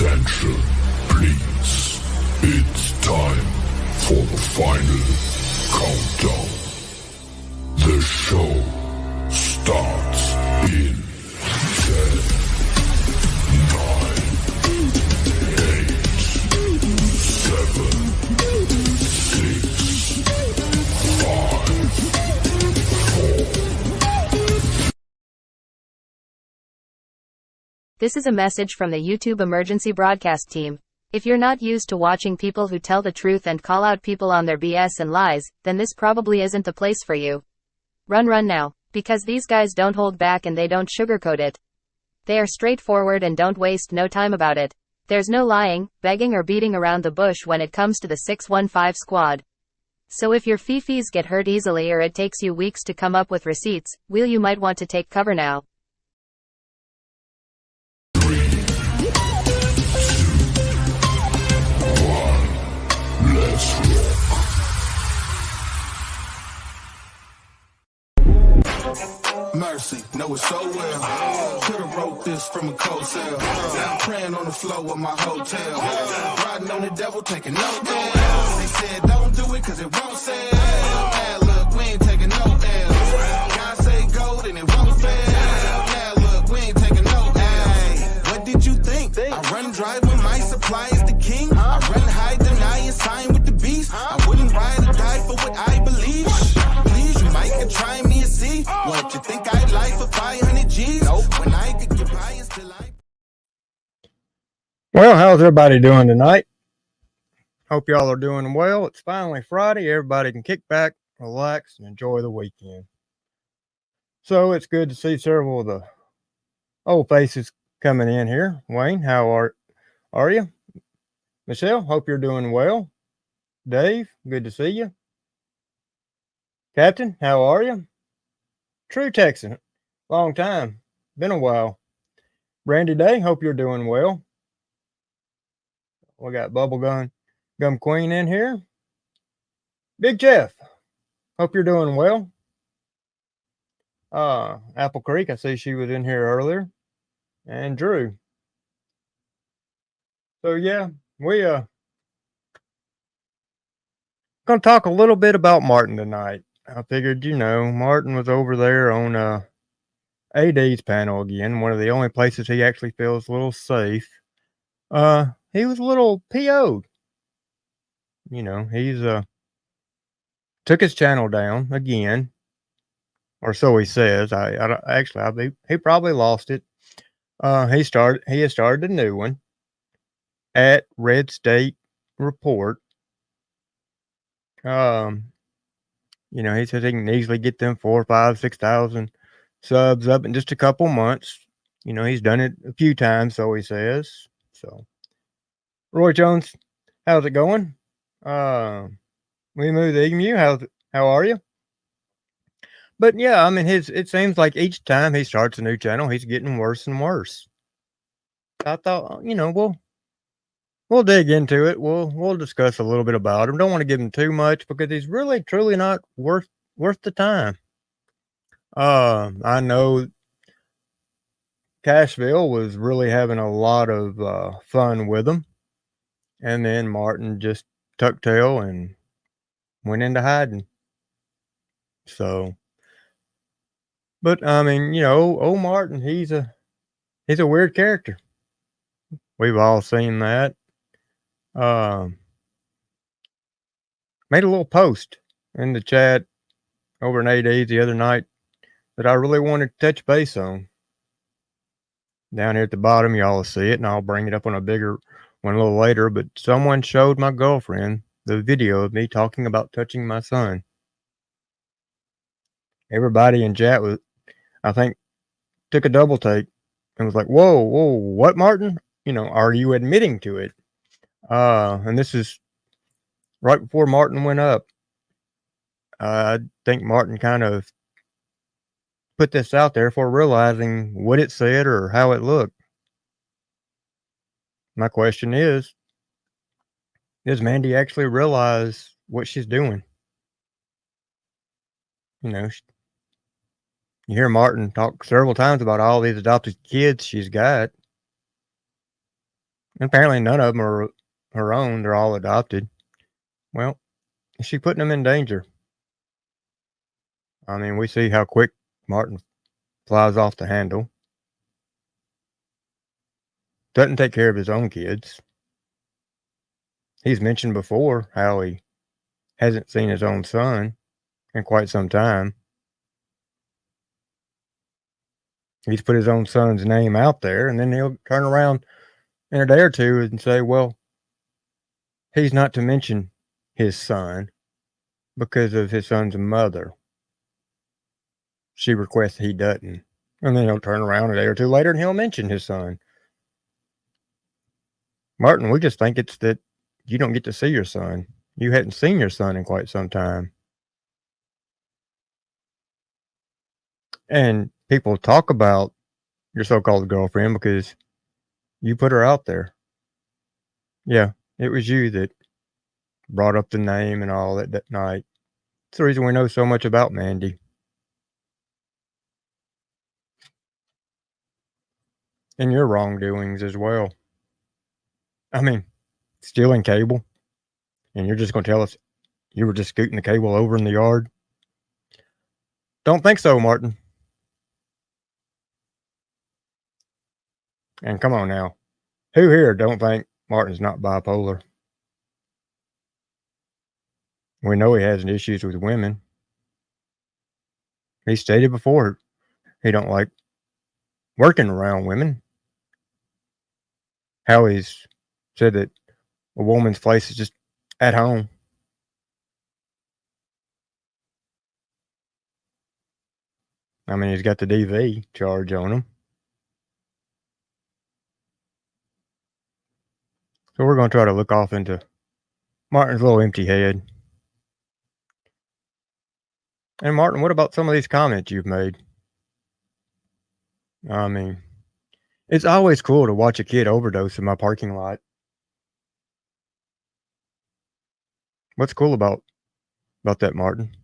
Attention, please. It's time for the final countdown. The show starts in 10, 9, 8, 7, 6, 5, 4. This is a message from the YouTube emergency broadcast team. If you're not used to watching people who tell the truth and call out people on their BS and lies, then this probably isn't the place for you. Run now, because these guys don't hold back and they don't sugarcoat it. They are straightforward and don't waste no time about it. There's no lying, begging or beating around the bush when it comes to the 615 squad. So if your fifis get hurt easily or it takes you weeks to come up with receipts, you might want to take cover now. Let's rock. Mercy, know it so well. Could've wrote this from a cold cell. Praying on the floor of my hotel. Riding on the devil, taking no L's. They said don't do it cause it won't sell. Now look, we ain't taking no L's. God say go, then it won't fail. Now look, we ain't taking no L's. What did you think? I run drive when my supply is the king. I run hide, deny, and sign with the beast. I wouldn't ride or die for what I believe. Please, you might could try me and see. What you think I'd like for 500 G's? When I could get by and still I... Well, how's everybody doing tonight? Hope y'all are doing well. It's finally Friday. Everybody can kick back, relax, and enjoy the weekend. So it's good to see several of the old faces coming in here. Wayne, how are you? Michelle, hope you're doing well. Dave, good to see you. Captain, how are you? True Texan, long time, been a while. Brandy Day, hope you're doing well. We got Bubblegum Queen in here. Big Jeff, hope you're doing well. Apple Creek, I see she was in here earlier. And Drew. So yeah, we going to talk a little bit about Martin tonight. I figured, Martin was over there on AD's panel again, one of the only places he actually feels a little safe. He was a little PO'd. He's took his channel down again, or so he says. He probably lost it. He has started a new one at Red State Report. He says he can easily get them 4, 5, 6,000 subs up in just a couple months. He's done it a few times, so he says. So, Roy Jones, how's it going? We move the emu. How are you? But yeah, it seems like each time he starts a new channel, he's getting worse and worse. I thought, we'll dig into it. We'll discuss a little bit about him. Don't want to give him too much because he's really truly not worth the time. I know Cashville was really having a lot of fun with him, and then Martin just tucked tail and went into hiding. So, but old Martin, he's a weird character. We've all seen that. Made a little post in the chat over in AD the other night that I really wanted to touch base on. Down here at the bottom, y'all will see it, and I'll bring it up on a bigger one a little later. But someone showed my girlfriend the video of me talking about touching my son. Everybody in chat I think, took a double take and was like, whoa, what, Martin? Are you admitting to it? And this is right before Martin went up. I think Martin kind of put this out there for realizing what it said or how it looked. My question is, does Mandy actually realize what she's doing? You hear Martin talk several times about all these adopted kids she's got. And apparently none of them are her own. They're all adopted. Well, is she putting them in danger? I mean, we see how quick Martin flies off the handle. Doesn't take care of his own kids. He's mentioned before how he hasn't seen his own son in quite some time. He's put his own son's name out there, and then he'll turn around in a day or two and say, well, he's not to mention his son because of his son's mother. She requests he doesn't. And then he'll turn around a day or two later and he'll mention his son. Martin, we just think it's that you don't get to see your son. You hadn't seen your son in quite some time. And people talk about your so-called girlfriend because you put her out there. Yeah, it was you that brought up the name and all that night. It's the reason we know so much about Mandy. And your wrongdoings as well. I mean, stealing cable, and you're just going to tell us you were just scooting the cable over in the yard? Don't think so, Martin. And come on now. Who here don't think Martin's not bipolar? We know he has issues with women. He stated before he don't like working around women. How he's said that a woman's place is just at home. I mean, he's got the DV charge on him. So we're going to try to look off into Martin's little empty head. And Martin, what about some of these comments you've made? I mean, it's always cool to watch a kid overdose in my parking lot. What's cool about that, Martin?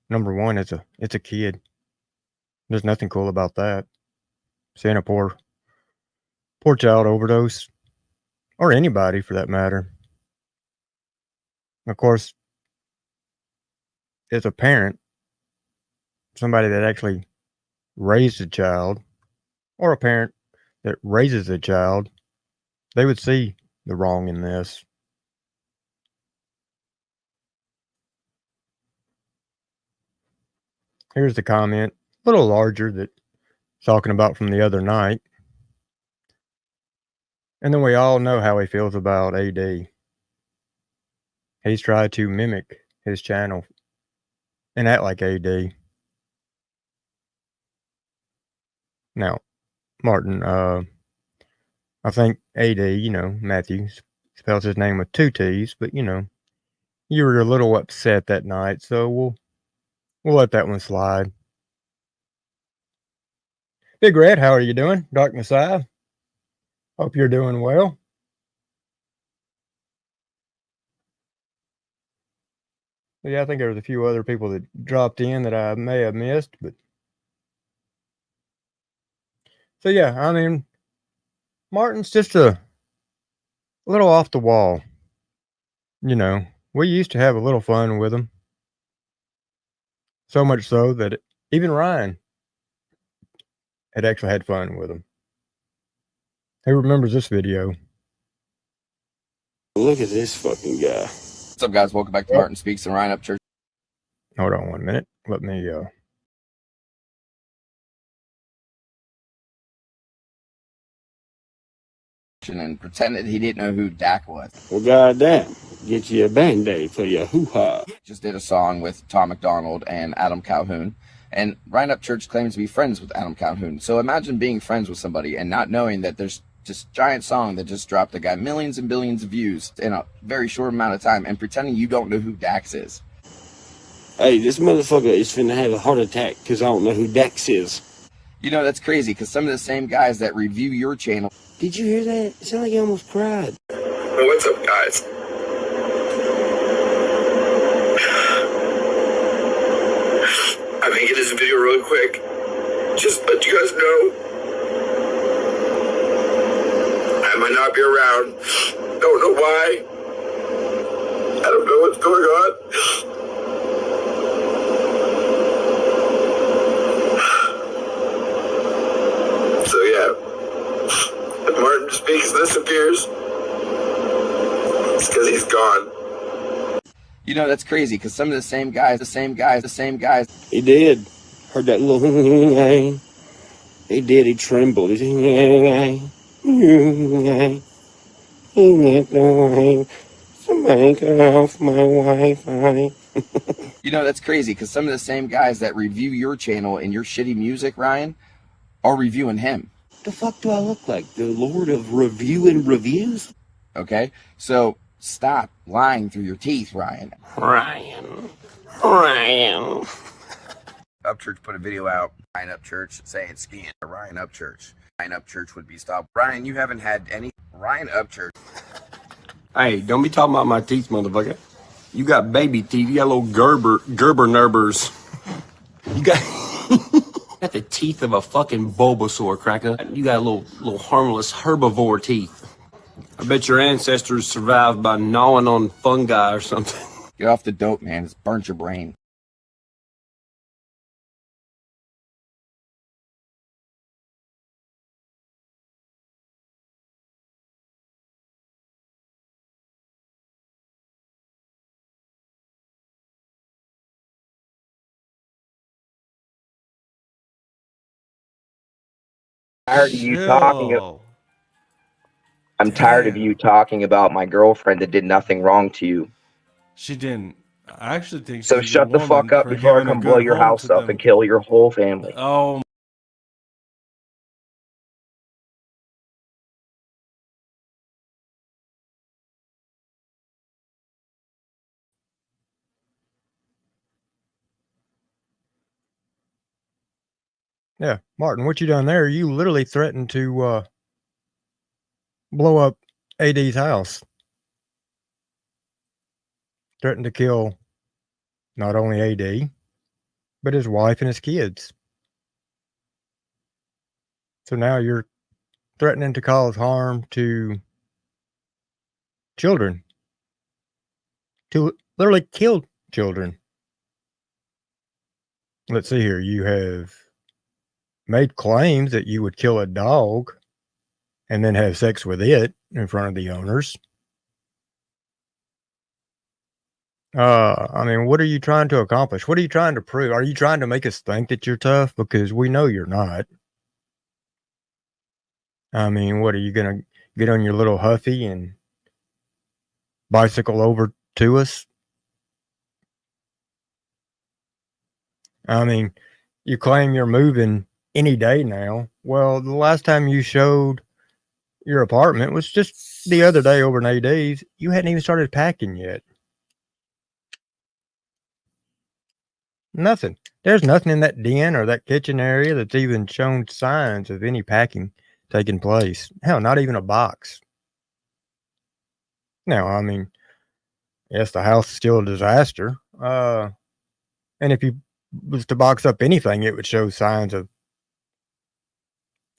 Number one, it's a kid. There's nothing cool about that. Seeing a poor child overdose, or anybody for that matter. Of course, as a parent, somebody that actually raised a child, or a parent that raises a child, they would see the wrong in this. Here's the comment, a little larger, that talking about from the other night. And then we all know how he feels about AD. He's tried to mimic his channel and act like AD. Now, Martin, I think AD, Matthew spells his name with 2 T's, but you were a little upset that night, so we'll let that one slide. Big Red, how are you doing? Dark Messiah, hope you're doing well. Yeah, I think there was a few other people that dropped in that I may have missed, but so yeah, I mean, Martin's just a little off the wall. We used to have a little fun with him. So much so that even Ryan had actually had fun with him. Who remembers this video? Look at this fucking guy. What's up, guys? Welcome back to Martin Speaks and Ryan Up Church. Hold on 1 minute. Let me and pretended he didn't know who Dak was. Well, goddamn. Get you a Band-Aid for your hoo-ha. Just did a song with Tom McDonald and Adam Calhoun. And Ryan Up Church claims to be friends with Adam Calhoun. So imagine being friends with somebody and not knowing that there's this giant song that just dropped that got millions and billions of views in a very short amount of time and pretending you don't know who Dax is. Hey, this motherfucker is finna have a heart attack because I don't know who Dax is. That's crazy because some of the same guys that review your channel. Did you hear that? It sounded like you almost cried. What's up, guys? I'm making this video really quick. Just let you guys know I might not around. Don't know why. I don't know what's going on. So yeah, if Martin speaks and this appears, it's because he's gone. You know, that's crazy because some of the same guys. He did. Heard that little he did, he trembled. He somebody cut off my Wi-Fi. You know, that's crazy because some of the same guys that review your channel and your shitty music, Ryan, are reviewing him. The fuck do I look like? The Lord of Review and Reviews? Okay? So stop lying through your teeth, Ryan. Ryan. Upchurch put a video out, Ryan Upchurch, saying skiing. Ryan Upchurch. Ryan Upchurch would be stopped. Ryan, you haven't had any. Ryan Upchurch. Hey, don't be talking about my teeth, motherfucker. You got baby teeth. You got little Gerber nurbers. You got got the teeth of a fucking Bulbasaur, cracker. You got little harmless herbivore teeth. I bet your ancestors survived by gnawing on fungi or something. Get off the dope, man. It's burnt your brain. Tired of you talking. I'm tired of you talking about my girlfriend that did nothing wrong to you. She didn't. I actually think So she's shut the fuck up before I come blow your house up and kill your whole family. Oh. Yeah, Martin, what you done there? You literally threatened to blow up AD's house. Threatened to kill not only AD, but his wife and his kids. So now you're threatening to cause harm to children, to literally kill children. Let's see here. You have made claims that you would kill a dog and then have sex with it in front of the owners. I mean, what are you trying to accomplish? What are you trying to prove? Are you trying to make us think that you're tough? Because we know you're not. I mean, what are you going to get on your little Huffy and bicycle over to us? I mean, you claim you're moving any day now. Well, the last time you showed your apartment was just the other day over in AD's. You hadn't even started packing yet. Nothing. There's nothing in that den or that kitchen area that's even shown signs of any packing taking place. Hell, not even a box. Now, I mean, yes, the house is still a disaster. And if you was to box up anything, it would show signs of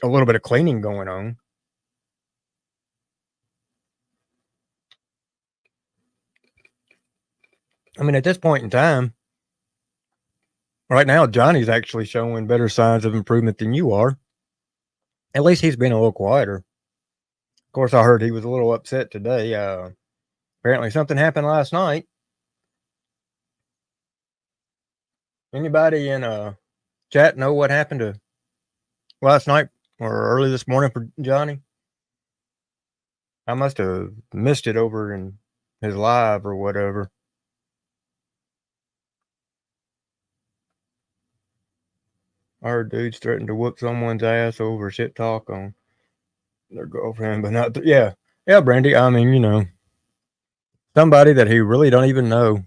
a little bit of cleaning going on. I mean, at this point in time, right now, Johnny's actually showing better signs of improvement than you are. At least he's been a little quieter. Of course, I heard he was a little upset today. Apparently something happened last night. Anybody in chat know what happened to last night or early this morning for Johnny? I must have missed it over in his live or whatever. I heard dudes threatened to whoop someone's ass over shit talk on their girlfriend, but not yeah, Brandy. I mean, you know, somebody that he really don't even know,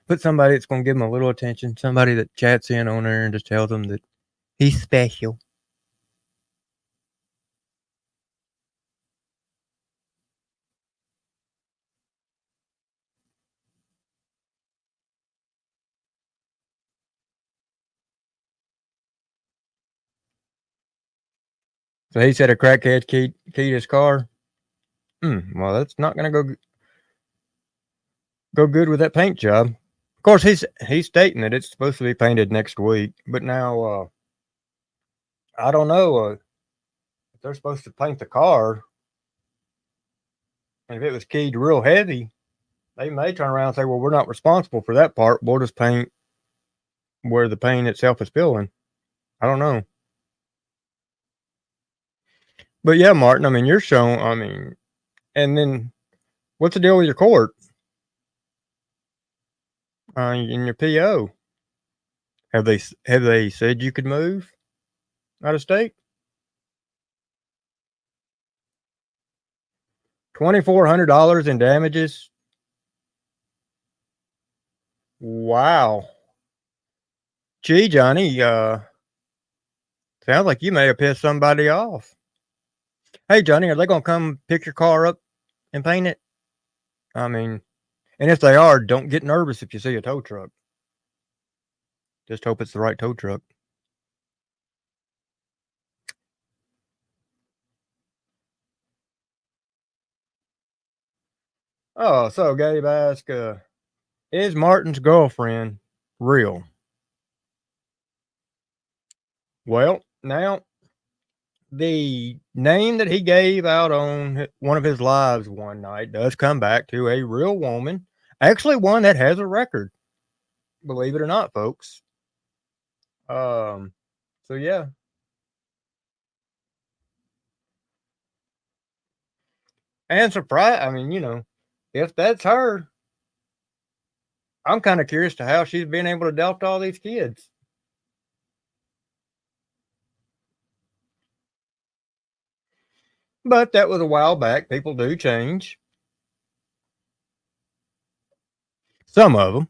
but somebody that's going to give him a little attention. Somebody that chats in on there and just tells him that he's special. So he said a crackhead keyed his car. Well, that's not going to go good with that paint job. Of course, he's stating that it's supposed to be painted next week, but now I don't know if they're supposed to paint the car, and if it was keyed real heavy, they may turn around and say, "Well, we're not responsible for that part. We'll just paint where the paint itself is spilling." I don't know. But yeah, Martin, I mean, you're shown, I mean, and then what's the deal with your court? In your PO? Have they said you could move out of state? $2,400 in damages? Wow. Gee, Johnny, sounds like you may have pissed somebody off. Hey, Johnny, are they going to come pick your car up and paint it? I mean, and if they are, don't get nervous if you see a tow truck. Just hope it's the right tow truck. Oh, so Gabe asked, is Martin's girlfriend real? Well, now, the name that he gave out on one of his lives one night does come back to a real woman, actually one that has a record, believe it or not, folks. So yeah. And surprise, I mean, if that's her, I'm kind of curious to how she's been able to adopt all these kids. But that was a while back. People do change. Some of them.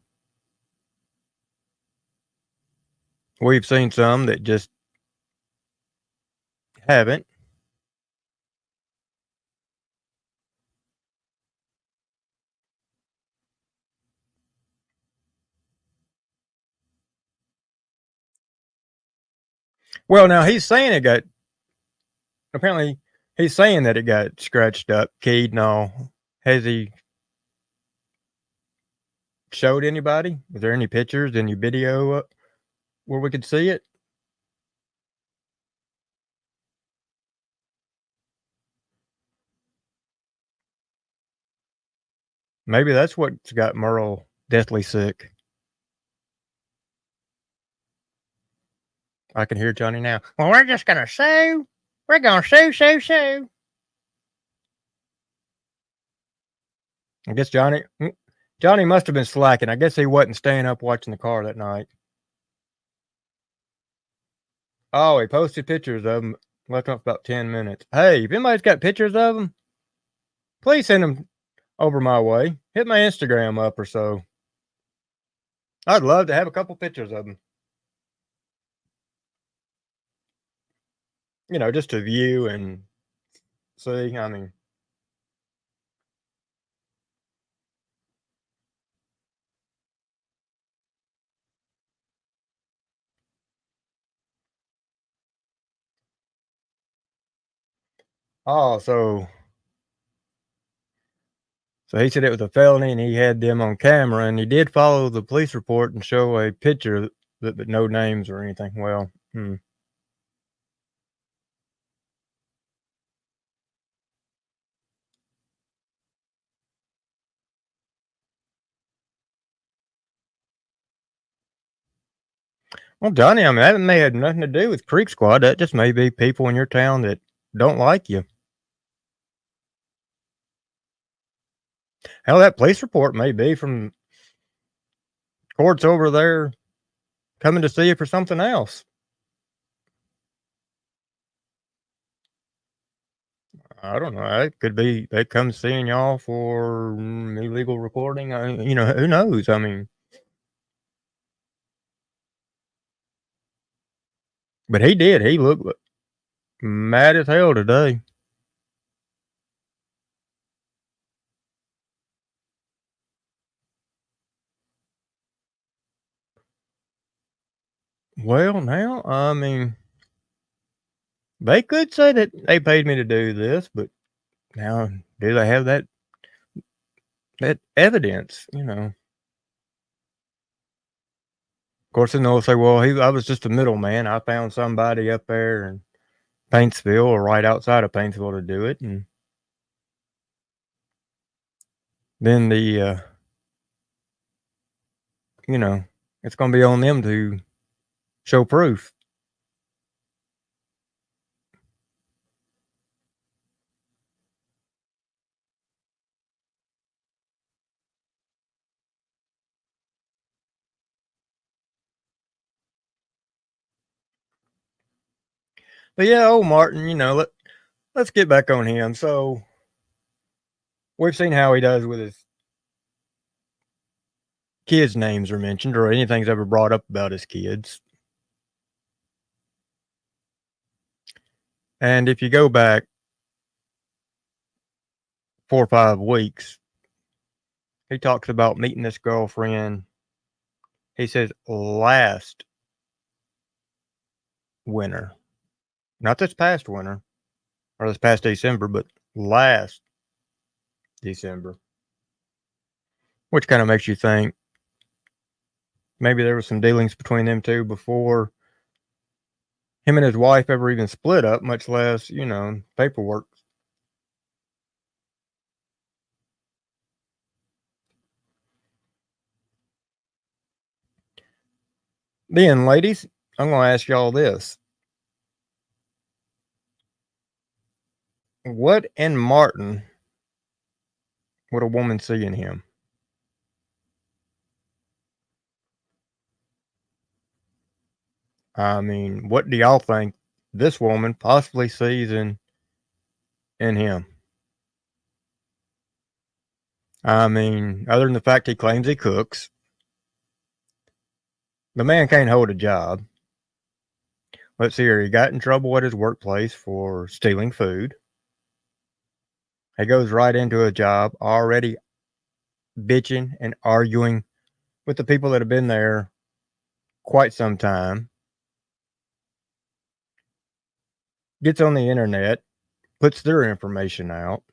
We've seen some that just haven't. Well, now he's saying apparently he's saying that it got scratched up, keyed and all. Has he showed anybody? Is there any pictures, any video where we could see it? Maybe that's what's got Merle deathly sick. I can hear Johnny now. Well, we're just going to sue. We're going to sue. I guess Johnny must have been slacking. I guess he wasn't staying up watching the car that night. Oh, he posted pictures of them. Left off about 10 minutes. Hey, if anybody's got pictures of them, please send them over my way. Hit my Instagram up or so. I'd love to have a couple pictures of them. Just to view and see. I mean, oh, so he said it was a felony and he had them on camera, and he did follow the police report and show a picture but no names or anything. Well, Well, Johnny, I mean, that may have nothing to do with Creek Squad. That just may be people in your town that don't like you. Hell, that police report may be from courts over there coming to see you for something else. I don't know. It could be they come seeing y'all for illegal recording. Who knows? I mean, but he did. He looked mad as hell today. Well, now, I mean, they could say that they paid me to do this, but now, Do they have that evidence? Of course, then they'll say, well, I was just a middleman. I found somebody up there in Paintsville or right outside of Paintsville to do it. And then it's going to be on them to show proof. But yeah, old Martin, let's get back on him. So we've seen how he does with his kids' names are mentioned or anything's ever brought up about his kids. And if you go back 4 or 5 weeks, he talks about meeting this girlfriend. He says last winter, not this past winter or this past December, but last December, which kind of makes you think maybe there was some dealings between them two before him and his wife ever even split up, much less, paperwork. Then, ladies, I'm going to ask y'all this. What in Martin would a woman see in him? I mean, what do y'all think this woman possibly sees in him? I mean, other than the fact he claims he cooks, the man can't hold a job. Let's see here. He got in trouble at his workplace for stealing food. He goes right into a job already bitching and arguing with the people that have been there quite some time. Gets on the internet, puts their information out,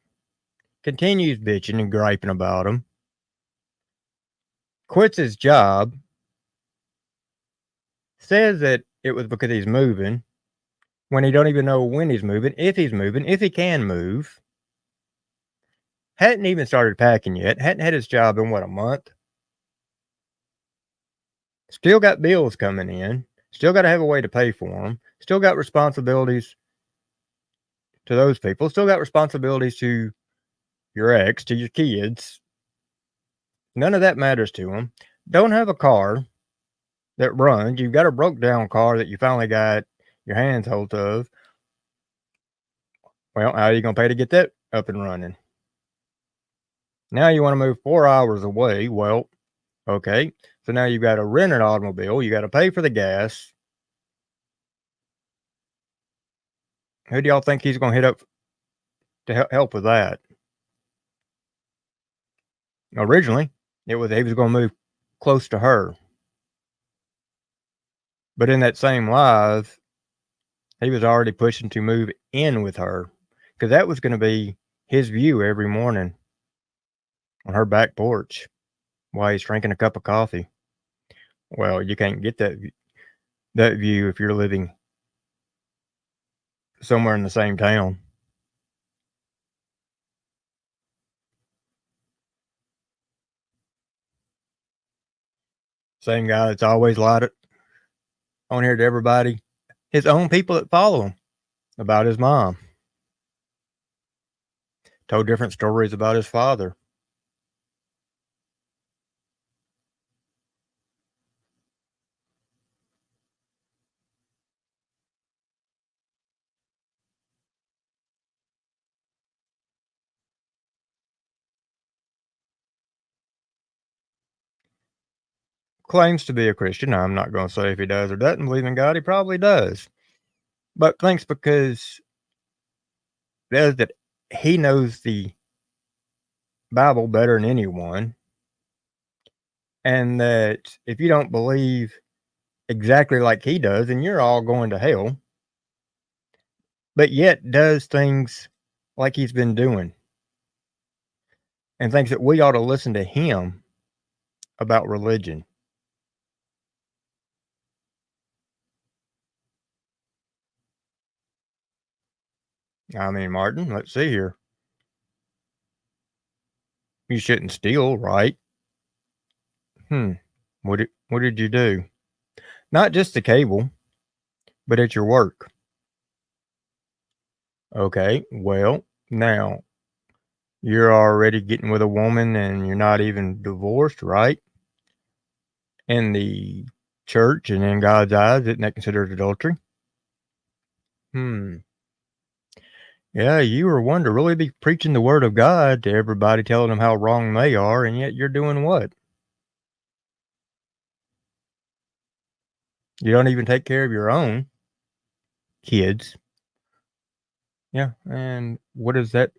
continues bitching and griping about them, quits his job, says that it was because he's moving, when he don't even know when he's moving, if he can move. Hadn't even started packing yet, hadn't had his job in, a month? Still got bills coming in, still got to have a way to pay for them, still got responsibilities to those people, still got responsibilities to your ex, to your kids. None of that matters to him. Don't have a car that runs. You've got a broke down car that you finally got your hands hold of. Well, how are you going to pay to get that up and running? Now you want to move 4 hours away. Well, okay. So now you've got to rent an automobile. You got to pay for the gas. Who do y'all think he's going to hit up to help with that? Originally, he was going to move close to her. But in that same live, he was already pushing to move in with her because that was going to be his view every morning on her back porch while he's drinking a cup of coffee. Well, you can't get that view if you're living somewhere in the same town. Same guy that's always lied on here to everybody, his own people that follow him, about his mom. Told different stories about his father. Claims to be a Christian. I'm not going to say if he does or doesn't believe in God. He probably does. But thinks because that he knows the Bible better than anyone, and that if you don't believe exactly like he does, then you're all going to hell. But yet does things like he's been doing. and thinks that we ought to listen to him about religion. I mean, Martin, let's see here. You shouldn't steal, right? What did you do? Not just the cable, but at your work. Okay, well, now you're already getting with a woman and you're not even divorced, right? In the church and in God's eyes, isn't that considered adultery? Yeah, you were one to really be preaching the word of God to everybody, telling them how wrong they are, and yet you're doing what? You don't even take care of your own kids. Yeah, and what is that?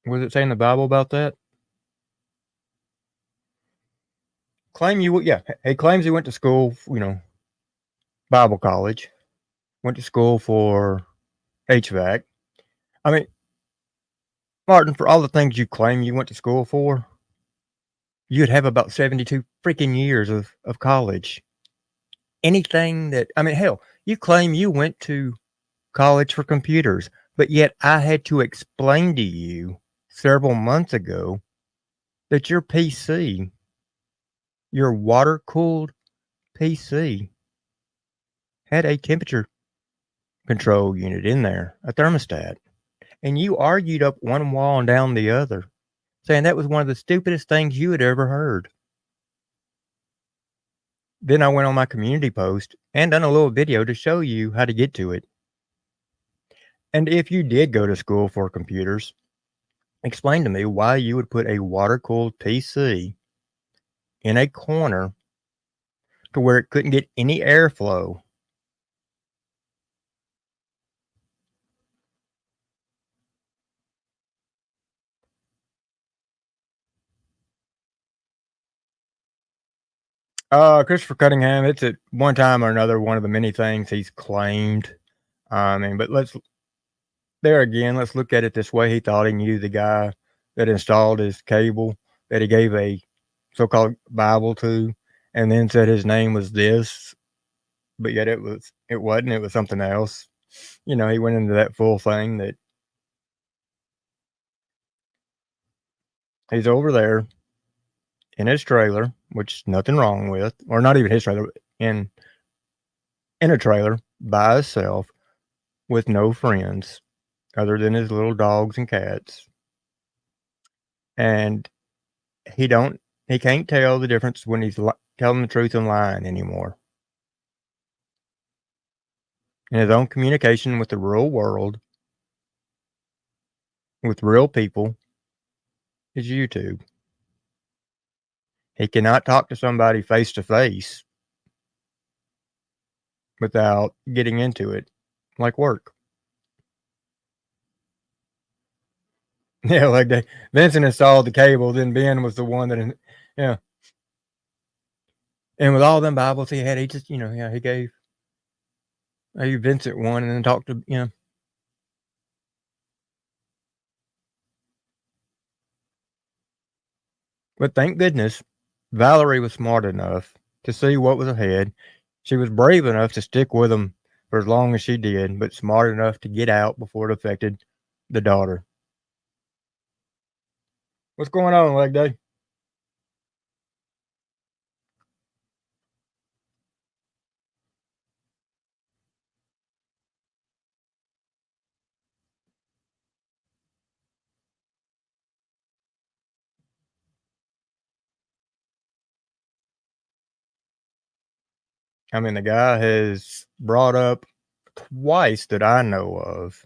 What does it say in the Bible about that? He claims he went to school, Bible college, went to school for HVAC. I mean, Martin, for all the things you claim you went to school for, you'd have about 72 freaking years of college. Anything that, I mean, hell, you claim you went to college for computers, but yet I had to explain to you several months ago that your PC, your water cooled PC, had a temperature control unit in there, a thermostat. And you argued up one wall and down the other, saying that was one of the stupidest things you had ever heard. Then I went on my community post and done a little video to show you how to get to it. And if you did go to school for computers, explain to me why you would put a water-cooled PC in a corner to where it couldn't get any airflow. Christopher Cunningham, it's at one time or another one of the many things he's claimed. But let's look at it this way. He thought he knew the guy that installed his cable that he gave a so-called Bible to, and then said his name was this, but yet it wasn't. It was something else. He went into that full thing that he's over there in his trailer, which nothing wrong with, or not even his trailer, in a trailer by himself with no friends other than his little dogs and cats. And he can't tell the difference when he's telling the truth and lying anymore. In his own communication with the real world, with real people, is YouTube. He cannot talk to somebody face to face without getting into it, like work. Yeah, like Vincent installed the cable, then Ben was the one that, yeah. And with all them Bibles he had, he just, he gave Vincent one and then talked to, But thank goodness, Valerie was smart enough to see what was ahead. She was brave enough to stick with him for as long as she did, but smart enough to get out before it affected the daughter. What's going on, Leg Day? I mean, the guy has brought up twice that I know of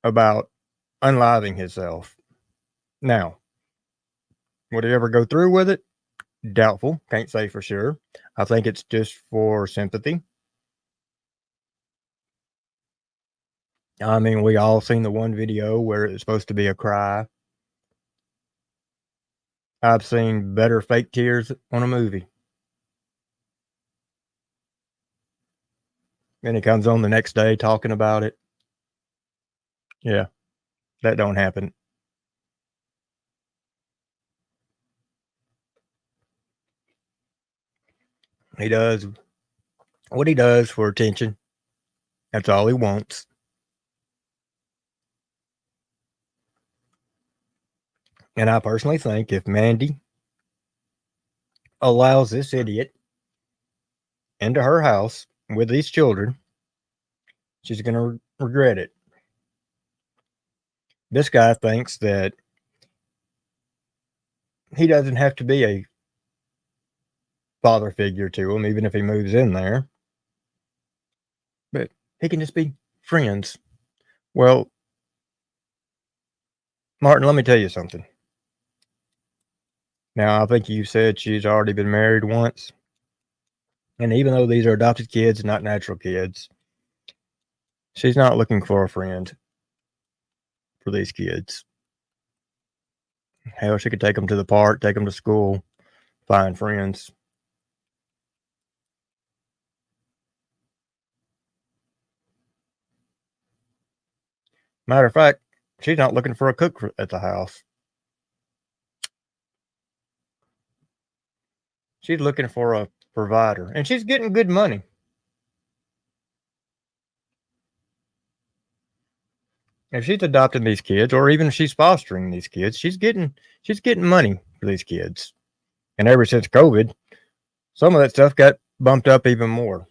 about unliving himself. Now, would he ever go through with it? Doubtful. Can't say for sure. I think it's just for sympathy. I mean, we all seen the one video where it's supposed to be a cry. I've seen better fake tears on a movie. And he comes on the next day talking about it. Yeah. That don't happen. He does what he does for attention. That's all he wants. And I personally think if Mandy allows this idiot into her house with these children, she's going to regret it. This guy thinks that he doesn't have to be a father figure to him, even if he moves in there, but he can just be friends. Well, Martin, let me tell you something. Now, I think you said she's already been married once. And even though these are adopted kids, not natural kids, she's not looking for a friend for these kids. Hell, she could take them to the park, take them to school, find friends. Matter of fact, she's not looking for a cook at the house. She's looking for a provider, and she's getting good money. If she's adopting these kids, or even if she's fostering these kids, she's getting money for these kids. And ever since COVID, some of that stuff got bumped up even more.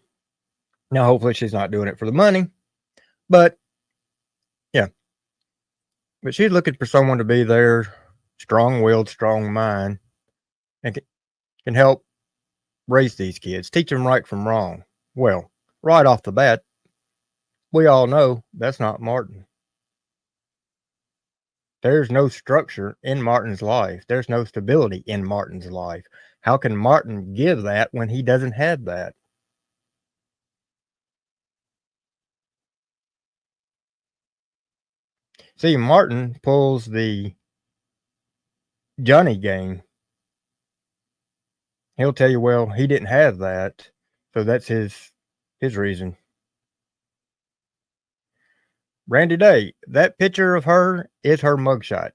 Now, hopefully, she's not doing it for the money, but yeah. But she's looking for someone to be there, strong-willed, strong mind, and can help raise these kids, teach them right from wrong. Well, right off the bat, we all know that's not Martin. There's no structure in Martin's life. There's no stability in Martin's life. How can Martin give that when he doesn't have that? See, Martin pulls the Johnny game. He'll tell you, well, he didn't have that, so that's his reason. Randy Day, that picture of her is her mugshot.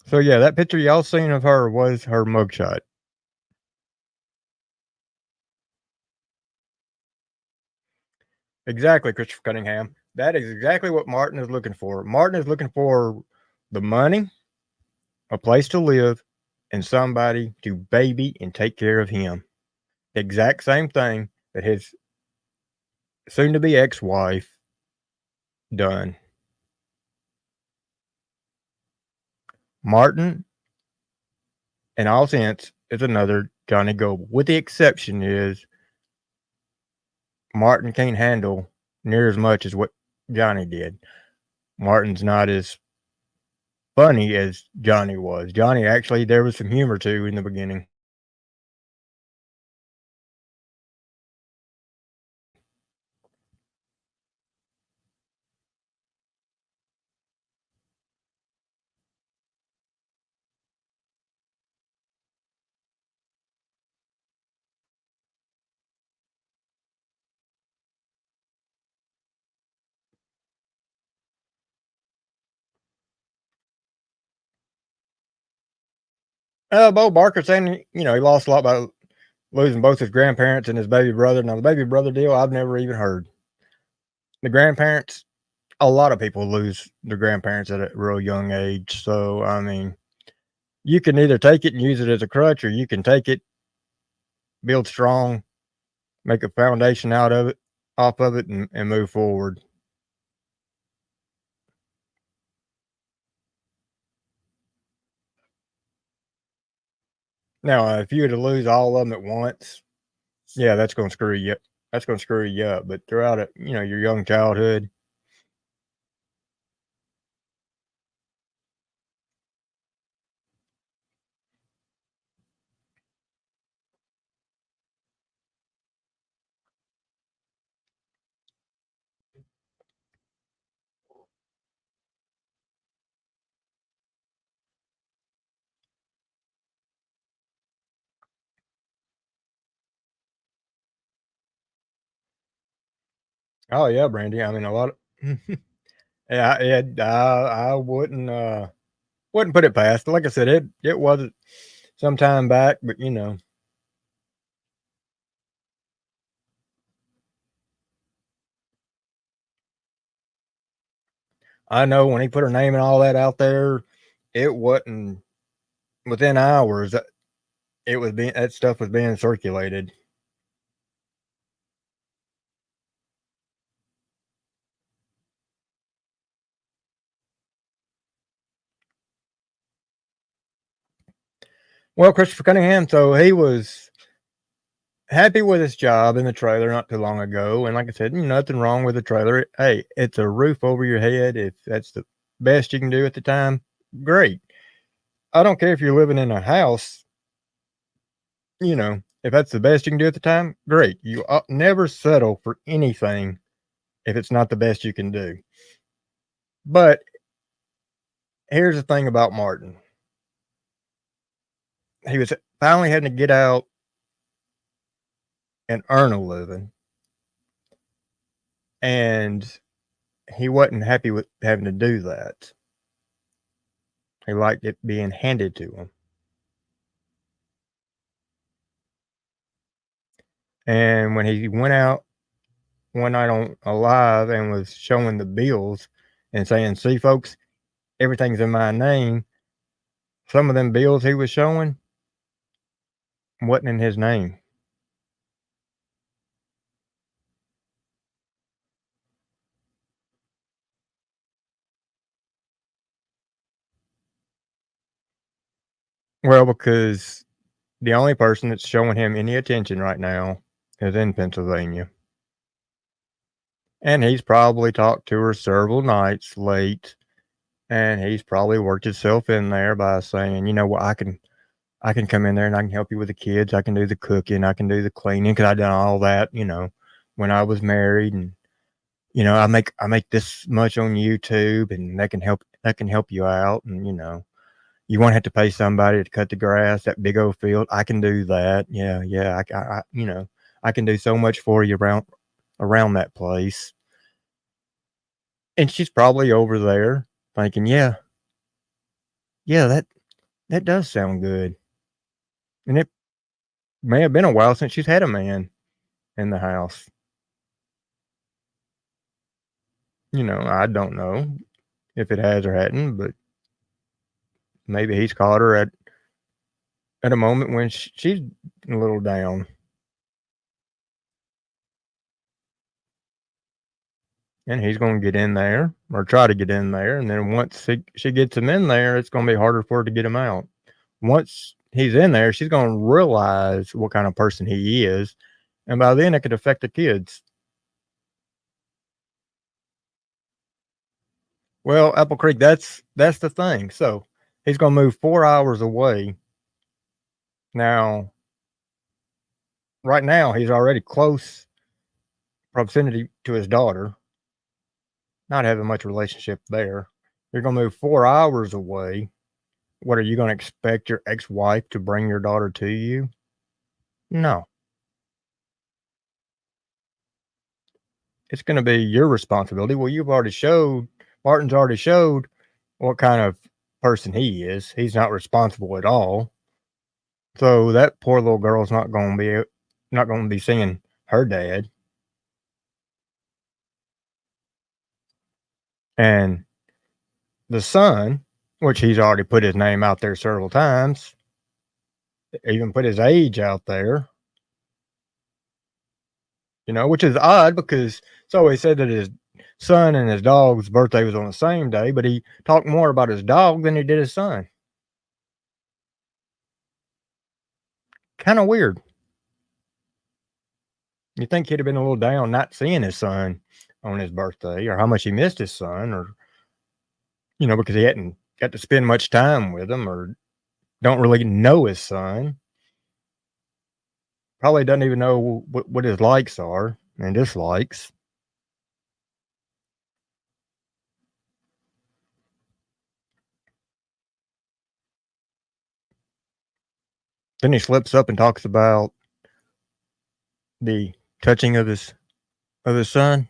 So yeah, that picture y'all seen of her was her mugshot. Exactly, Christopher Cunningham. That is exactly what Martin is looking for. Martin is looking for the money, a place to live, and somebody to baby and take care of him. The exact same thing that his soon to be ex wife done. Martin, in all sense, is another Johnny Goble. With the exception is Martin can't handle near as much as what Johnny did. Martin's not as funny as Johnny was. Johnny actually, there was some humor too in the beginning. Bo Barker saying, he lost a lot by losing both his grandparents and his baby brother. Now, the baby brother deal, I've never even heard. The grandparents, a lot of people lose their grandparents at a real young age. So, I mean, you can either take it and use it as a crutch, or you can take it, build strong, make a foundation off of it, and move forward. Now, if you were to lose all of them at once, yeah, that's going to screw you. That's going to screw you up. But throughout it, your young childhood. Oh yeah, Brandy. I mean, a lot of yeah, I wouldn't put it past. Like I said, it wasn't some time back, but I know when he put her name and all that out there, it wasn't within hours. It was being that stuff was being circulated. Well, Christopher Cunningham, so he was happy with his job in the trailer not too long ago, and like I said, nothing wrong with the trailer. Hey, it's a roof over your head. If that's the best you can do at the time, great. I don't care if you're living in a house. If that's the best you can do at the time, great. You never settle for anything if it's not the best you can do. But here's the thing about Martin. He was finally having to get out and earn a living. And he wasn't happy with having to do that. He liked it being handed to him. And when he went out one night on Alive and was showing the bills and saying, "See, folks, everything's in my name," some of them bills he was showing wasn't in his name. Well, because the only person that's showing him any attention right now is in Pennsylvania. And he's probably talked to her several nights late, and he's probably worked himself in there by saying, "You know what, I can come in there and I can help you with the kids. I can do the cooking. I can do the cleaning because I done all that, when I was married, and I make this much on YouTube, and that can help you out, and you won't have to pay somebody to cut the grass, that big old field. I can do that. Yeah, yeah. I can do so much for you around that place." And she's probably over there thinking, "Yeah, yeah, that does sound good." And it may have been a while since she's had a man in the house. I don't know if it has or hadn't, but maybe he's caught her at a moment when she's a little down. And he's going to get in there or try to get in there. And then once she gets him in there, it's going to be harder for her to get him out. Once he's in there, she's going to realize what kind of person he is. And by then, it could affect the kids. Well, Apple Creek, that's the thing. So he's going to move 4 hours away. Now, right now, he's already close proximity to his daughter, not having much relationship there. You're going to move 4 hours away. What are you going to expect your ex-wife to bring your daughter to you? No. It's going to be your responsibility. Well, Martin's already showed what kind of person he is. He's not responsible at all. So that poor little girl's not going to be seeing her dad. And the son, which he's already put his name out there several times, even put his age out there, which is odd because it's always said that his son and his dog's birthday was on the same day, but he talked more about his dog than he did his son. Kind of weird. You think he'd have been a little down not seeing his son on his birthday, or how much he missed his son, or, because he hadn't got to spend much time with him, or don't really know his son. Probably doesn't even know what his likes are and dislikes. Then he slips up and talks about the touching of his son.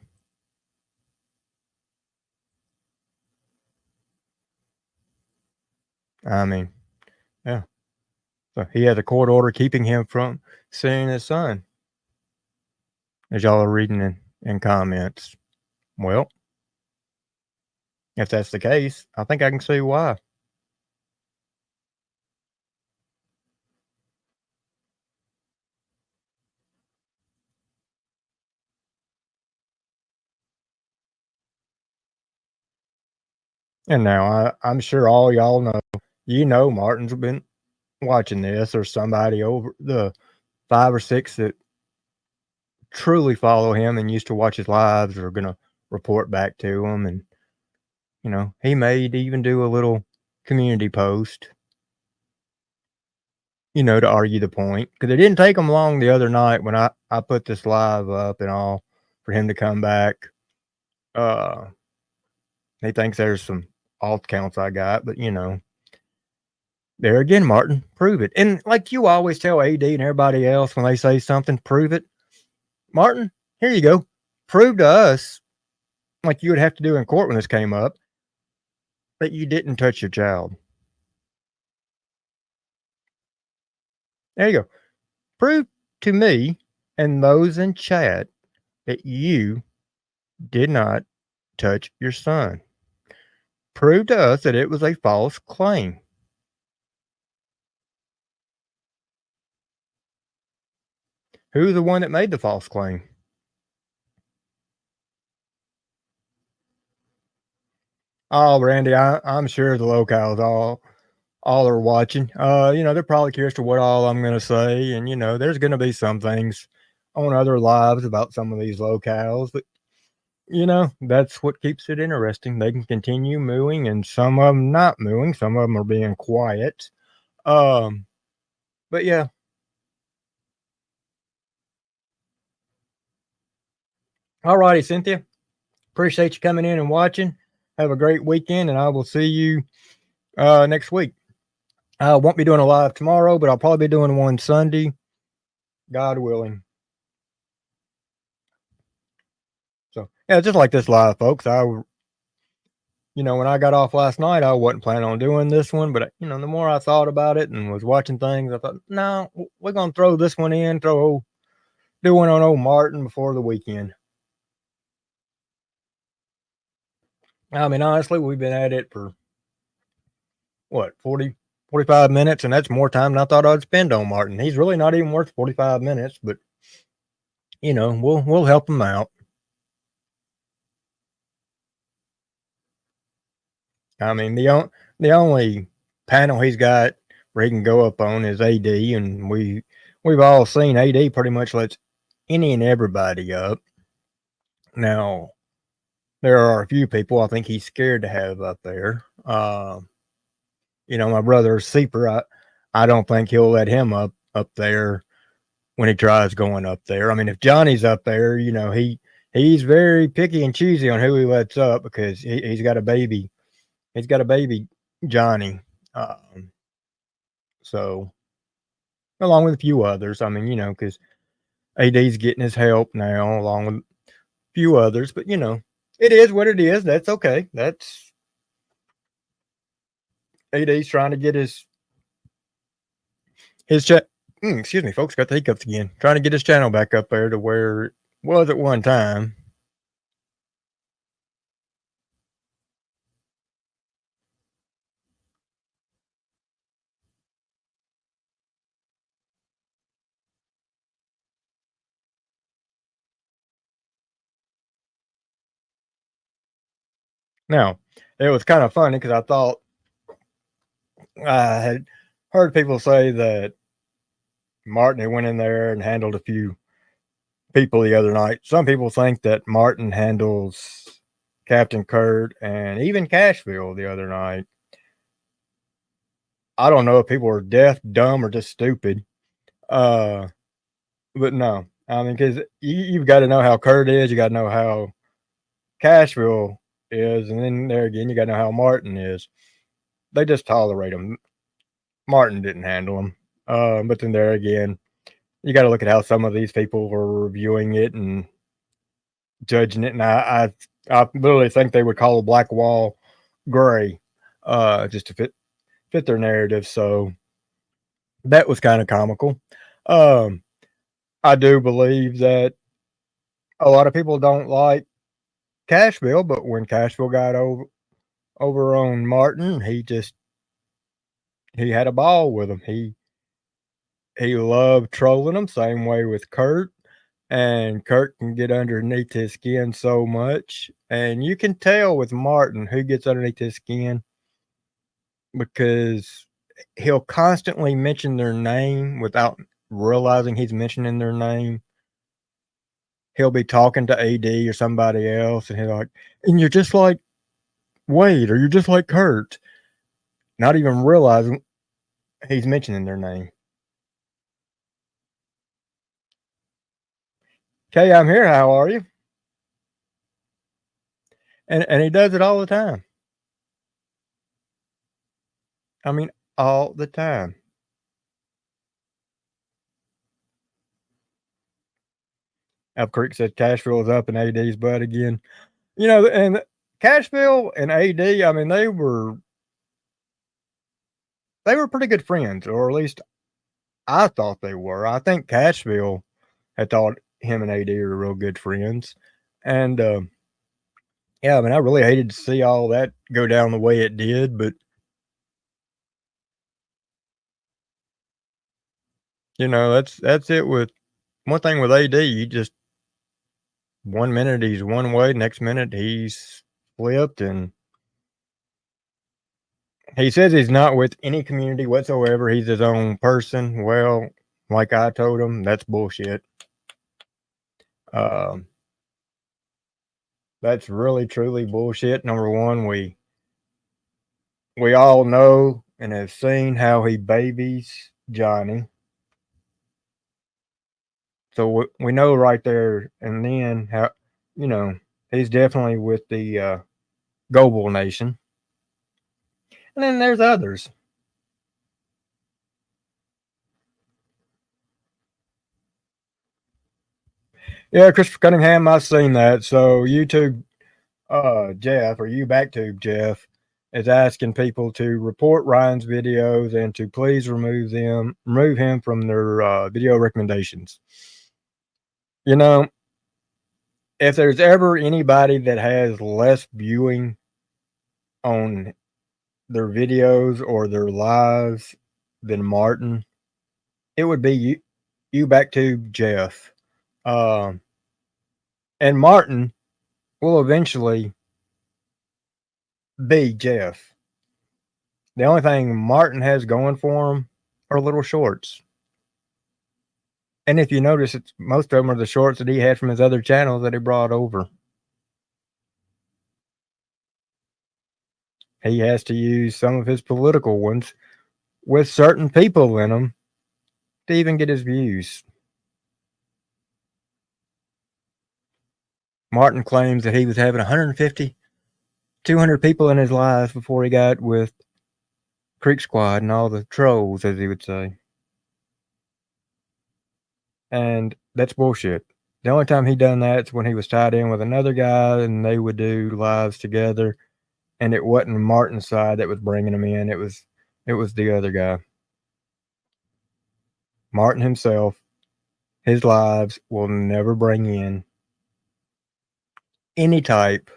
I mean, yeah. So he has a court order keeping him from seeing his son, as y'all are reading in comments. Well, if that's the case, I think I can see why. And now I'm sure all y'all know, Martin's been watching this, or somebody over the 5 or 6 that truly follow him and used to watch his lives are going to report back to him. And, he may even do a little community post, to argue the point. Because it didn't take him long the other night when I put this live up and all for him to come back. He thinks there's some alt counts I got, but, there again, Martin, prove it. And like you always tell AD and everybody else when they say something, prove it. Martin, here you go. Prove to us, like you would have to do in court when this came up, that you didn't touch your child. There you go. Prove to me and those in chat that you did not touch your son. Prove to us that it was a false claim. Who's the one that made the false claim? Oh, Randy, I'm sure the locals all are watching. They're probably curious to what all I'm going to say, and there's going to be some things on other lives about some of these locales, but that's what keeps it interesting. They can continue mooing, and some of them not mooing. Some of them are being quiet. But yeah. All righty, Cynthia. Appreciate you coming in and watching. Have a great weekend, and I will see you next week. I won't be doing a live tomorrow, but I'll probably be doing one Sunday, God willing. So, yeah, just like this live, folks. When I got off last night, I wasn't planning on doing this one, but, the more I thought about it and was watching things, I thought, no, we're going to throw this one in, do one on old Martin before the weekend. I mean, honestly, we've been at it for, 45 minutes, and that's more time than I thought I'd spend on Martin. He's really not even worth 45 minutes, but, we'll help him out. I mean, the only panel he's got where he can go up on is AD, and we've all seen AD pretty much lets any and everybody up. Now, there are a few people I think he's scared to have up there. My brother Seeper, I don't think he'll let him up there when he tries going up there. I mean, if Johnny's up there, he's very picky and choosy on who he lets up because he's got a baby. He's got a baby, Johnny. So, along with a few others. I mean, because AD's getting his help now, along with a few others. But, it is what it is. That's okay. That's AD's trying to get his chat. Excuse me, folks. Got the hiccups again. Trying to get his channel back up there to where it was at one time. Now, it was kind of funny because I thought I had heard people say that Martin had went in there and handled a few people the other night. Some people think that Martin handles Captain Kurt and even Cashville the other night. I don't know if people are deaf, dumb, or just stupid. But no, I mean, because you've got to know how Kurt is, you got to know how Cashville is, and then there again, you got to know how Martin is. They just tolerate him. Martin didn't handle him. But then there again, you got to look at how some of these people were reviewing it and judging it. And I literally think they would call a black wall gray, just to fit fit their narrative. So that was kind of comical. I do believe that a lot of people don't like Cashville, but when Cashville got over on Martin, he had a ball with him. He loved trolling him. Same way with Kurt, and Kurt can get underneath his skin so much, and you can tell with Martin who gets underneath his skin because he'll constantly mention their name without realizing he's mentioning their name. He'll be talking to AD or somebody else, and he's like, "And you're just like Wade, or you're just like Kurt," not even realizing he's mentioning their name. Kay, I'm here. How are you? And he does it all the time. I mean, all the time. Elk Creek said Cashville is up in AD's butt again. You know, and Cashville and AD, I mean, they were pretty good friends, or at least I thought they were. I think Cashville had thought him and AD were real good friends. And yeah, I mean, I really hated to see all that go down the way it did, but you know, that's it with one thing with AD. You just 1 minute he's one way, next minute he's flipped, and he says he's not with any community whatsoever. He's his own person. Well, like I told him, that's bullshit. That's really truly bullshit. Number one, we all know and have seen how he babies Johnny. So we know right there and then how, you know, he's definitely with the Goble Nation. And then there's others. Yeah, Christopher Cunningham, I've seen that. So YouTube Jeff, or you backtube Jeff, is asking people to report Ryan's videos and to please remove him from their video recommendations. You know, if there's ever anybody that has less viewing on their videos or their lives than Martin, it would be you backtube Jeff. And Martin will eventually be Jeff. The only thing Martin has going for him are little shorts. And if you notice, most of them are the shorts that he had from his other channels that he brought over. He has to use some of his political ones with certain people in them to even get his views. Martin claims that he was having 150, 200 people in his life before he got with Creek Squad and all the trolls, as he would say. And that's bullshit. The only time he done that is when he was tied in with another guy and they would do lives together. And it wasn't Martin's side that was bringing him in. It was the other guy. Martin himself, his lives will never bring in any type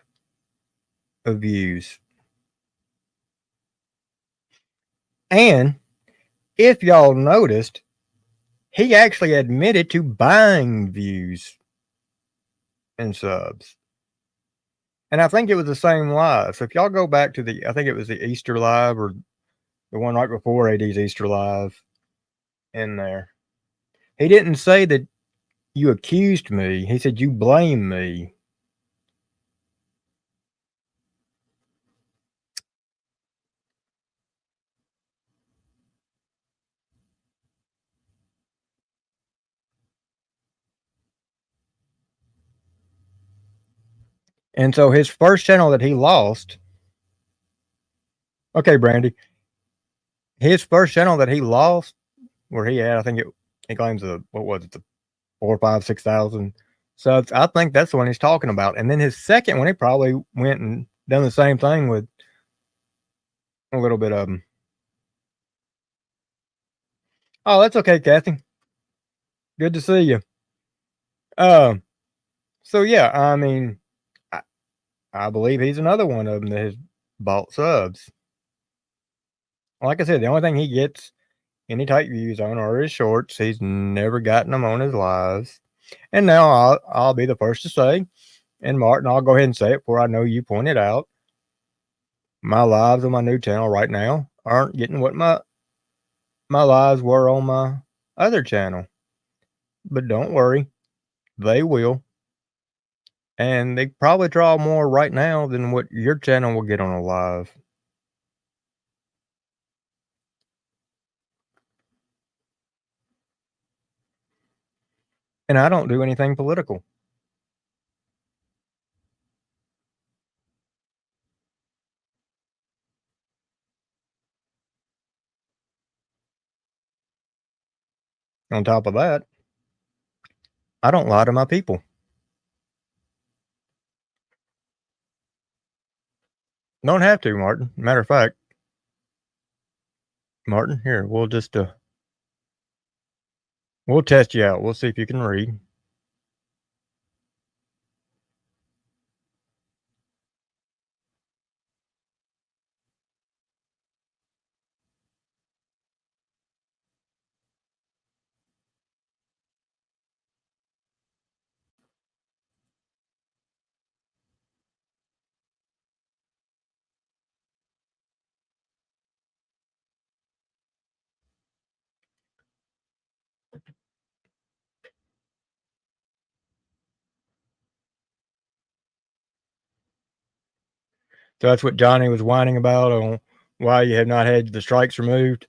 of views. And if y'all noticed, he actually admitted to buying views and subs. And I think it was the same live. So if y'all go back to I think it was the Easter live or the one right before AD's Easter live in there. He didn't say that you accused me. He said you blame me. And so his first channel that he lost. Okay, Brandy. His first channel that he lost, where he had, I think he claims the 4, 5, 6,000 subs. I think that's the one he's talking about. And then his second one, he probably went and done the same thing with a little bit of them. Oh, that's okay, Kathy. Good to see you. Um, so yeah, I mean, I, I believe he's another one of them that has bought subs. Like I said, the only thing he gets any type views on are his shorts. He's never gotten them on his lives. And now I'll be the first to say, and Martin, I'll go ahead and say it before I know you pointed out, my lives on my new channel right now aren't getting what my lives were on my other channel. But don't worry, they will. And they probably draw more right now than what your channel will get on a live. And I don't do anything political. On top of that, I don't lie to my people. Don't have to, Martin. Matter of fact, Martin, here, we'll test you out. We'll see if you can read. So that's what Johnny was whining about on why you have not had the strikes removed.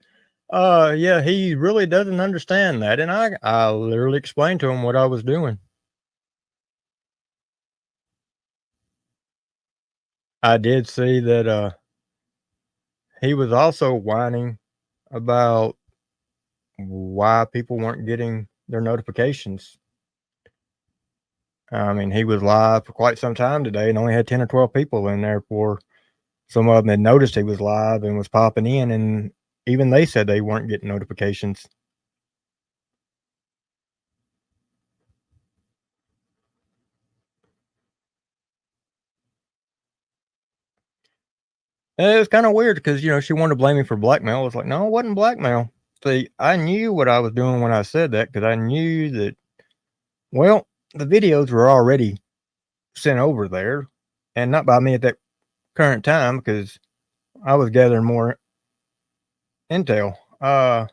Yeah, he really doesn't understand that. And I literally explained to him what I was doing. I did see that he was also whining about why people weren't getting their notifications. I mean, he was live for quite some time today and only had 10 or 12 people in there for some of them had noticed he was live and was popping in, and even they said they weren't getting notifications. And it was kind of weird because, she wanted to blame me for blackmail. I was like, no, it wasn't blackmail. See, I knew what I was doing when I said that because I knew that, well, the videos were already sent over there and not by me at that current time because I was gathering more intel. I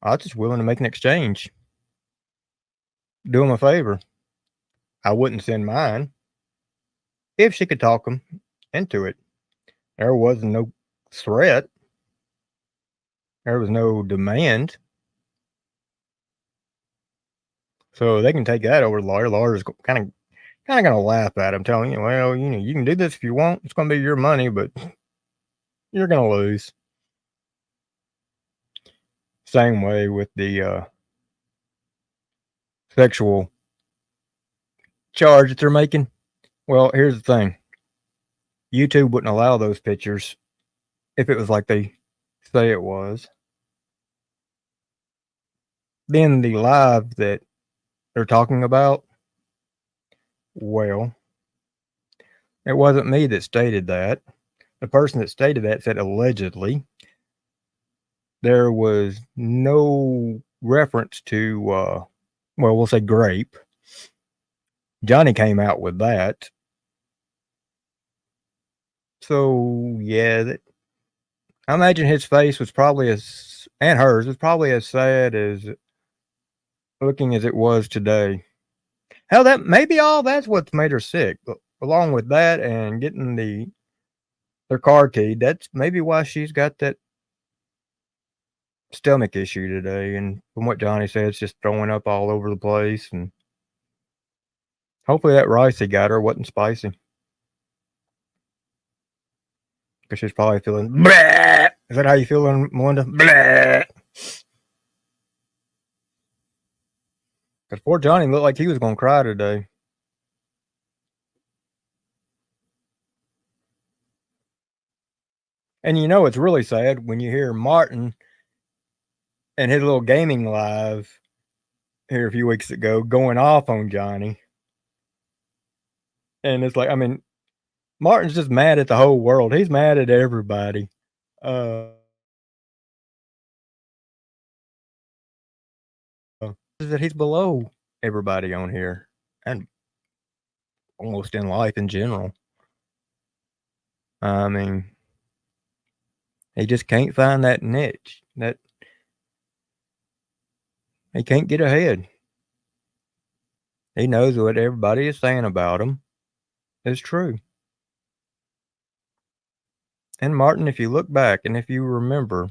was just willing to make an exchange, do him a favor. I wouldn't send mine if she could talk him into it. There was no threat. There was no demand. So they can take that over to the lawyer. Lawyer's kind of going to laugh at him, telling you, well, you can do this if you want. It's going to be your money, but you're going to lose. Same way with the sexual charge that they're making. Well, here's the thing. YouTube wouldn't allow those pictures if it was like they say it was. Then the live that they're talking about, well, it wasn't me that stated that. The person that stated that said allegedly. There was no reference to, well, we'll say grape. Johnny came out with that. So, yeah, I imagine his face was probably and hers was probably as sad as looking as it was today. Hell, maybe all that's what's made her sick. Along with that and getting their car keyed, that's maybe why she's got that stomach issue today. And from what Johnny said, it's just throwing up all over the place. And hopefully that rice he got her wasn't spicy. Because she's probably feeling bleh. Is that how you feeling, Melinda? Bleh. Because poor Johnny looked like he was going to cry today. And it's really sad when you hear Martin and his little gaming live here a few weeks ago, going off on Johnny. And it's like, I mean, Martin's just mad at the whole world. He's mad at everybody. That he's below everybody on here and almost in life in general. I mean, he just can't find that niche. That he can't get ahead. He knows what everybody is saying about him is true. And Martin, if you look back and if you remember,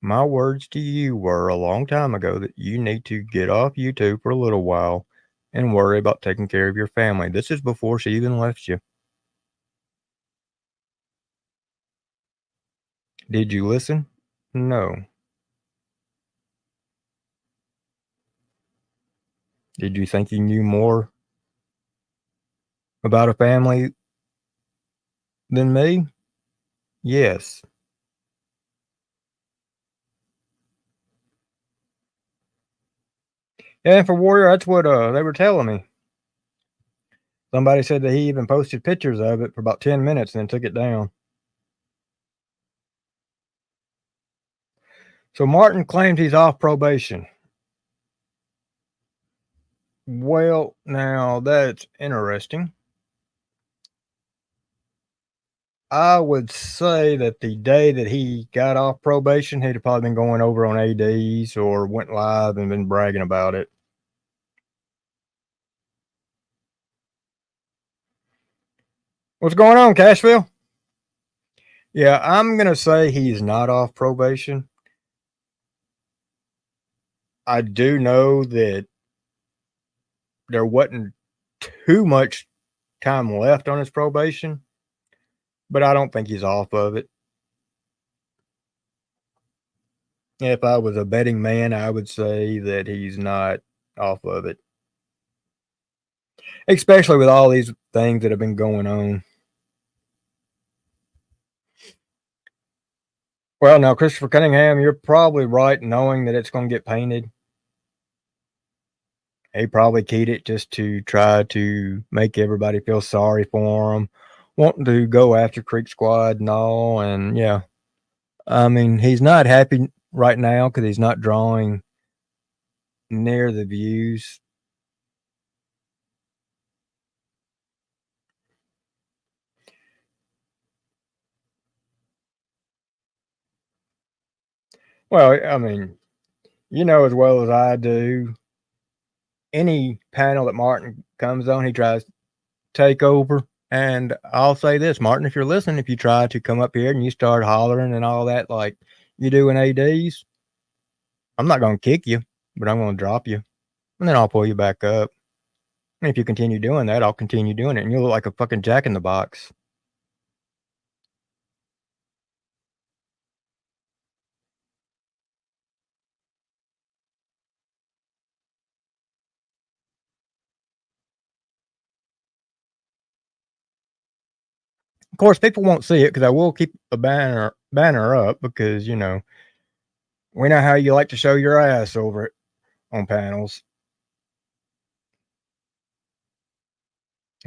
my words to you were a long time ago that you need to get off YouTube for a little while and worry about taking care of your family. This is before she even left you. Did you listen? No. Did you think you knew more about a family than me? Yes. Yeah, and for Warrior, that's what they were telling me. Somebody said that he even posted pictures of it for about 10 minutes and then took it down. So Martin claims he's off probation. Well, now that's interesting. I would say that the day that he got off probation, he'd have probably been going over on ADs or went live and been bragging about it. What's going on, Cashville? Yeah, I'm going to say he's not off probation. I do know that there wasn't too much time left on his probation, but I don't think he's off of it. If I was a betting man, I would say that he's not off of it, especially with all these things that have been going on. Well, now, Christopher Cunningham, you're probably right knowing that it's going to get painted. He probably keyed it just to try to make everybody feel sorry for him, wanting to go after Creek Squad and all. And yeah, I mean, he's not happy right now because he's not drawing near the views. Well, I mean, you know as well as I do, any panel that Martin comes on, he tries to take over. And I'll say this, Martin, if you're listening, if you try to come up here and you start hollering and all that like you do in ADs, I'm not going to kick you, but I'm going to drop you. And then I'll pull you back up. And if you continue doing that, I'll continue doing it. And you'll look like a fucking jack in the box. Of course, people won't see it because I will keep a banner up because, you know, we know how you like to show your ass over it on panels.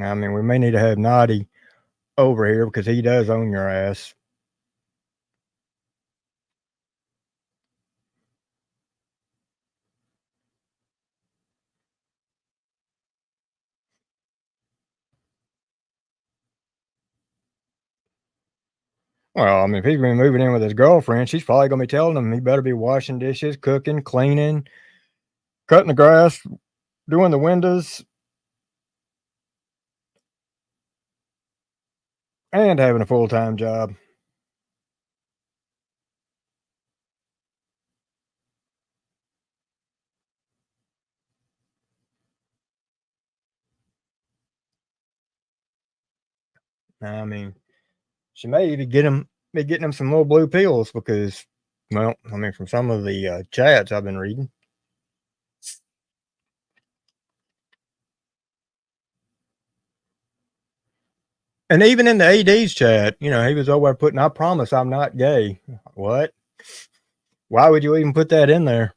I mean, we may need to have Naughty over here because he does own your ass. Well, I mean, if he's been moving in with his girlfriend, she's probably going to be telling him he better be washing dishes, cooking, cleaning, cutting the grass, doing the windows, and having a full-time job. I mean, she may even be getting him some little blue pills because, well, I mean, from some of the chats I've been reading. And even in the AD's chat, you know, he was over putting, I promise I'm not gay. What? Why would you even put that in there?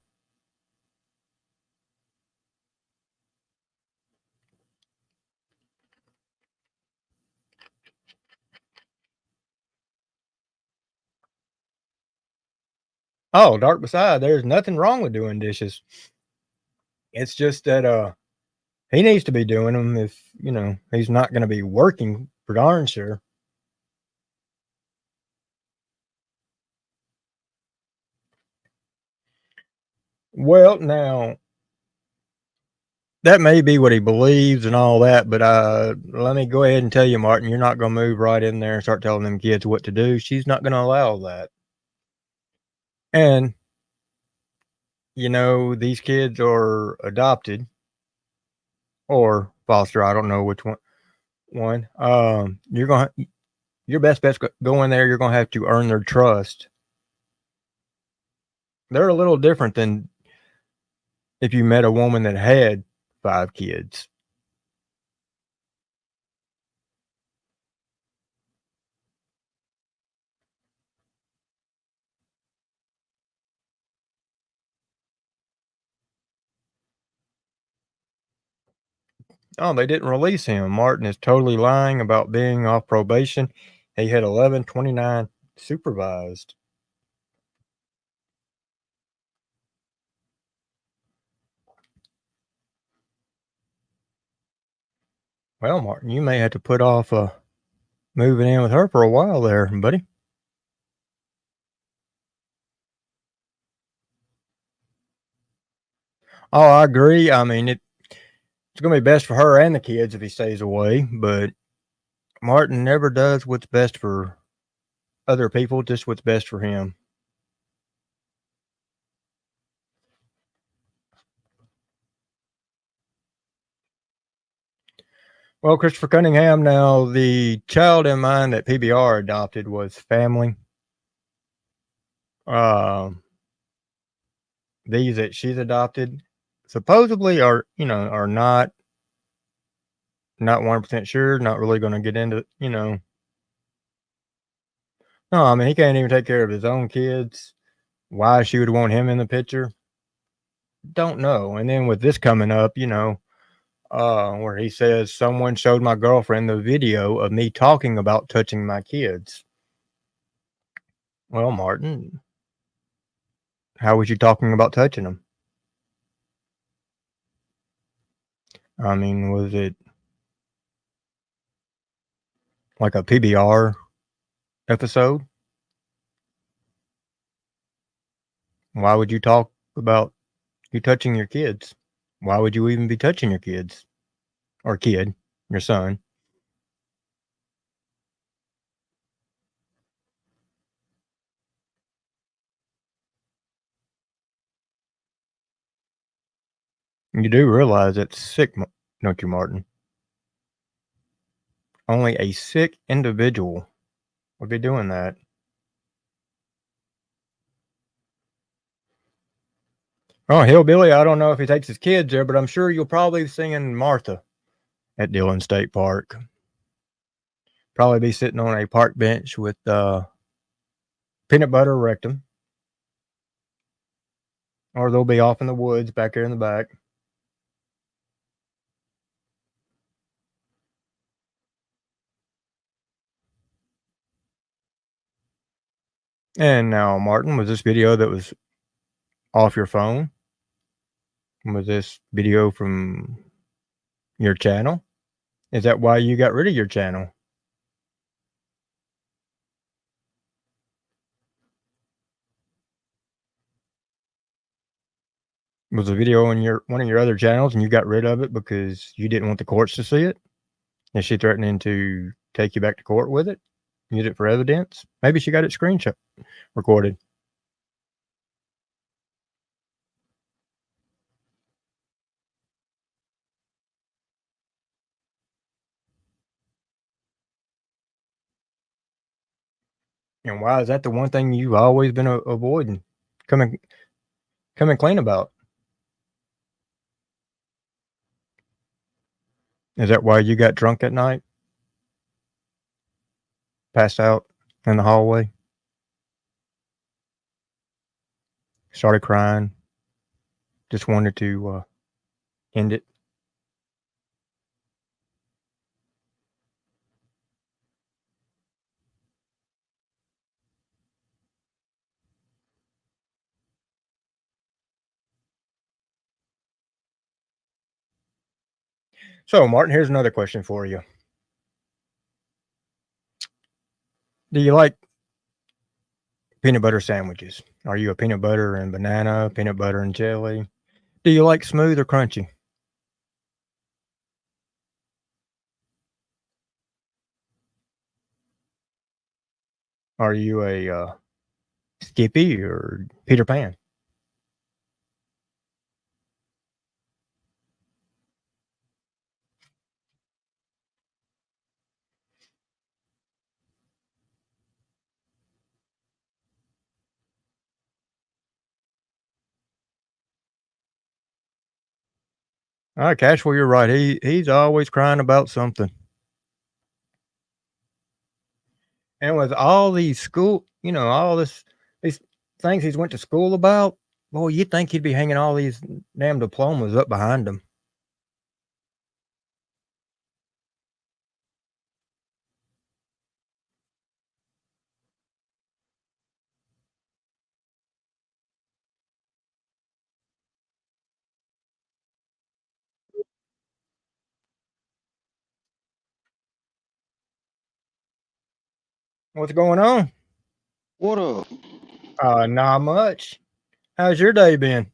Oh, dark beside. There's nothing wrong with doing dishes. It's just that he needs to be doing them if he's not going to be working for darn sure. Well, now that may be what he believes and all that, but let me go ahead and tell you, Martin, you're not going to move right in there and start telling them kids what to do. She's not going to allow that. And these kids are adopted or foster. I don't know which one. Your best bet's go in there. You're going to have to earn their trust. They're a little different than if you met a woman that had 5 kids. Oh, they didn't release him. Martin is totally lying about being off probation. He had 1129 supervised. Well, Martin, you may have to put off moving in with her for a while there, buddy. Oh, I agree. I mean, it's going to be best for her and the kids if he stays away, but Martin never does what's best for other people, just what's best for him. Well, Christopher Cunningham, now the child in mind that PBR adopted was family. These that she's adopted supposedly are not 100% sure, not really going to get into, No, I mean, he can't even take care of his own kids. Why she would want him in the picture, don't know. And then with this coming up, where he says someone showed my girlfriend the video of me talking about touching my kids. Well, Martin, how was you talking about touching them? I mean, was it like a PBR episode? Why would you talk about you touching your kids? Why would you even be touching your kids? Or kid, your son? You do realize it's sick, don't you, Martin? Only a sick individual would be doing that. Oh, Hillbilly, I don't know if he takes his kids there, but I'm sure you'll probably be singing Martha at Dillon State Park. Probably be sitting on a park bench with peanut butter rectum. Or they'll be off in the woods back there in the back. And now, Martin, was this video that was off your phone? Was this video from your channel? Is that why you got rid of your channel? Was the video on one of your other channels and you got rid of it because you didn't want the courts to see it? Is she threatening to take you back to court with it? Use it for evidence? Maybe she got it screenshot recorded. And why is that the one thing you've always been avoiding? Coming clean about? Is that why you got drunk at night? Passed out in the hallway? started crying. Just wanted to end it. So, Martin, here's another question for you. Do you like peanut butter sandwiches? Are you a peanut butter and banana, peanut butter and jelly? Do you like smooth or crunchy? Are you a Skippy or Peter Pan? All right, Cash, well, you're right. He's always crying about something. And with all these school, all these things he's went to school about, boy, you'd think he'd be hanging all these damn diplomas up behind him. What's going on? What up? Not much. How's your day been?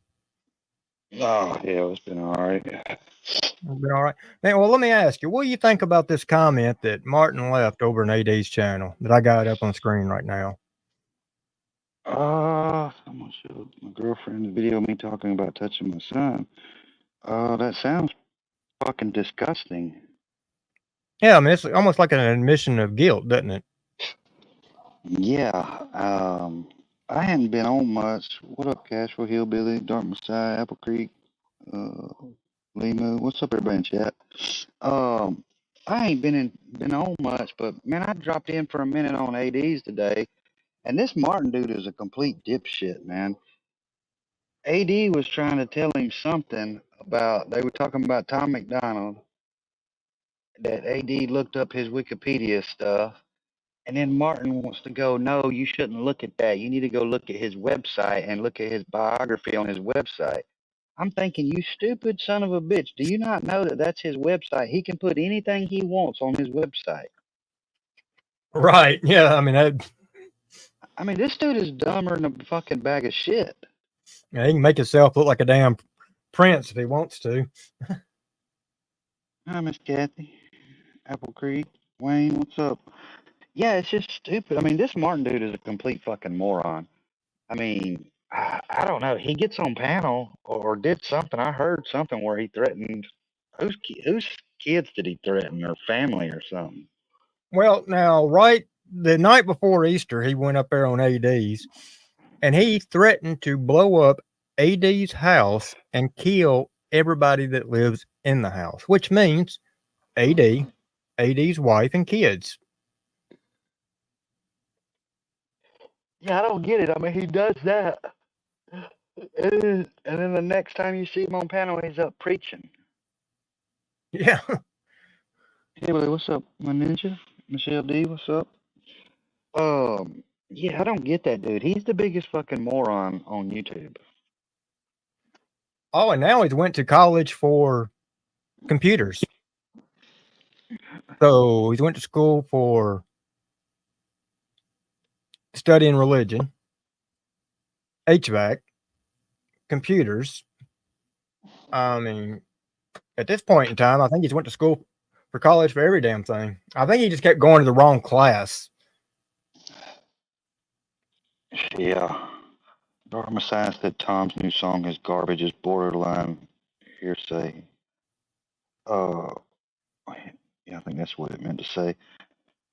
Oh, yeah, it's been all right. Been all right. Man, well, let me ask you, what do you think about this comment that Martin left over in AD's channel that I got up on screen right now? I'm gonna show my girlfriend the video of me talking about touching my son. That sounds fucking disgusting. Yeah, I mean, it's almost like an admission of guilt, doesn't it? Yeah, I hadn't been on much. What up, Cashville, Hillbilly, Dark Messiah, Apple Creek, uh, Limu? What's up, everybody in chat? I ain't been on much, but man, I dropped in for a minute on ADs today, and this Martin dude is a complete dipshit, man. AD was trying to tell him something about, they were talking about Tom McDonald, that AD looked up his Wikipedia stuff, and then Martin wants to go, no, you shouldn't look at that. You need to go look at his website and look at his biography on his website. I'm thinking, you stupid son of a bitch. Do you not know that that's his website? He can put anything he wants on his website. Right. Yeah. I mean, this dude is dumber than a fucking bag of shit. Yeah, he can make himself look like a damn prince if he wants to. Hi, Miss Kathy. Apple Creek. Wayne, what's up? Yeah, it's just stupid. I mean, this Martin dude is a complete fucking moron. I mean, I don't know. He gets on panel or did something. I heard something where he threatened whose kids did he threaten or family or something? Well, now, right the night before Easter, he went up there on AD's and he threatened to blow up AD's house and kill everybody that lives in the house, which means AD's wife, and kids. Yeah, I don't get it. I mean, he does that. And then the next time you see him on panel, he's up preaching. Yeah. Hey, Willie, what's up, my ninja? Michelle D, what's up? Yeah, I don't get that dude. He's the biggest fucking moron on YouTube. Oh, and now he's went to college for computers. So he's went to school for studying religion, HVAC, computers. I mean, at this point in time, I think he's went to school for college for every damn thing. I think he just kept going to the wrong class. Yeah. Dark Messiah said Tom's new song is garbage, is borderline hearsay. Yeah, I think that's what it meant to say.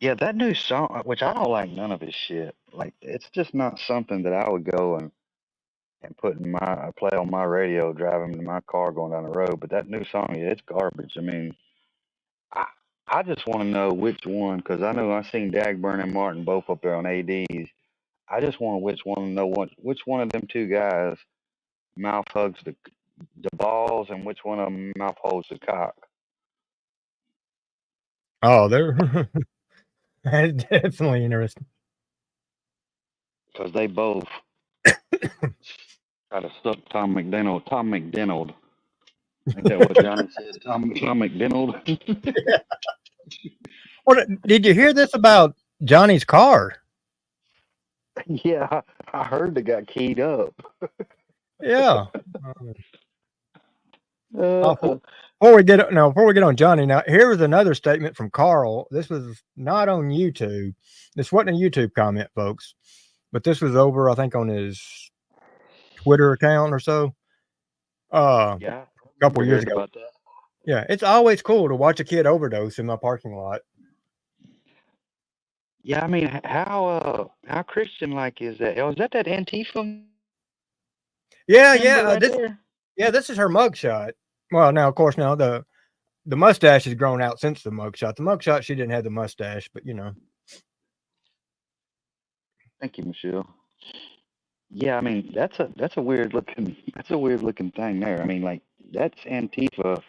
Yeah, that new song, which I don't like none of his shit. Like, it's just not something that I would go and put in my play on my radio, driving in my car going down the road. But that new song, yeah, it's garbage. I mean, I I just want to know which one, because I know I seen Dagburn and Martin both up there on ADs. I just want which one to know which one of them two guys mouth hugs the balls and which one of them mouth holds the cock. Oh, they're that's definitely interesting. Because they both try to suck Tom McDonald. Tom McDonald. Ain't that what Johnny said? Tom McDonald. What did you hear this about Johnny's car? Yeah, I heard they got keyed up. Yeah. Uh, Before we get on Johnny, now here was another statement from Carl. This was not on YouTube. This wasn't a YouTube comment, folks, but this was over, I think, on his Twitter account or so. yeah, A couple years heard ago. about that. Yeah, it's always cool to watch a kid overdose in my parking lot. Yeah, I mean, how Christian like is that? Oh, is that Antifa Yeah, member right there? this is her mugshot. Well, now of course now the mustache has grown out since the mugshot. The mugshot she didn't have the mustache, but you know. Thank you, Michelle. Yeah, I mean that's a weird looking thing there. I mean, like that's Antifa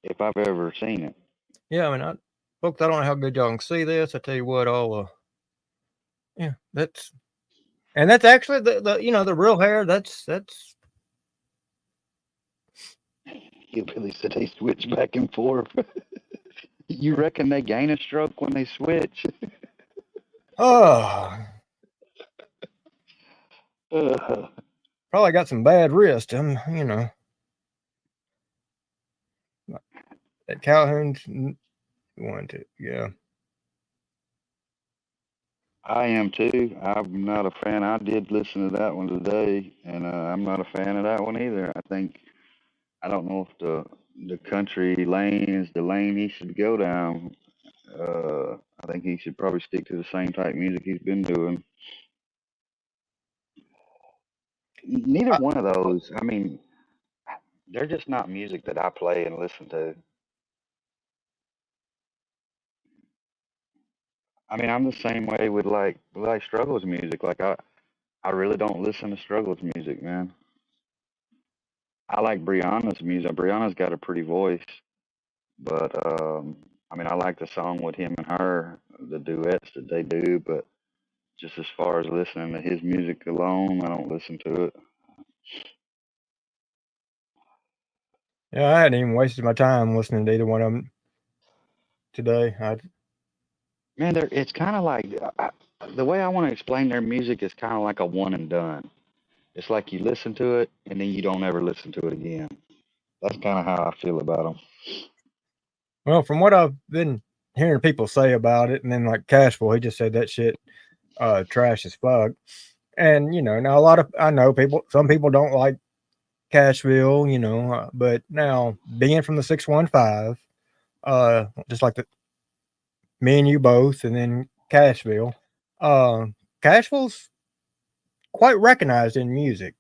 if I've ever seen it. Yeah, I mean, folks, I don't know how good y'all can see this. I tell you what, yeah, that's actually the you know the real hair. That's Hillbilly said they switch back and forth. You reckon they gain a stroke when they switch? oh, Uh, probably got some bad wrist. You know, that Calhoun's one too. Yeah. I am too. I'm not a fan. I did listen to that one today, and I'm not a fan of that one either. I don't know if the country lane is the lane he should go down. I think he should probably stick to the same type music he's been doing. Neither one of those. I mean, they're just not music that I play and listen to. I mean, I'm the same way with like Struggles music. Like I really don't listen to Struggles music, man. I like Brianna's music. Brianna's got a pretty voice, but I mean, I like the song with him and her, the duets that they do. But just as far as listening to his music alone, I don't listen to it. Yeah, I hadn't even wasted my time listening to either one of them today. Man, it's kind of like the way I want to explain their music is kind of like a one and done. It's like you listen to it and then you don't ever listen to it again. That's kind of how I feel about them. Well, from what I've been hearing people say about it, and then like Cashville, he just said that shit trash as fuck. And you know, now I know some people don't like Cashville, you know, but now being from the 615, just like me and you both, and then Cashville, uh, Cashville's quite recognized in music,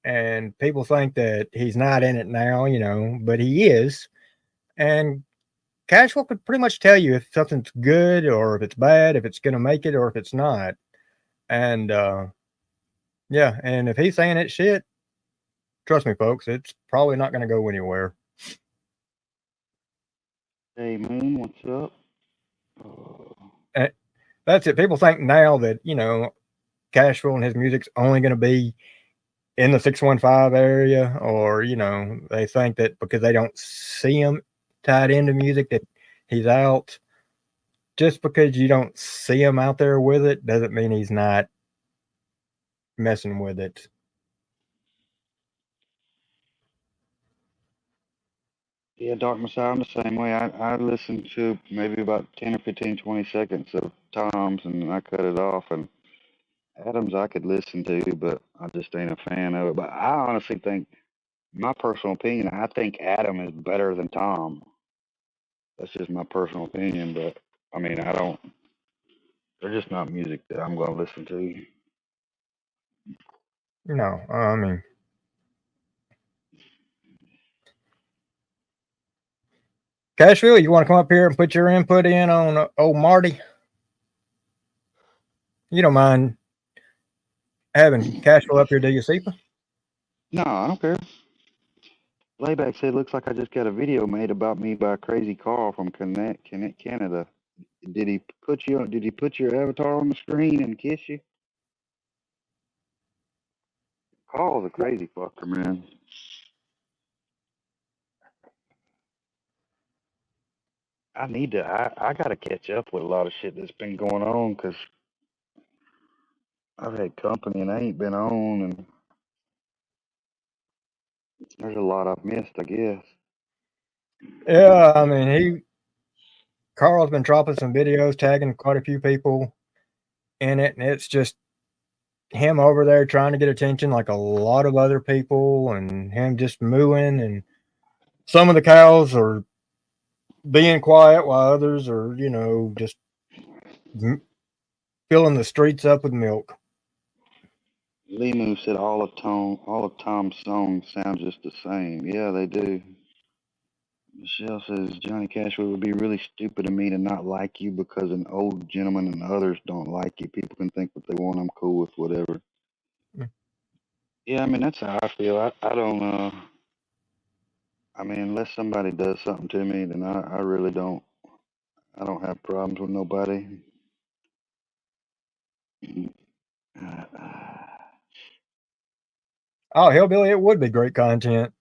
and people think that he's not in it now, you know, but he is. And Cashville could pretty much tell you if something's good or if it's bad, if it's going to make it or if it's not. And yeah, and if he's saying it's shit, trust me, folks, it's probably not going to go anywhere. Hey, Moon, what's up? And that's it. People think now that, you know, Cashville and his music's only going to be in the 615 area, or, you know, they think that because they don't see him tied into music that he's out. Just because you don't see him out there with it doesn't mean he's not messing with it. Yeah, Dark Messiah, I'm the same way. I listened to maybe about 10 or 15, 20 seconds of Tom's and I cut it off. And Adams I could listen to, but I just ain't a fan of it. But I honestly think, my personal opinion, I think Adam is better than Tom. That's just my personal opinion. But I mean, they're just not music that I'm going to listen to. No, I mean, Cashville, you want to come up here and put your input in on old Marty? You don't mind having Cashville up here, do you, Seepa? No, I don't care. Layback said, looks like I just got a video made about me by Crazy Carl from Canada. Did he put you? Did he put your avatar on the screen and kiss you? Carl's a crazy fucker, man. I gotta catch up with a lot of shit that's been going on because I've had company and I ain't been on, and there's a lot I've missed, I guess. Yeah, I mean, Carl's been dropping some videos, tagging quite a few people in it, and it's just him over there trying to get attention like a lot of other people, and him just mooing, and some of the cows are being quiet while others are, just filling the streets up with milk. Limu said all of Tom's songs sound just the same. Yeah, they do. Michelle says Johnny Cashwood would be really stupid of me to not like you because an old gentleman and others don't like you. People can think what they want. I'm cool with whatever. Mm. Yeah, I mean that's how I feel. I don't. I mean, unless somebody does something to me, then I really don't. I don't have problems with nobody. Oh, Hillbilly, it would be great content.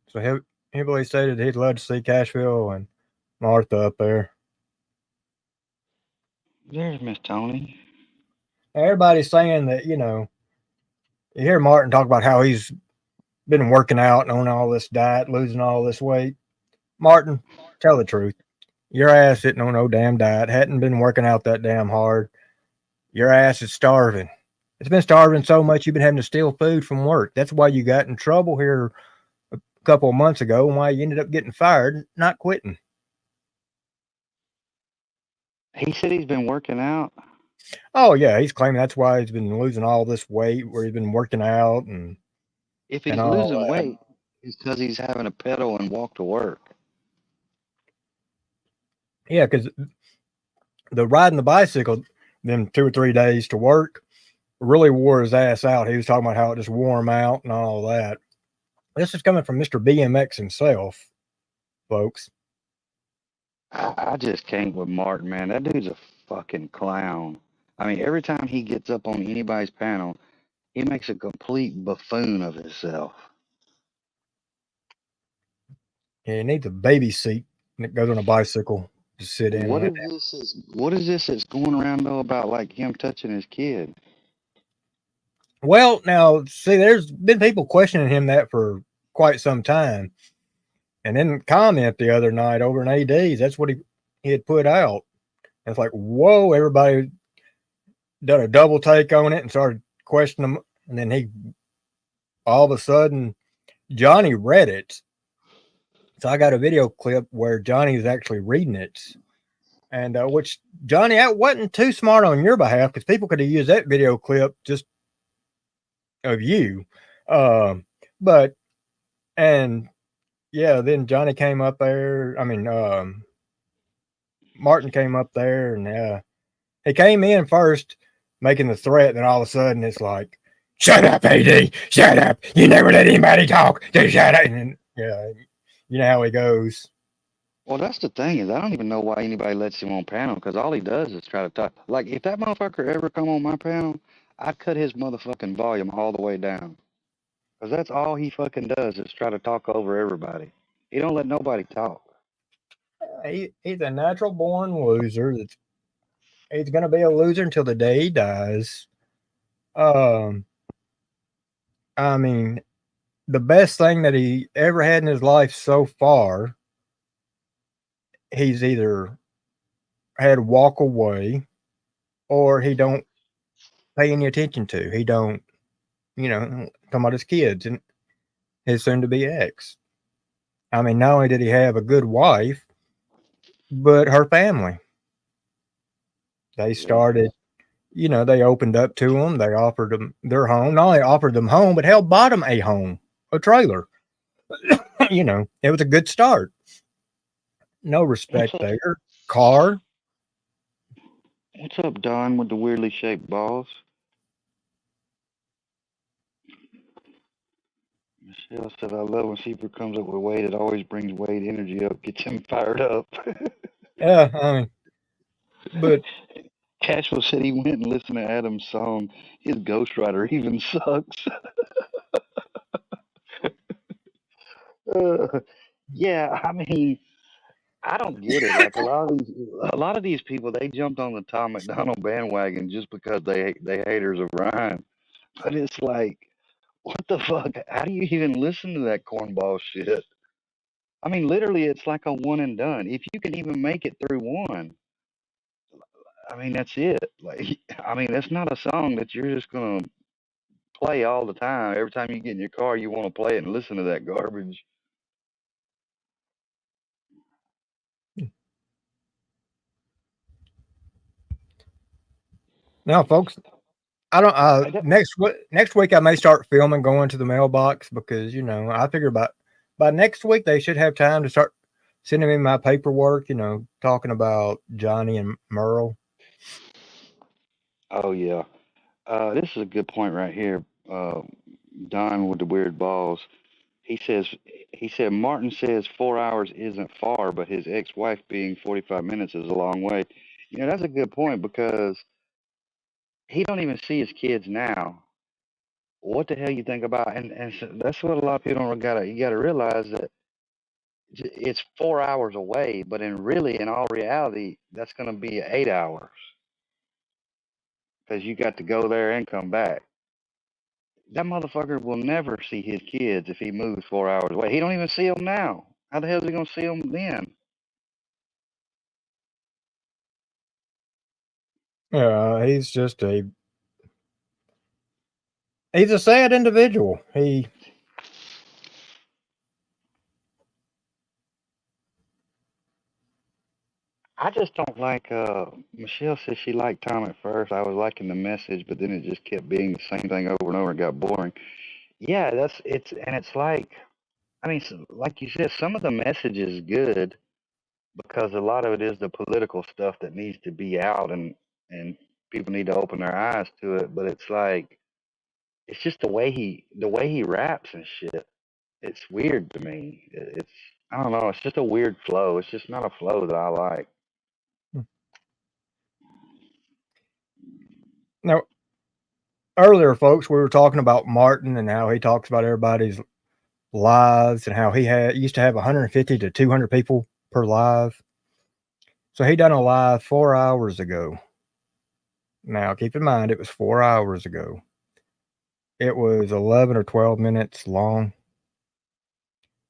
So Hillbilly stated he'd love to see Cashville and Martha up there. There's Miss Tony. Everybody's saying that, you hear Martin talk about how he's been working out and on all this diet, losing all this weight. Martin, tell the truth. Your ass sitting on no damn diet, hadn't been working out that damn hard. Your ass is starving. It's been starving so much you've been having to steal food from work. That's why you got in trouble here a couple of months ago and why you ended up getting fired, not quitting. He said he's been working out. Oh yeah, he's claiming that's why he's been losing all this weight, where he's been working out and If he's all losing that. weight, it's because he's having to pedal and walk to work. Yeah, because the riding the bicycle, them 2 or 3 days to work, really wore his ass out. He was talking about how it just wore him out and all that. This is coming from Mr. BMX himself, folks. I just can't with Martin, man. That dude's a fucking clown. I mean, every time he gets up on anybody's panel, he makes a complete buffoon of himself. He needs a baby seat that goes on a bicycle to sit in. What is this that's going around though about like him touching his kid? Well, now, see, there's been people questioning him that for quite some time. And then comment the other night over in ADs, that's what he had put out. And it's like, whoa, everybody done a double take on it and started questioning him. And then all of a sudden, Johnny read it. So I got a video clip where Johnny is actually reading it. And which, Johnny, that wasn't too smart on your behalf because people could have used that video clip just of you. But, and yeah, then Johnny came up there. I mean, Martin came up there and he came in first making the threat. Then all of a sudden it's like, shut up, AD, shut up. You never let anybody talk. Just shut up. And then, yeah, you know how he goes. Well, that's the thing is I don't even know why anybody lets him on panel because all he does is try to talk. Like if that motherfucker ever come on my panel, I'd cut his motherfucking volume all the way down. Because that's all he fucking does is try to talk over everybody. He don't let nobody talk. He's a natural born loser. He's going to be a loser until the day he dies. I mean, the best thing that he ever had in his life so far, he's either had to walk away or he don't pay any attention to. He don't, talking about his kids and his soon to be ex. I mean, not only did he have a good wife, but her family. They started, they opened up to them. They offered them their home. Not only offered them home, but hell, bought them a home, a trailer. It was a good start. No respect there. Car. What's up, Don, with the weirdly shaped balls? Michelle said, I love when Sheeper comes up with Wade. It always brings Wade energy up, gets him fired up. Yeah, I mean, but Cashwell said he went and listened to Adam's song. His ghostwriter even sucks. Uh, yeah, I mean, I don't get it. Like a lot of these people, they jumped on the Tom McDonald bandwagon just because they haters of Ryan. But it's like, what the fuck? How do you even listen to that cornball shit? I mean, literally, it's like a one and done. If you can even make it through one, I mean, that's it. Like, I mean, that's not a song that you're just gonna play all the time. Every time you get in your car, you want to play it and listen to that garbage. now, folks, I don't. I don't, Next week I may start filming going to the mailbox because I figure about by next week they should have time to start sending me my paperwork. Talking about Johnny and Merle. oh yeah, this is a good point right here. Don with the weird balls. He says he said Martin says 4 hours isn't far, but his ex-wife being 45 minutes is a long way. That's a good point because he don't even see his kids now. What the hell you think about? And so that's what a lot of people don't gotta you gotta realize that it's 4 hours away, but in all reality, that's gonna be 8 hours because you got to go there and come back. That motherfucker will never see his kids if he moves 4 hours away. He don't even see them now. How the hell is he gonna see them then? Yeah, he's a sad individual. I just don't like. Michelle said she liked Tom at first. I was liking the message, but then it just kept being the same thing over and over and got boring. Yeah, it's like, I mean, like you said, some of the message is good because a lot of it is the political stuff that needs to be out, and people need to open their eyes to it. But it's like, it's just the way he raps and shit. It's weird to me. It's I don't know. It's just a weird flow. It's just not a flow that I like. now earlier, folks, we were talking about Martin and how he talks about everybody's lives and how he used to have 150 to 200 people per live. So he done a live 4 hours ago. Now, keep in mind, it was 4 hours ago. It was 11 or 12 minutes long.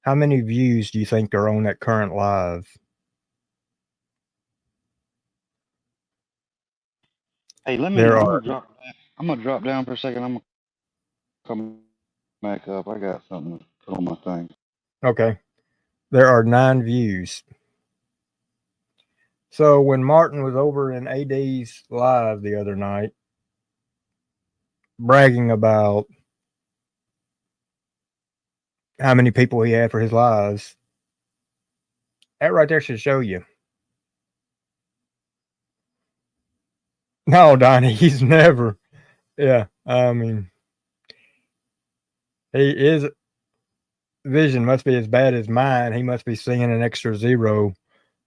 How many views do you think are on that current live? Hey, There I'm are, gonna drop. I'm gonna drop down for a second. I'm gonna come back up. I got something to put on my thing. okay, there are 9 views. So when Martin was over in AD's live the other night, bragging about how many people he had for his lives, that right there should show you. No, Donnie, he's never. Yeah, I mean, his vision must be as bad as mine. He must be seeing an extra zero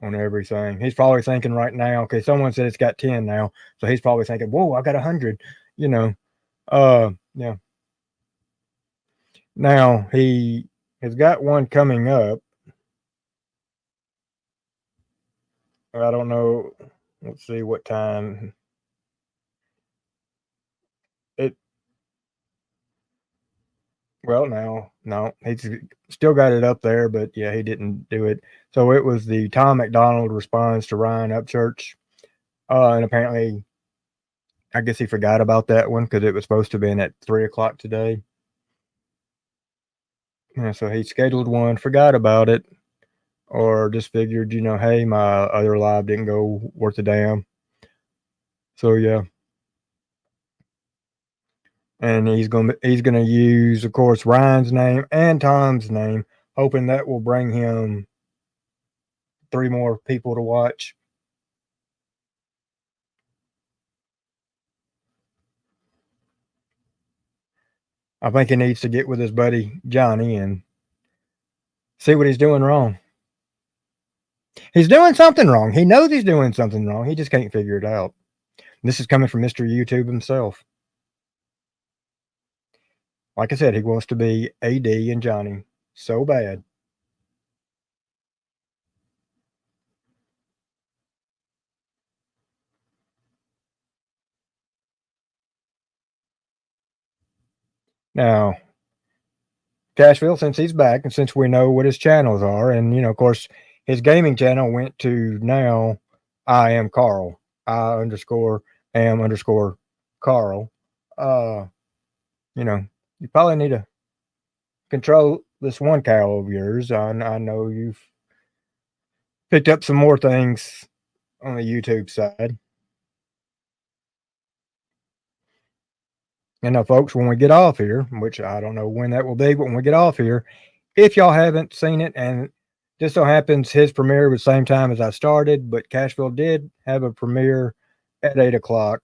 on everything. He's probably thinking right now, okay, someone said it's got 10 now. So he's probably thinking, whoa, I got 100, you know. Yeah. Now he has got one coming up. I don't know. Let's see what time. It Well, no, he's still got it up there, but yeah, he didn't do it. So it was the Tom McDonald response to Ryan Upchurch, and apparently, I guess he forgot about that one because it was supposed to be in at 3 o'clock today. Yeah, so he scheduled one, forgot about it, or just figured, hey, my other live didn't go worth a damn. So yeah, and he's gonna use, of course, Ryan's name and Tom's name, hoping that will bring him 3 more people to watch. I think he needs to get with his buddy Johnny and see what he's doing wrong. He's doing something wrong. He knows he's doing something wrong. He just can't figure it out. This is coming from Mr. YouTube himself. Like I said, he wants to be AD and Johnny so bad. Now, Cashville, since he's back and since we know what his channels are, and of course, his gaming channel went to now I am Carl. I underscore am underscore Carl. You probably need to control this one cow of yours. I know you've picked up some more things on the YouTube side. And now, folks, when we get off here, which I don't know when that will be, but when we get off here, if y'all haven't seen it, and just so happens his premiere was the same time as I started, but Cashville did have a premiere at 8 o'clock.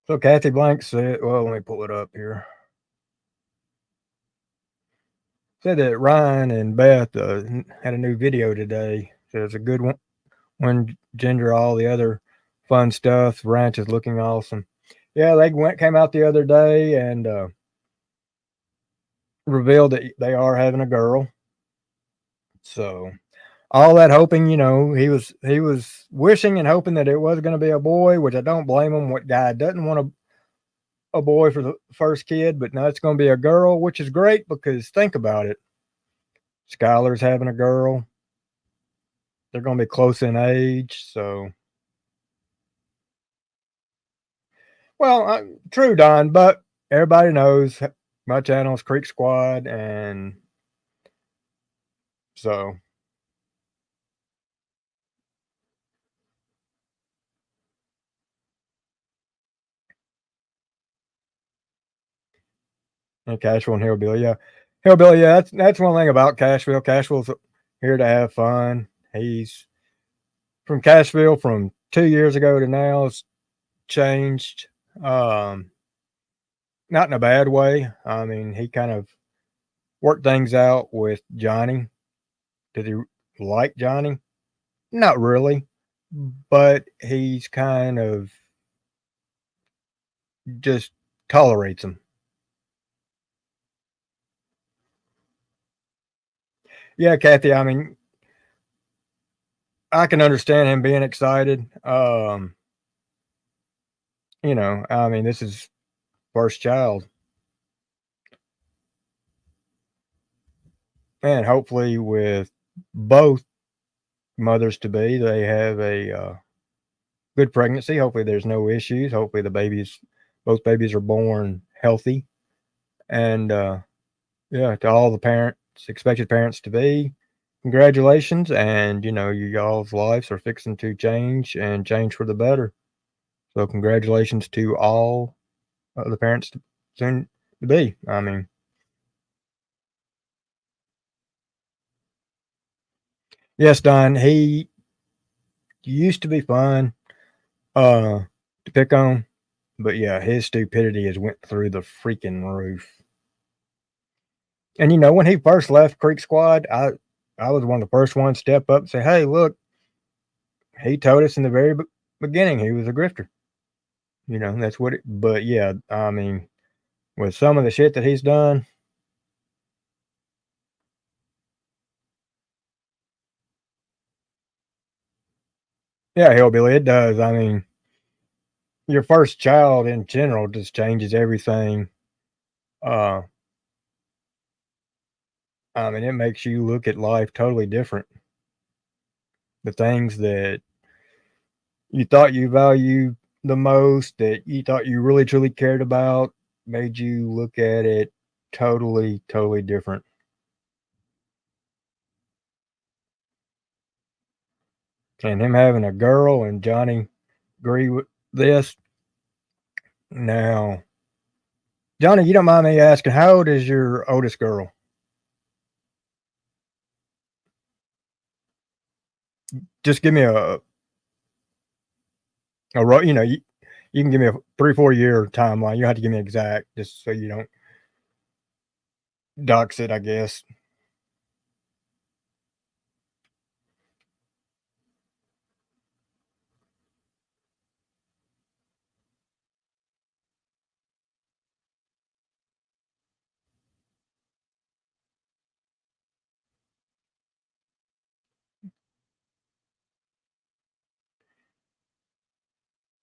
So Kathy Blank said, well, let me pull it up here. Said that Ryan and Beth had a new video today. Said it's a good one. Gender, all the other fun stuff. Ranch is looking awesome. Yeah, they came out the other day and revealed that they are having a girl. So all that hoping, he was wishing and hoping that it was going to be a boy, which I don't blame him. What guy doesn't want a boy for the first kid? But now it's going to be a girl, which is great because think about it. Skylar's having a girl. They're going to be close in age, so. Well, true, Don, but everybody knows my channel is Creek Squad, and so. And Cashville and Hillbilly, yeah. Hillbilly, yeah, that's one thing about Cashville. Cashville's here to have fun. He's from Cashville from 2 years ago to now. It's changed. Not in a bad way. I mean, he kind of worked things out with Johnny. Did he like Johnny? Not really, but he's kind of just tolerates him. Yeah, Kathy, I mean, I can understand him being excited. I mean, this is first child. And hopefully with both mothers to be, they have a good pregnancy. Hopefully there's no issues. Hopefully both babies are born healthy. And yeah, to all the expected parents to be, congratulations. And you y'all's lives are fixing to change and change for the better. So congratulations to all the parents soon to be. I mean, yes, Don, he used to be fun to pick on, but yeah, his stupidity has went through the freaking roof. And when he first left Creek Squad, I was one of the first ones to step up and say, hey, look, he told us in the very beginning he was a grifter. That's what but yeah, I mean, with some of the shit that he's done, yeah, Hillbilly, it does. I mean, your first child in general just changes everything. I mean, it makes you look at life totally different. The things that you thought you valued the most, that you thought you really truly cared about, made you look at it totally, totally different. And him having a girl and Johnny agree with this. Now, Johnny, you don't mind me asking, how old is your oldest girl? Just give me you know, you can give me a 3-4 year timeline. You don't have to give me exact, just so you don't dox it, I guess.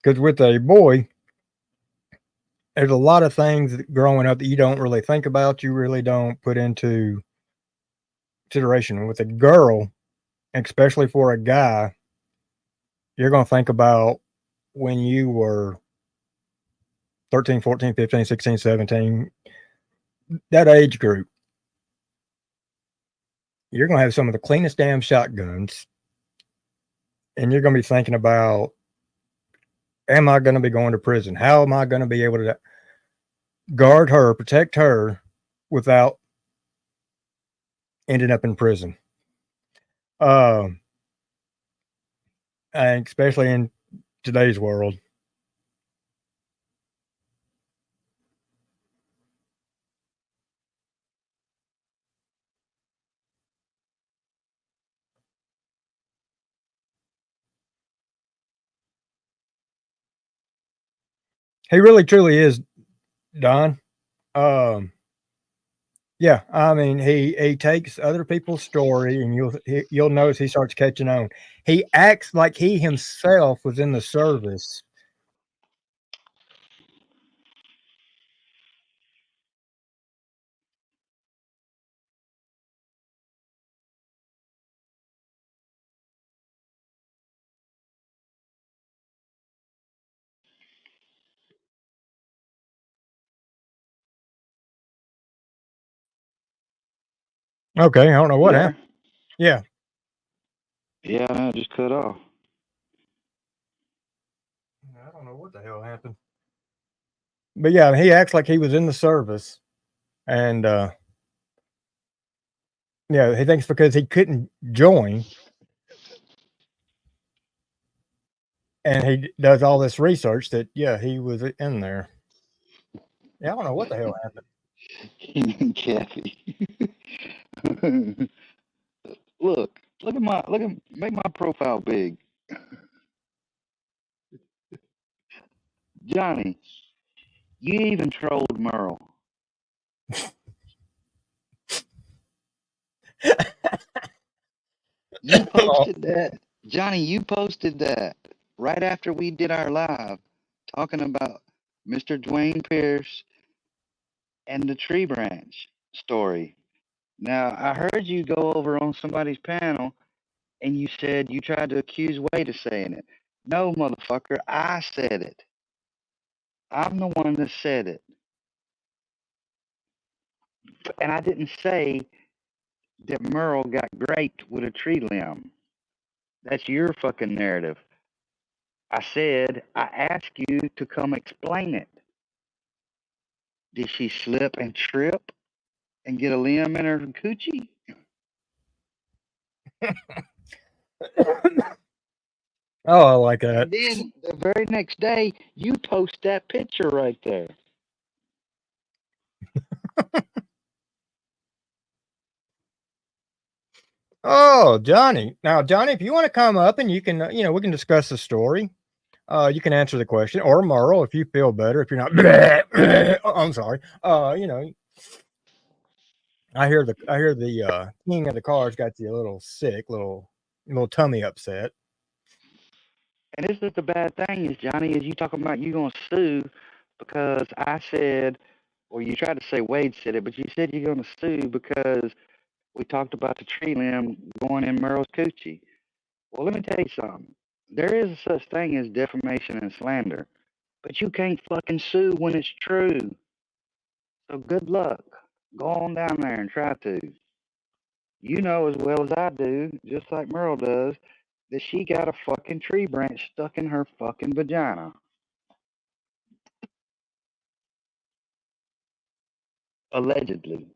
Because with a boy, there's a lot of things growing up that you don't really think about. You really don't put into consideration. With a girl, especially for a guy, you're going to think about when you were 13, 14, 15, 16, 17, that age group. You're going to have some of the cleanest damn shotguns. And you're going to be thinking about, am I going to be going to prison? How am I going to be able to guard her, protect her without ending up in prison? And especially in today's world. He really truly is, Don. Um, yeah, I mean, he takes other people's story, and you'll notice he starts catching on. He acts like he himself was in the service. Okay, I don't know You what happened. there? Yeah, Yeah, no, just cut off. I don't know what the hell happened. But yeah, he acts like he was in the service, and yeah, he thinks because he couldn't join, and he does all this research that yeah, he was in there. Yeah, I don't know what the hell happened. Kathy. Make my profile big. Johnny, you even trolled Merle. You Oh, posted that. Johnny, you posted that right after we did our live talking about Mr. Dwayne Pierce and the tree branch story. Now, I heard you go over on somebody's panel and you said you tried to accuse Wade of saying it. No, motherfucker, I said it. I'm the one that said it. And I didn't say that Merle got graped with a tree limb. That's your fucking narrative. I said, I asked you to come explain it. Did she slip and trip and get a limb in her coochie? oh, I like that. And then the very next day, you post that picture right there. Oh, Johnny. Now, Johnny, if you want to come up and you can, we can discuss the story. You can answer the question, or Merle, if you feel better. If you're not, I'm sorry. I hear the king of the cars got you a little sick, little tummy upset. And this is the bad thing is, Johnny, is you talking about you going to sue because I said, or you tried to say Wade said it, but you said you're going to sue because we talked about the tree limb going in Merle's coochie. Well, let me tell you something. There is a such thing as defamation and slander, but you can't fucking sue when it's true. So good luck. Go on down there and try to. You know as well as I do, just like Merle does, that she got a fucking tree branch stuck in her fucking vagina. Allegedly.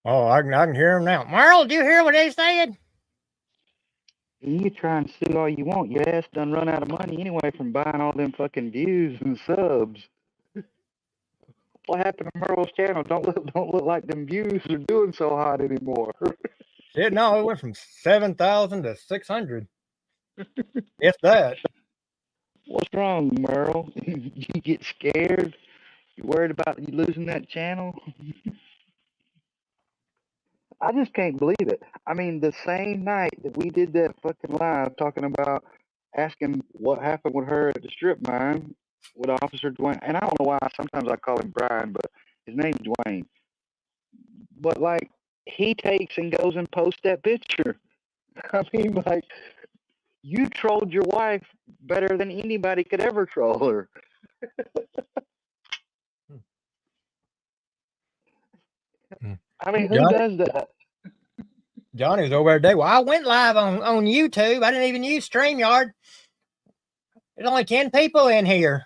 Oh, I can hear him now. Merle, did you hear what they said? You can try and sue all you want. Your ass done run out of money anyway from buying all them fucking views and subs. What happened to Merle's channel? Don't look like them views are doing so hot anymore. Shit, no, it went from 7,000 to 600. If that. What's wrong, Merle? You get scared? You worried about you losing that channel? I just can't believe it. I mean, the same night that we did that fucking live talking about asking what happened with her at the strip mine with Officer Dwayne, and I don't know why sometimes I call him Brian, but his name's Dwayne. But like, he takes and goes and posts that picture. I mean, like, you trolled your wife better than anybody could ever troll her. I mean, who does that? Johnny was over there today. Well, I went live on YouTube. I didn't even use StreamYard. There's only 10 people in here.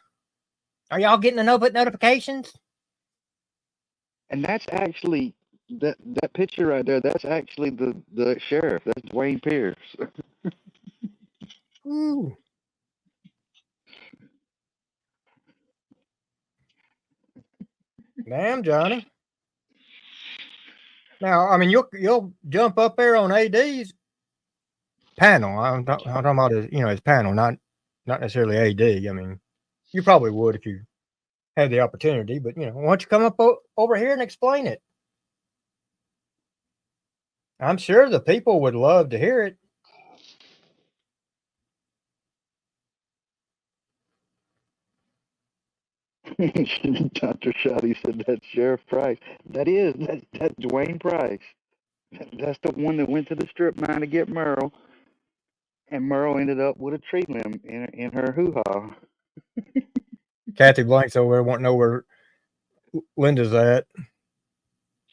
Are y'all getting the notifications? And that's actually that picture right there. That's actually the sheriff. That's Dwayne Pierce. Ooh. Damn, Johnny. Now, I mean, you'll jump up there on AD's panel. I'm talking about his panel, not necessarily AD. I mean, you probably would if you had the opportunity, but why don't you come up over here and explain it? I'm sure the people would love to hear it. Dr. Shoddy said that's Sheriff Price. That's Dwayne Price. That's the one that went to the strip mine to get Merle, and Merle ended up with a tree limb in her hoo-ha. Kathy Blanks over there wanting to know where Linda's at.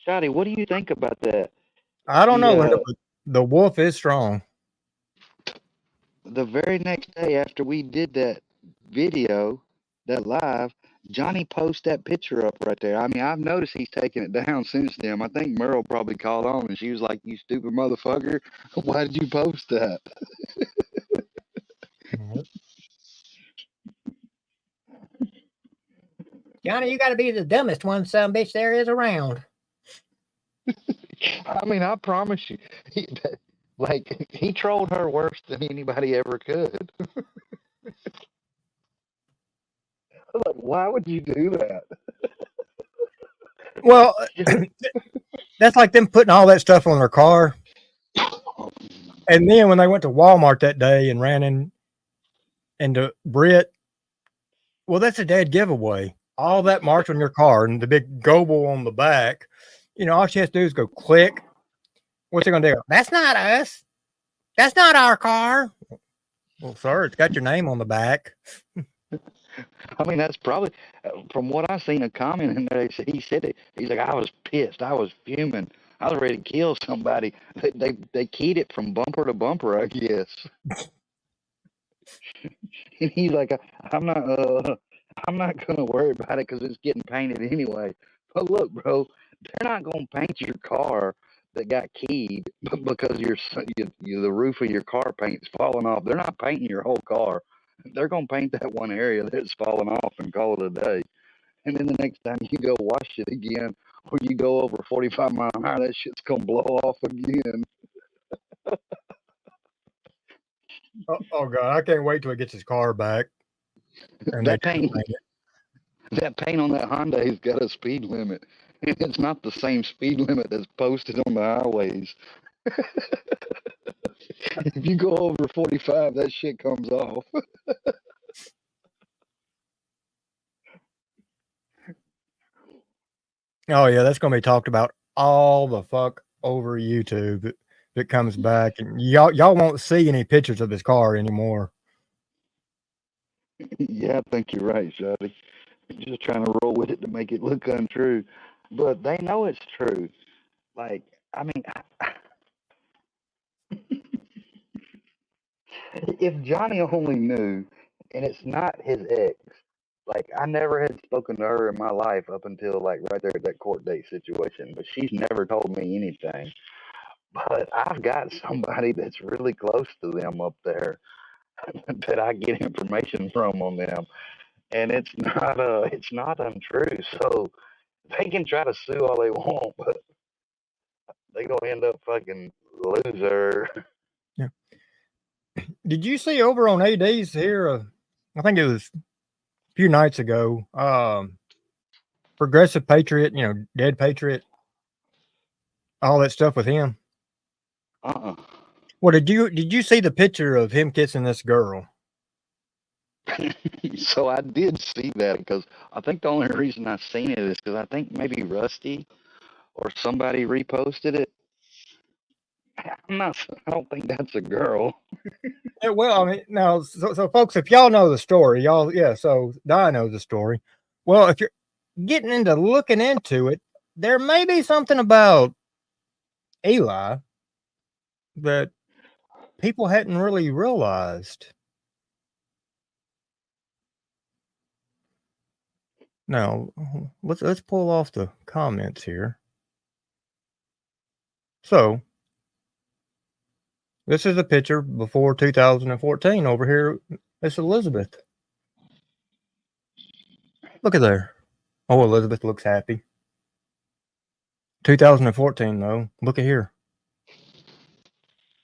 Shoddy, what do you think about that? I don't know, Linda, but the wolf is strong. The very next day after we did that video, that live, Johnny posted that picture up right there. I mean, I've noticed he's taken it down since then. I think Merle probably called on and she was like, "You stupid motherfucker, why did you post that?" Johnny, you got to be the dumbest one son bitch there is around. I mean, I promise you, he trolled her worse than anybody ever could. Like, why would you do that? Well, that's like them putting all that stuff on their car. And then when they went to Walmart that day and ran into Britt, well, that's a dead giveaway. All that marked on your car and the big goble on the back, all she has to do is go click. What's it going to do? That's not us. That's not our car. Well, sir, it's got your name on the back. I mean, that's probably, from what I've seen, a comment in there. He said it. He's like, I was pissed. I was fuming. I was ready to kill somebody. They keyed it from bumper to bumper, I guess. And he's like, I'm not gonna worry about it because it's getting painted anyway. But look, bro, they're not gonna paint your car that got keyed because the roof of your car paint's falling off. They're not painting your whole car. They're gonna paint that one area that's falling off and call it a day. And then the next time you go wash it again, or you go over 45 miles an hour, that shit's gonna blow off again. Oh God, I can't wait till he gets his car back. And that paint on that Hyundai's got a speed limit. And it's not the same speed limit that's posted on the highways. If you go over 45, that shit comes off. Oh yeah, that's gonna be talked about all the fuck over YouTube that comes back, and y'all won't see any pictures of his car anymore. Yeah, I think you're right, Shotty. Just trying to roll with it to make it look untrue. but they know it's true. Like, I mean, if Johnny only knew, and it's not his ex, like I never had spoken to her in my life up until like right there at that court date situation, but she's never told me anything. But I've got somebody that's really close to them up there that I get information from on them, and it's not untrue. So they can try to sue all they want, but they gonna end up fucking loser. Yeah. Did you see over on AD's here? I think it was a few nights ago. Progressive Patriot, dead Patriot, all that stuff with him. Well, did you see the picture of him kissing this girl? So I did see that because I think the only reason I've seen it is because I think maybe Rusty or somebody reposted it. I don't think that's a girl. Yeah, well, I mean, now, so folks, if y'all know the story, so Di knows the story. Well, if you're getting into looking into it, there may be something about Eli that people hadn't really realized. Now, let's pull off the comments here. So, this is a picture before 2014 over here. Miss Elizabeth. Look at there. Oh, Elizabeth looks happy. 2014, though. Look at here.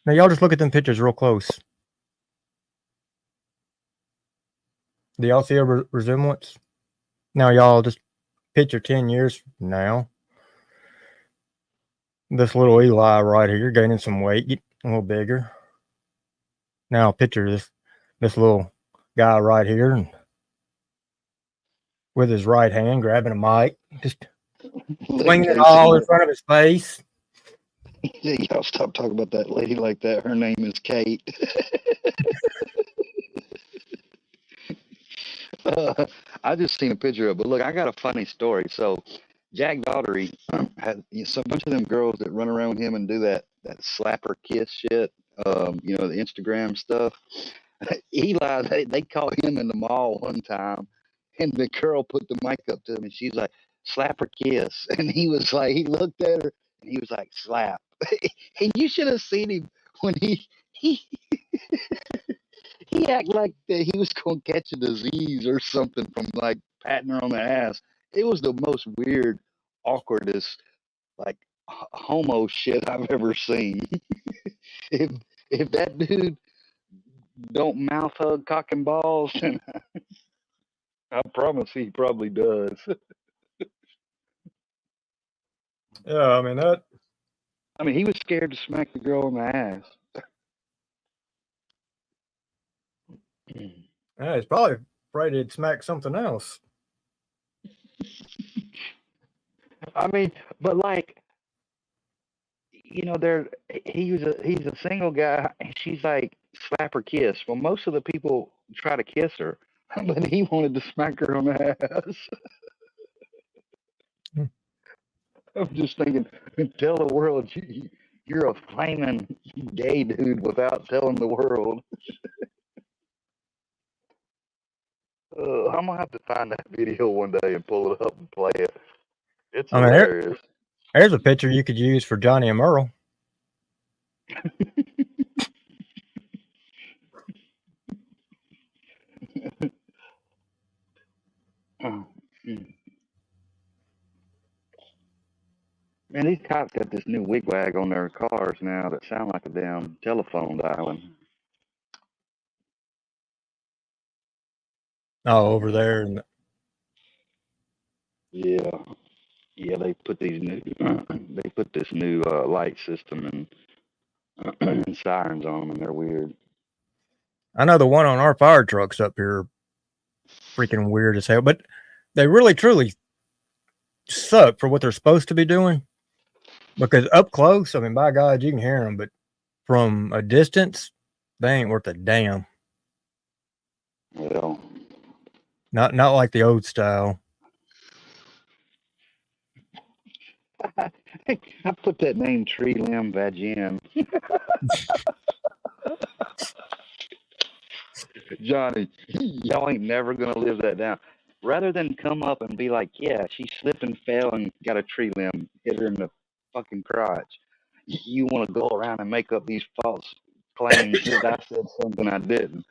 Now, y'all just look at them pictures real close. Do y'all see a resemblance? Now, y'all just picture 10 years from now. This little Eli right here gaining some weight, getting a little bigger. Now, picture this little guy right here with his right hand grabbing a mic, just swinging it all in front of his face. Y'all stop talking about that lady like that. Her name is Kate. I just seen a picture of it. But look, I got a funny story. So Jack Daughtery had so a bunch of them girls that run around with him and do that slapper kiss shit. The Instagram stuff. Eli, they caught him in the mall one time, and the girl put the mic up to him, and she's like, "Slap or kiss," and he was like, he looked at her, and he was like, "Slap." And you should have seen him when he he acted like that he was gonna catch a disease or something from like patting her on the ass. It was the most weird, awkwardest, like homo shit I've ever seen. if if that dude don't mouth hug cock and balls, and I promise he probably does. Yeah, I mean that. I mean, he was scared to smack the girl in the ass. Yeah, he's probably afraid he'd smack something else. I mean, but like, he's a single guy, and she's like slap or kiss. Well, most of the people try to kiss her, but he wanted to smack her on the ass. I'm just thinking, tell the world you're a flaming gay dude without telling the world. I'm gonna have to find that video one day and pull it up and play it. It's hilarious. There's a picture you could use for Johnny and Merle. Man, these cops got this new wigwag on their cars now that sound like a damn telephone dialing. Oh, over there. And Yeah, they put these new this new light system and sirens on them, and they're weird. I know the one on our fire trucks up here, freaking weird as hell. But they really, truly suck for what they're supposed to be doing. Because up close, I mean, by God, you can hear them, but from a distance, they ain't worth a damn. Well, not like the old style. I put that name Tree Limb Vagin. Johnny, y'all ain't never gonna live that down. Rather than come up and be like, yeah, she slipped and fell and got a tree limb hit her in the fucking crotch. You want to go around and make up these false claims that I said something I didn't.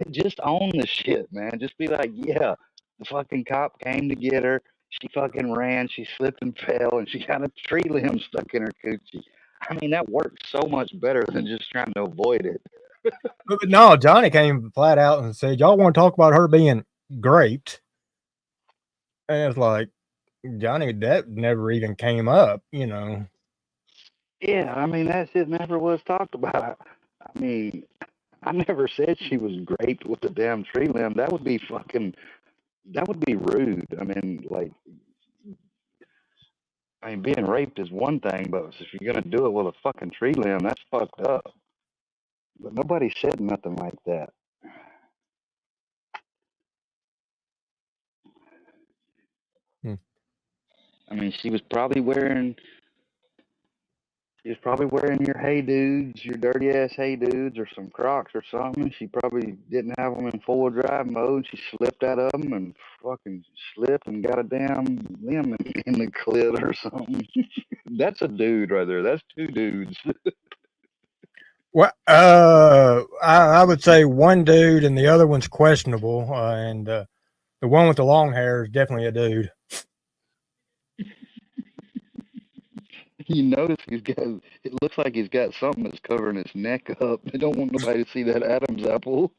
Just own the shit, man. Just be like, yeah, the fucking cop came to get her. She fucking ran. She slipped and fell, and she got a tree limb stuck in her coochie. I mean, that works so much better than just trying to avoid it. But no, Johnny came flat out and said, "Y'all want to talk about her being graped?" And it's like, Johnny, that never even came up, you know. Yeah, I mean, that shit never was talked about. I mean, I never said she was raped with a damn tree limb. That would be fucking. That would be rude. I mean, like, being raped is one thing, but if you're gonna do it with a fucking tree limb, that's fucked up. But nobody said nothing like that. Hmm. I mean, she was probably wearing your Hey Dudes, your dirty ass Hey Dudes, or some Crocs or something. She probably didn't have them in full drive mode. She slipped out of them and fucking slipped and got a damn limb in the clit or something. That's a dude right there. That's two dudes. Well, I would say one dude and the other one's questionable, and the one with the long hair is definitely a dude. You notice he's got. It looks like he's got something that's covering his neck up. They don't want nobody to see that Adam's apple.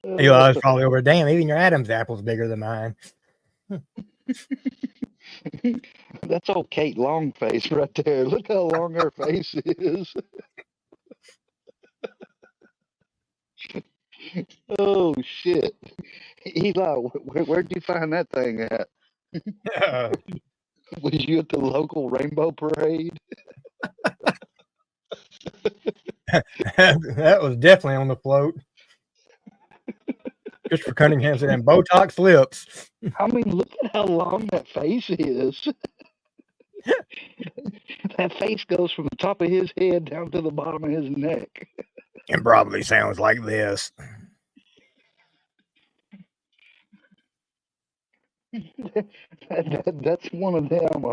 Eli's probably over. Damn, even your Adam's apple's bigger than mine. That's old Kate Longface right there. Look how long her face is. Oh shit! Eli, where'd you find that thing at? Was you at the local rainbow parade? That was definitely on the float. Christopher Cunningham said, "And Botox lips." I mean, look at how long that face is. That face goes from the top of his head down to the bottom of his neck. It probably sounds like this. That's one of them.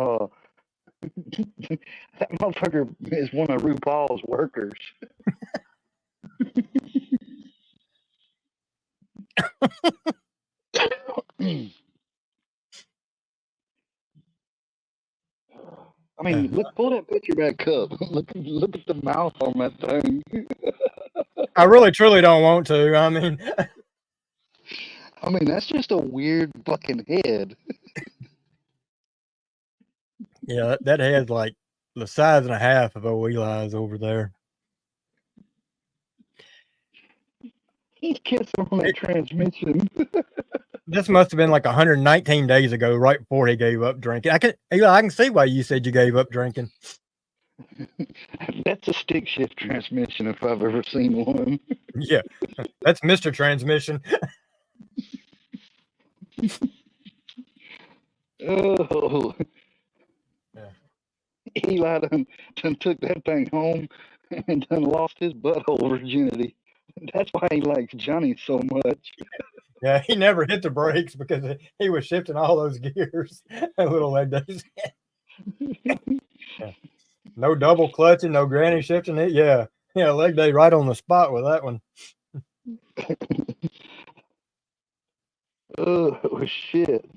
That motherfucker is one of RuPaul's workers. I mean, pull that picture back up. Look at the mouth on that thing. I really, truly don't want to. I mean, that's just a weird fucking head. Yeah, that head's like the size and a half of old Eli's over there. He's kissing on that transmission. This must have been like 119 days ago, right before he gave up drinking. Eli, I can see why you said you gave up drinking. That's a stick shift transmission if I've ever seen one. Yeah, that's Mr. Transmission. Oh, Yeah. Eli done took that thing home and done lost his butthole virginity. That's why he likes Johnny so much. Yeah, he never hit the brakes because he was shifting all those gears. Little leg days. Yeah. No double clutching, no granny shifting it. Yeah, leg day right on the spot with that one. Oh shit!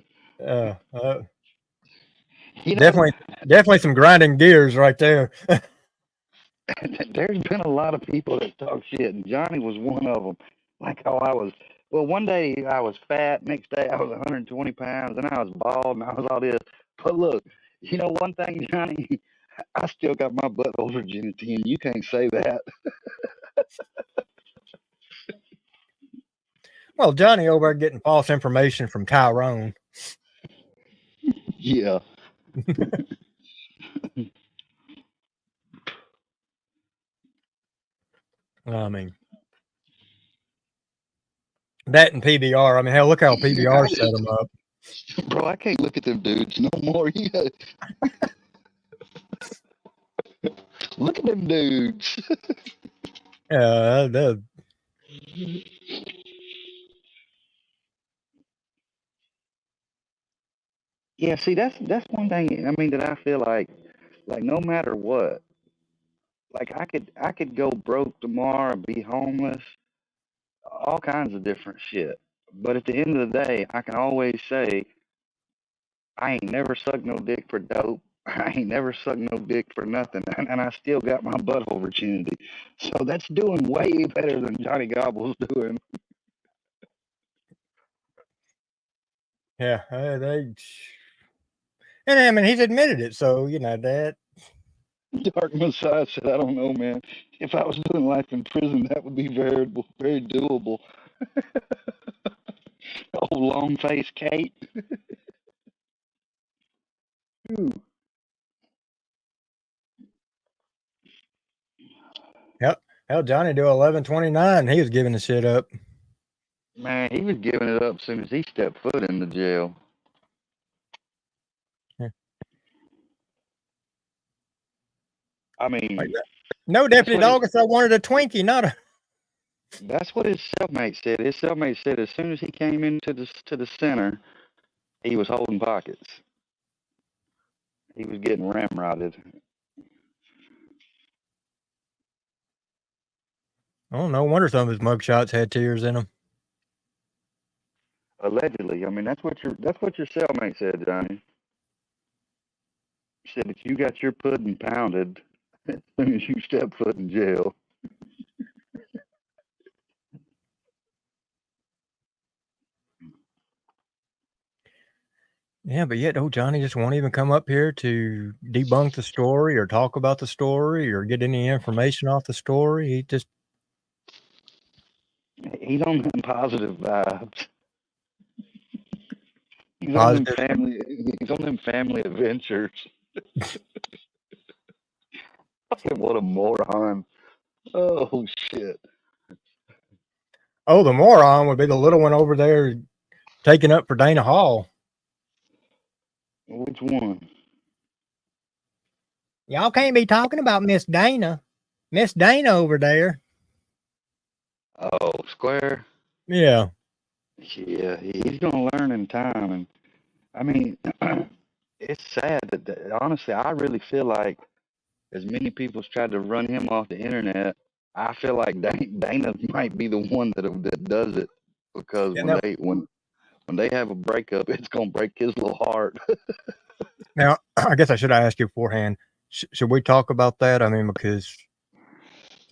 Definitely some grinding gears right there. There's been a lot of people that talk shit, and Johnny was one of them. Like how I was. Well, one day I was fat, next day I was 120 pounds, and I was bald, and I was all this. But look, one thing, Johnny, I still got my butthole virginity, and you can't say that. Well, Johnny over there getting false information from Tyrone. Yeah. I mean, that and PBR. I mean, hell, look how PBR set them up. Bro, I can't look at them dudes no more. You gotta look at them dudes. The Yeah, see, that's one thing. I mean, that I feel like no matter what, like I could go broke tomorrow, be homeless, all kinds of different shit. But at the end of the day, I can always say I ain't never sucked no dick for dope. I ain't never sucked no dick for nothing, and I still got my butthole virginity. So that's doing way better than Johnny Gobble's doing. yeah, they. And I mean, he's admitted it, so you know that. Dark Messiah said, "I don't know, man. If I was doing life in prison, that would be very doable." Oh, long face Kate. Ooh, Yep. Hell, Johnny do 11:29. He was giving the shit up. man, he was giving it up as soon as he stepped foot in the jail. Yeah. I mean, Like that. No, that's Deputy what his, Doggett, I wanted a Twinkie, not a. that's what his cellmate said. His cellmate said as soon as he came into the center, he was holding pockets. He was getting ramrodded. Oh, no wonder some of his mugshots had tears in them. Allegedly, I mean that's what your cellmate said, Johnny. He said that you got your pudding pounded as soon as you step foot in jail. Yeah, but yet, Johnny just won't even come up here to debunk the story or talk about the story or get any information off the story. He just He's on them positive vibes. He's on them positive. family. He's on them family adventures. What a moron! Oh shit! Oh, the moron would be the little one over there taking up for Dana Hall. Which one? Y'all can't be talking about Miss Dana. Miss Dana over there. Oh, Square. Yeah. Yeah, he's gonna learn in time, and I mean, it's sad that honestly, I really feel like as many people's tried to run him off the internet, I feel like Dana might be the one that does it because Yeah. when they have a breakup, it's gonna break his little heart. Now, I guess I should have asked you beforehand. Should we talk about that? I mean, because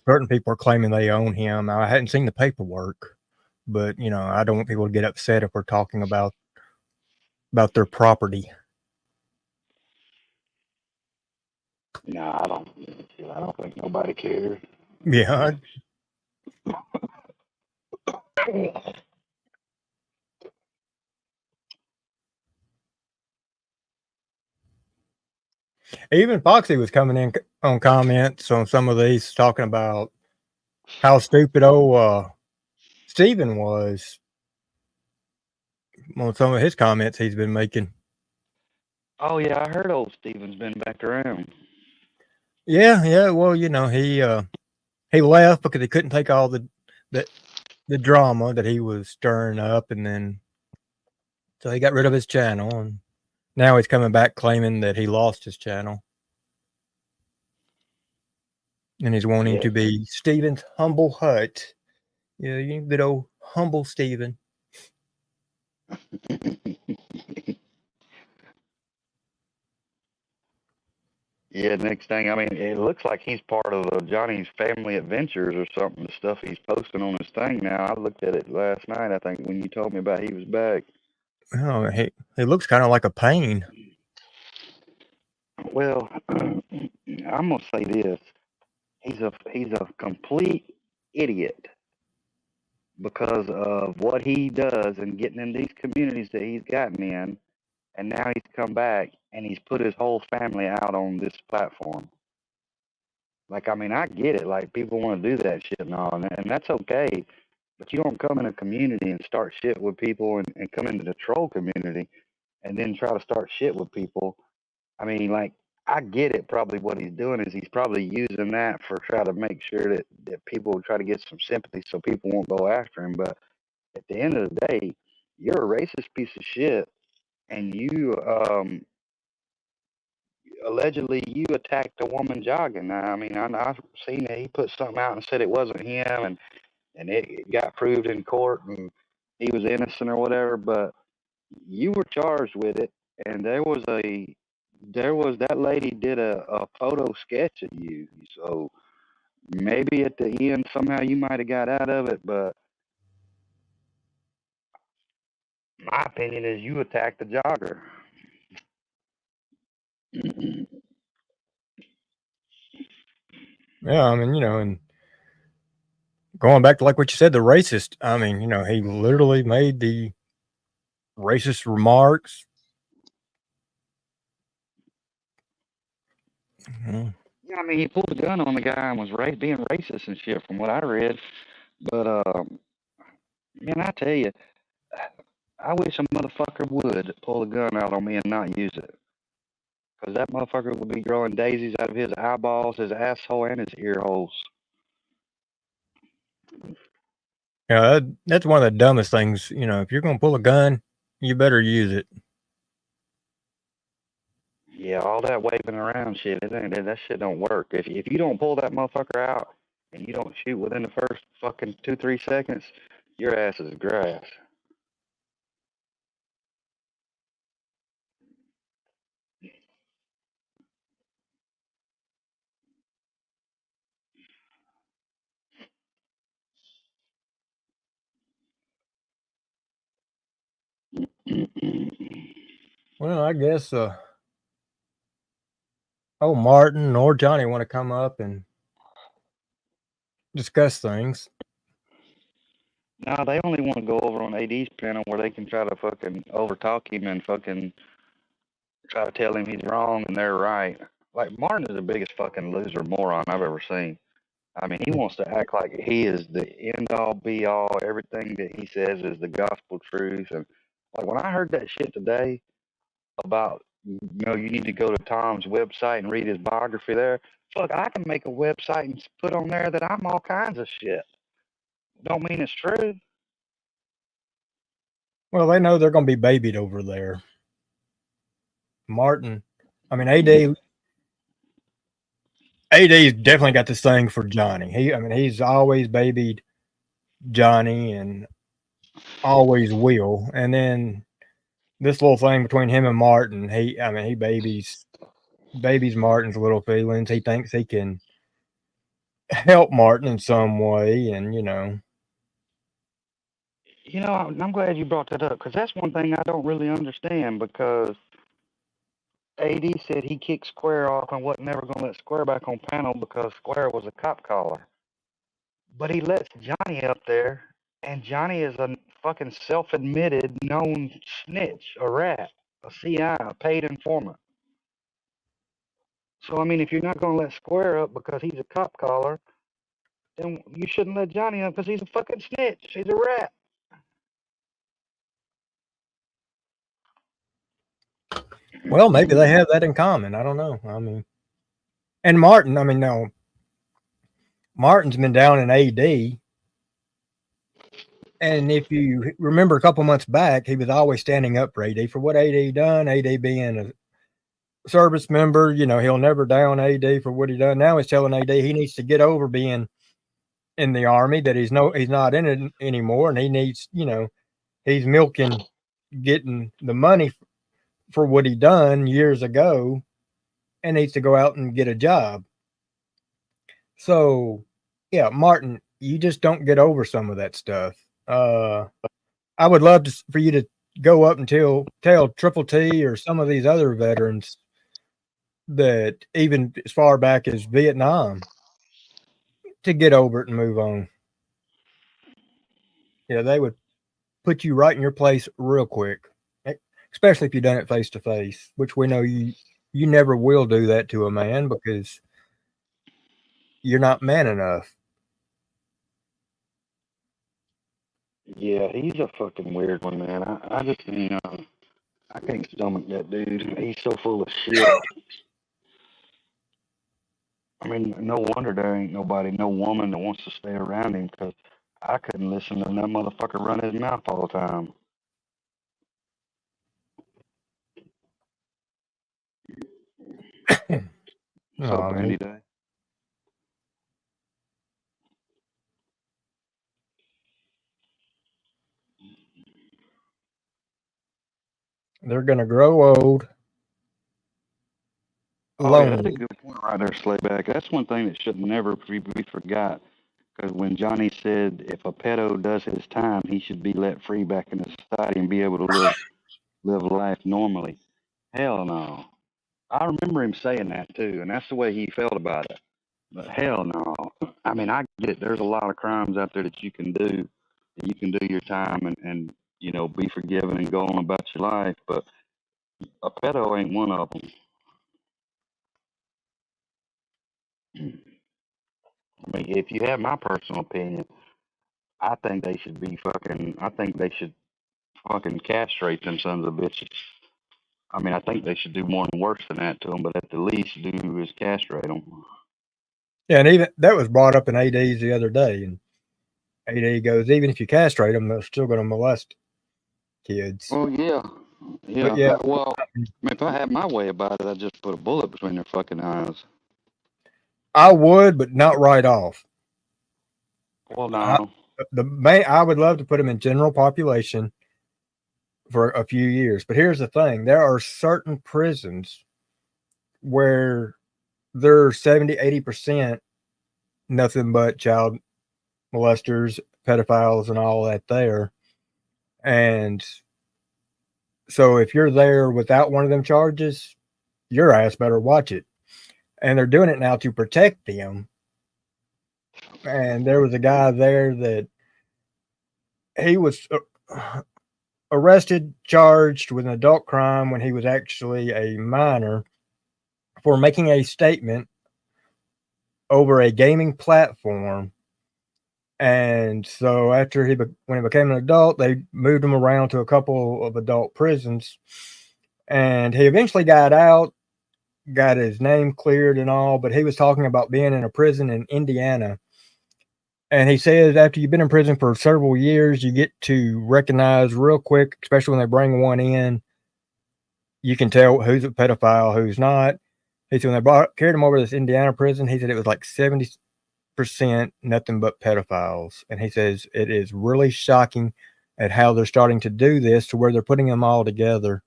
certain people are claiming they own him. Now, I hadn't seen the paperwork, but I don't want people to get upset if we're talking about their property. Nah, I don't think nobody cares. Yeah. Even Foxy was coming in on comments on some of these talking about how stupid Steven was on some of his comments he's been making. Oh yeah, I heard old Steven's been back around. Yeah. Well, he left because he couldn't take all the drama that he was stirring up, and then so he got rid of his channel, and now he's coming back claiming that he lost his channel, and he's wanting Yeah. to be Steven's humble hut. Yeah, you good old humble Steven. Yeah, next thing, I mean, it looks like he's part of Johnny's family adventures or something, the stuff he's posting on his thing now. I looked at it last night, I think, when you told me about he was back. Oh, he looks kind of like a pain. Well, I'm gonna say this. He's a complete idiot because of what he does and getting in these communities that he's gotten in, and now he's come back and he's put his whole family out on this platform. Like, I mean, I get it. Like, people want to do that shit and all, and that's okay. But you don't come in a community and start shit with people and come into the troll community and then try to start shit with people. I mean, like, I get it. Probably what he's doing is he's probably using that for try to make sure that people try to get some sympathy so people won't go after him. But at the end of the day, you're a racist piece of shit, and you allegedly you attacked a woman jogging. Now, I mean, I've seen that he put something out and said it wasn't him, and it got proved in court, and he was innocent or whatever. But you were charged with it, and there was that lady did a photo sketch of you. So maybe at the end somehow you might have got out of it, but my opinion is you attacked the jogger. Yeah, I mean, and going back to like what you said, the racist. I mean, he literally made the racist remarks. Mhm. Yeah, I mean, he pulled a gun on the guy and was being racist and shit, from what I read. But man, I tell you, I wish a motherfucker would pull a gun out on me and not use it, because that motherfucker would be growing daisies out of his eyeballs, his asshole, and his ear holes. Yeah, that's one of the dumbest things. If you're gonna pull a gun, you better use it. Yeah, all that waving around shit, that shit don't work. If you don't pull that motherfucker out and you don't shoot within the first fucking 2-3 seconds, your ass is grass. Well, I guess Martin or Johnny want to come up and discuss things. Nah, they only want to go over on AD's panel where they can try to fucking overtalk him and fucking try to tell him he's wrong and they're right. Like, Martin is the biggest fucking loser moron I've ever seen. I mean, he wants to act like he is the end all be all. Everything that he says is the gospel truth. And like, when I heard that shit today about, you need to go to Tom's website and read his biography there. Fuck, I can make a website and put on there that I'm all kinds of shit. Don't mean it's true. Well, they know they're going to be babied over there. Martin, I mean, AD's definitely got this thing for Johnny. He's always babied Johnny and always will. And then this little thing between him and Martin, he babies Martin's little feelings. He thinks he can help Martin in some way, and I'm glad you brought that up, because that's one thing I don't really understand, because AD said he kicked Square off and wasn't never going to let Square back on panel because Square was a cop caller. But he lets Johnny up there, and Johnny is a fucking self-admitted known snitch, a rat, a CI, a paid informant. So, I mean, if you're not going to let Square up because he's a cop caller, then you shouldn't let Johnny up because he's a fucking snitch. He's a rat. well, maybe they have that in common. I don't know. And Martin, no, Martin's been down in AD. And if you remember a couple months back, he was always standing up for AD for what AD done. AD being a service member, he'll never down AD for what he done. Now he's telling AD he needs to get over being in the Army, that he's not in it anymore, and he needs, he's milking, getting the money for what he done years ago, and needs to go out and get a job. So, yeah, Martin, you just don't get over some of that stuff. I would love for you to go up and tell Triple T or some of these other veterans that even as far back as Vietnam to get over it and move on. Yeah, they would put you right in your place real quick, especially if you've done it face to face, which we know you never will do that to a man because you're not man enough. Yeah, he's a fucking weird one, man. I just, I can't stomach that dude. He's so full of shit. I mean, no wonder there ain't nobody, no woman that wants to stay around him, because I couldn't listen to that motherfucker run his mouth all the time. What's up, Randy Day? They're gonna grow old, Oh, yeah, that's a lonely. good point right there, Slayback. That's one thing that should never be forgot. Because when Johnny said if a pedo does his time, he should be let free back into society and be able to live life normally. Hell no. I remember him saying that too, and that's the way he felt about it. But hell no. I mean, I get it. There's a lot of crimes out there that you can do. That you can do your time and be forgiven and go on about your life. But a pedo ain't one of them. I mean, if you have my personal opinion, I think they should be fucking. I think they should fucking castrate them sons of bitches. I mean, I think they should do more and worse than that to them, but at the least do is castrate them. Yeah, and even that was brought up in ADs the other day, and AD goes, even if you castrate them, they're still going to molest kids. Well, yeah, But yeah, Well, I mean, if I had my way about it, I'd just put a bullet between their fucking eyes. I would, but not right off. Well, no. I would love to put them in general population for a few years. But here's the thing: there are certain prisons where they're 70-80% nothing but child molesters, pedophiles, and all that there. And so if you're there without one of them charges, your ass better watch it. And they're doing it now to protect them. And there was a guy there that he was arrested, charged with an adult crime when he was actually a minor for making a statement over a gaming platform. And so after when he became an adult, they moved him around to a couple of adult prisons, and he eventually got out, got his name cleared and all, but he was talking about being in a prison in Indiana. And he says after you've been in prison for several years, you get to recognize real quick, especially when they bring one in, you can tell who's a pedophile, who's not. He said when they carried him over to this Indiana prison, he said it was like 70% nothing but pedophiles. And he says it is really shocking at how they're starting to do this to where they're putting them all together.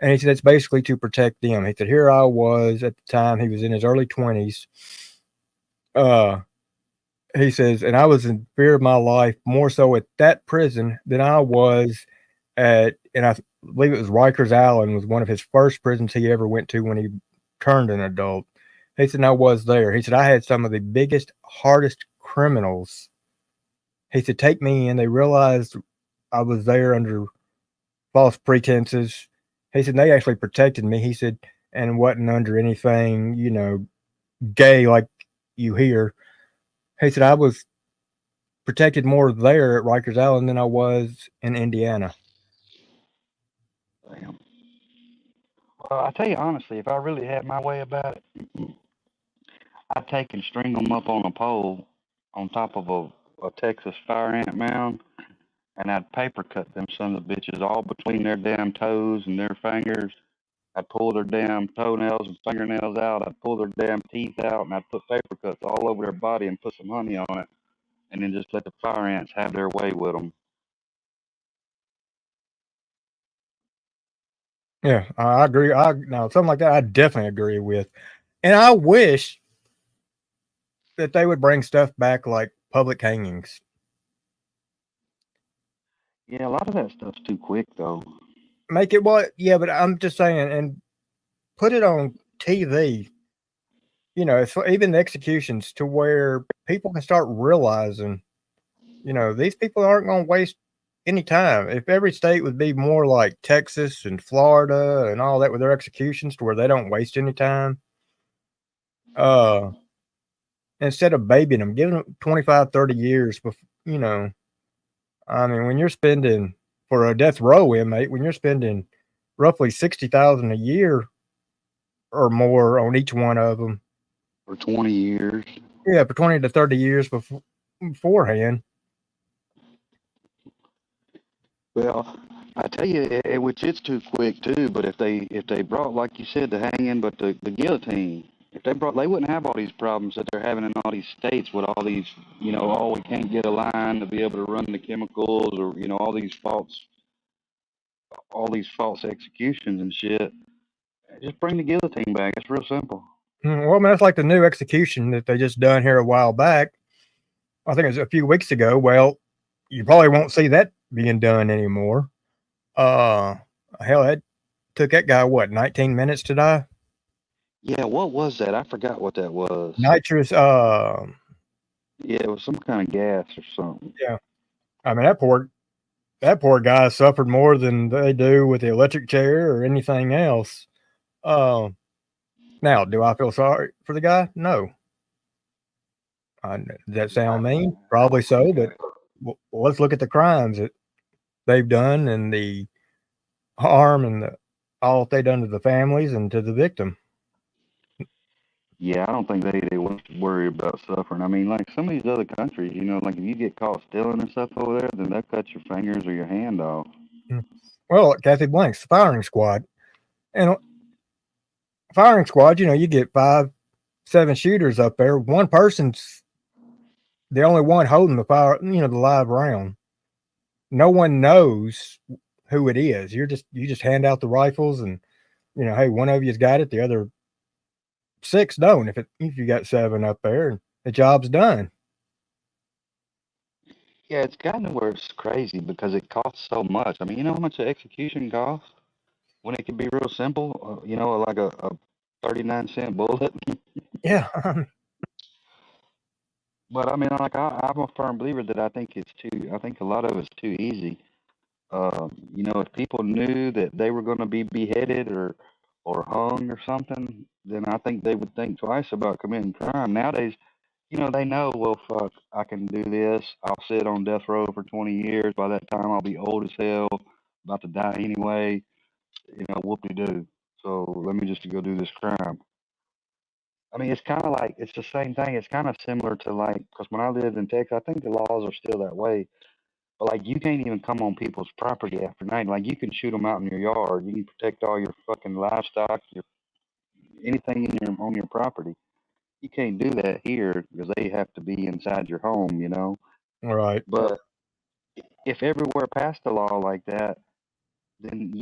And he said it's basically to protect them. He said, here I was at the time, he was in his early 20s. He says, and I was in fear of my life more so at that prison than I was and I believe it was Rikers Island was one of his first prisons he ever went to when he turned an adult. He said, I was there. He said, I had some of the biggest, hardest criminals. He said, take me in. They realized I was there under false pretenses. He said, they actually protected me. He said, and wasn't under anything, gay like you hear. He said, I was protected more there at Rikers Island than I was in Indiana. Damn. Well, I tell you honestly, if I really had my way about it, I'd take and string them up on a pole on top of a Texas fire ant mound, and I'd paper cut them sons of bitches all between their damn toes and their fingers. I'd pull their damn toenails and fingernails out. I'd pull their damn teeth out, and I'd put paper cuts all over their body and put some honey on it, and then just let the fire ants have their way with them. Yeah, I agree. Now something like that, I definitely agree with. And I wish that they would bring stuff back like public hangings. Yeah, a lot of that stuff's too quick, though. Make it what? Yeah, but I'm just saying, and put it on TV. It's even the executions to where people can start realizing, these people aren't going to waste any time. If every state would be more like Texas and Florida and all that with their executions to where they don't waste any time, instead of babying them, giving them 25, 30 years before, I mean, when you're spending for a death row inmate, when you're spending roughly 60,000 a year or more on each one of them, For 20 years. yeah, for 20 to 30 years beforehand. Well, I tell you, which it's too quick too. But if they brought, like you said, the hanging, but the guillotine, if they brought, they wouldn't have all these problems that they're having in all these states with all these, oh, we can't get a line to be able to run the chemicals, or all these false executions and shit. Just bring the guillotine back. It's real simple. Well, I mean, that's like the new execution that they just done here a while back. I think it was a few weeks ago. Well, you probably won't see that being done anymore. Hell, it took that guy what 19 minutes to die. Yeah, what was that? I forgot what that was. Nitrous. Yeah, it was some kind of gas or something. Yeah. I mean, that poor guy suffered more than they do with the electric chair or anything else. Now, do I feel sorry for the guy? No. Does that sound mean? Probably so, but let's look at the crimes that they've done and the harm and all that they've done to the families and to the victim. Yeah, I don't think they worry about suffering. I mean, like some of these other countries, like if you get caught stealing and stuff over there, then they'll cut your fingers or your hand off. Well, Kathy Blank's firing squad. And firing squad, you get 5, 7 shooters up there. One person's the only one holding the fire, the live round. No one knows who it is. You just hand out the rifles and hey, one of you's got it, the other 6 don't. If you got 7 up there, and the job's done. Yeah, it's gotten to where it's crazy because it costs so much. I mean, you know how much an execution costs when it can be real simple? Like a 39-cent bullet. Yeah. But I mean, like I'm a firm believer that I think a lot of it's too easy. If people knew that they were going to be beheaded or hung or something, then I think they would think twice about committing crime. Nowadays, they know, well, fuck, I can do this. I'll sit on death row for 20 years. By that time, I'll be old as hell, about to die anyway. Whoop-de-doo. So let me just go do this crime. I mean, it's kind of like, it's the same thing. It's kind of similar to because when I lived in Texas, I think the laws are still that way. But like, you can't even come on people's property after night. Like, you can shoot them out in your yard. You can protect all your fucking livestock, anything on your property. You can't do that here because they have to be inside your home. All right. But if everywhere passed a law like that, then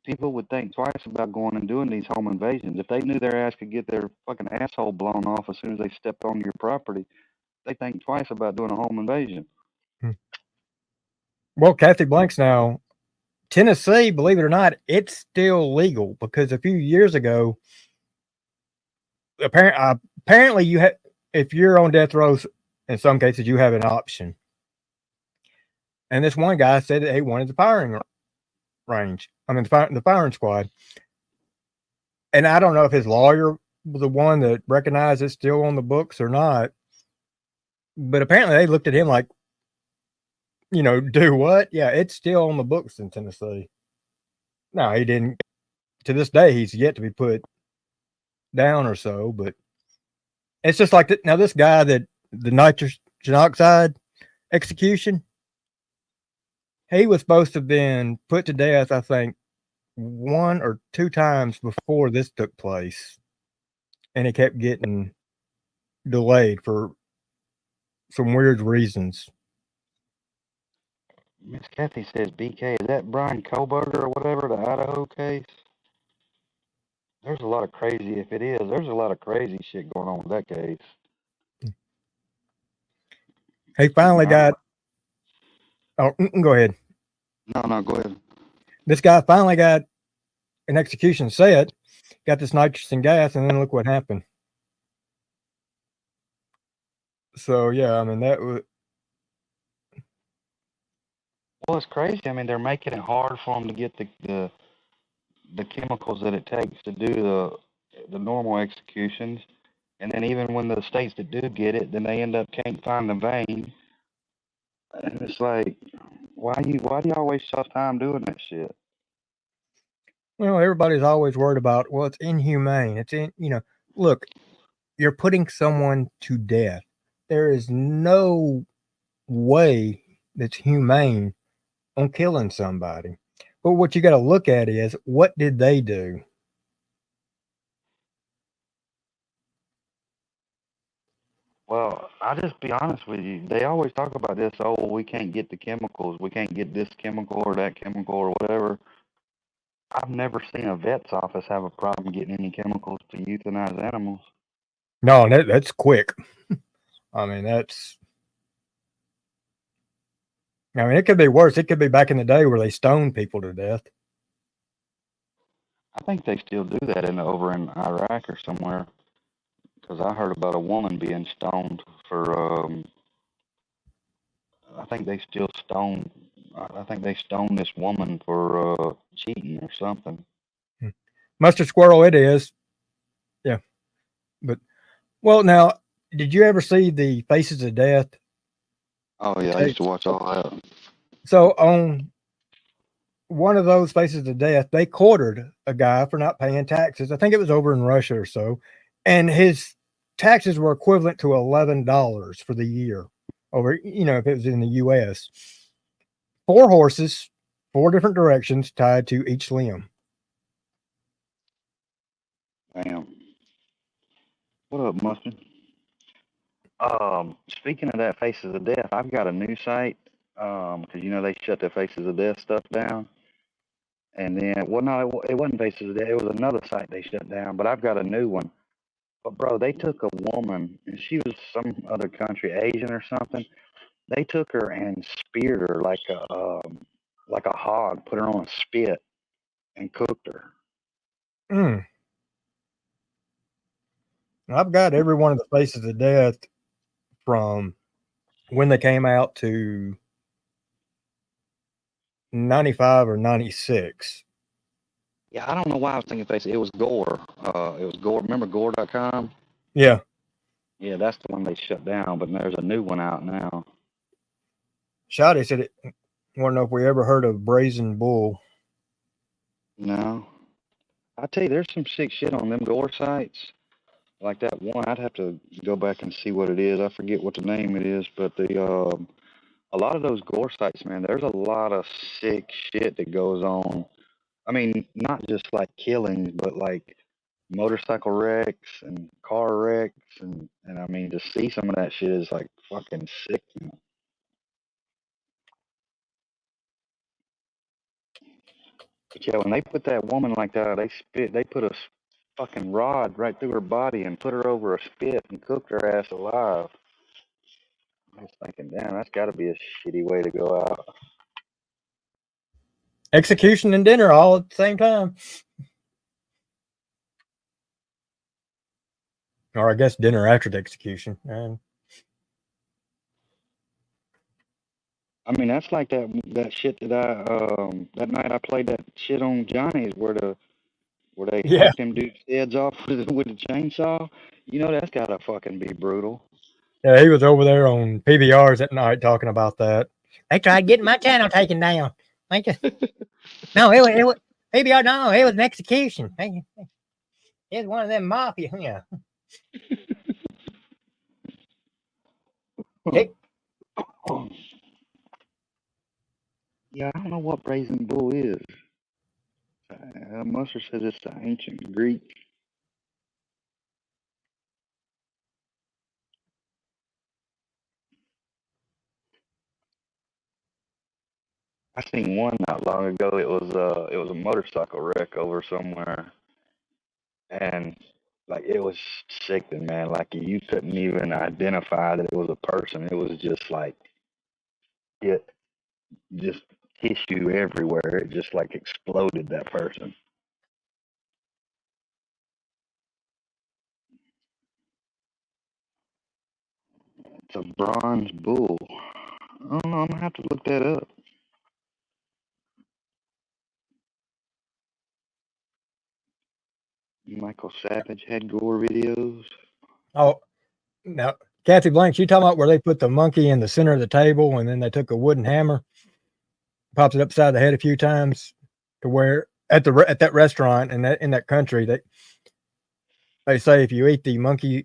people would think twice about going and doing these home invasions. If they knew their ass could get their fucking asshole blown off as soon as they stepped on your property, they think twice about doing a home invasion. Well, Kathy Blanks now, Tennessee, believe it or not, it's still legal because a few years ago, apparently you have, if you're on death row, in some cases you have an option. And this one guy said that he wanted the firing range. I mean, the firing squad. And I don't know if his lawyer was the one that recognized it's still on the books or not. But apparently they looked at him like, do what? Yeah, it's still on the books in Tennessee. No, he didn't. To this day, he's yet to be put down or so. But it's just like now this guy that the nitrogen oxide execution, he was supposed to have been put to death, I think, 1 or 2 times before this took place. And it kept getting delayed for some weird reasons. Miss Kathy says, BK, is that Brian Koberger or whatever, the Idaho case? There's a lot of crazy, if it is, there's a lot of crazy shit going on with that case. He finally got, go ahead. No, go ahead. This guy finally got an execution set, got this nitrogen gas, and then look what happened. So, yeah, I mean, that was... Well, it's crazy. I mean, they're making it hard for them to get the chemicals that it takes to do the normal executions. And then even when the states that do get it, then they end up can't find the vein. And it's like, Why do you always waste time doing that shit? Well, everybody's always worried about, well, it's inhumane. Look, you're putting someone to death. There is no way that's humane on killing somebody. But what you got to look at is, what did they do? Well, I'll just be honest with you. They always talk about this. Oh, we can't get the chemicals. We can't get this chemical or that chemical or whatever. I've never seen a vet's office have a problem getting any chemicals to euthanize animals. No, that's quick. I mean, it could be worse. It could be back in the day where they stoned people to death. I think they still do that over in Iraq or somewhere. Because I heard about a woman being stoned for. I think they still stone. I think they stoned this woman for cheating or something. Mustard squirrel, it is. Yeah, but well, now, did you ever see the Faces of Death? Oh yeah, I used to watch all that. So on one of those Faces of Death, they quartered a guy for not paying taxes. I think it was over in Russia or so, and his taxes were equivalent to $11 for the year. Over, if it was in the U.S., 4 horses, 4 different directions tied to each limb. Damn. What up, Mustard? Speaking of that Faces of Death, I've got a new site. Because they shut their Faces of Death stuff down. And then, well, no, it wasn't Faces of Death. It was another site they shut down. But I've got a new one. But bro, they took a woman, and she was some other country, Asian or something. They took her and speared her like a hog, put her on a spit, and cooked her. I've got every one of the Faces of Death from when they came out to 95 or 96. Yeah, I don't know why I was thinking Faces. It was Gore. It was Gore. Remember Gore.com? Yeah. Yeah, that's the one they shut down, but there's a new one out now. Shotty said it. Want to know if we ever heard of Brazen Bull? No. I tell you, there's some sick shit on them Gore sites. Like that one, I'd have to go back and see what it is. I forget what the name it is, but a lot of those Gore sites, man, there's a lot of sick shit that goes on. I mean, not just like killings, but like motorcycle wrecks and car wrecks, and I mean, to see some of that shit is like fucking sick, man. But yeah, when they put that woman like that, they put a fucking rod right through her body and put her over a spit and cooked her ass alive. I was thinking, damn, that's got to be a shitty way to go out. Execution and dinner all at the same time. Or I guess dinner after the execution. I mean, that's like that shit that that night I played that shit on Johnny's where they hacked them dudes' heads off with the chainsaw. That's gotta fucking be brutal. Yeah, he was over there on PBRs at night talking about that. They tried getting my channel taken down. No, it was PBR. No, it was an execution. It was one of them mafia. Yeah. Yeah, I don't know what Brazen Bull is. Mustard says it's the ancient Greek. I seen one not long ago. It was a motorcycle wreck over somewhere, and like it was sickening, man. Like you couldn't even identify that it was a person. It was just like just tissue everywhere. It just like exploded that person. It's a bronze bull. I don't know. I'm gonna have to look that up. Michael Savage had Gore videos. Oh, now, Kathy Blanks, you talking about where they put the monkey in the center of the table and then they took a wooden hammer? pops it upside the head a few times, to where at that restaurant and in that country they say if you eat the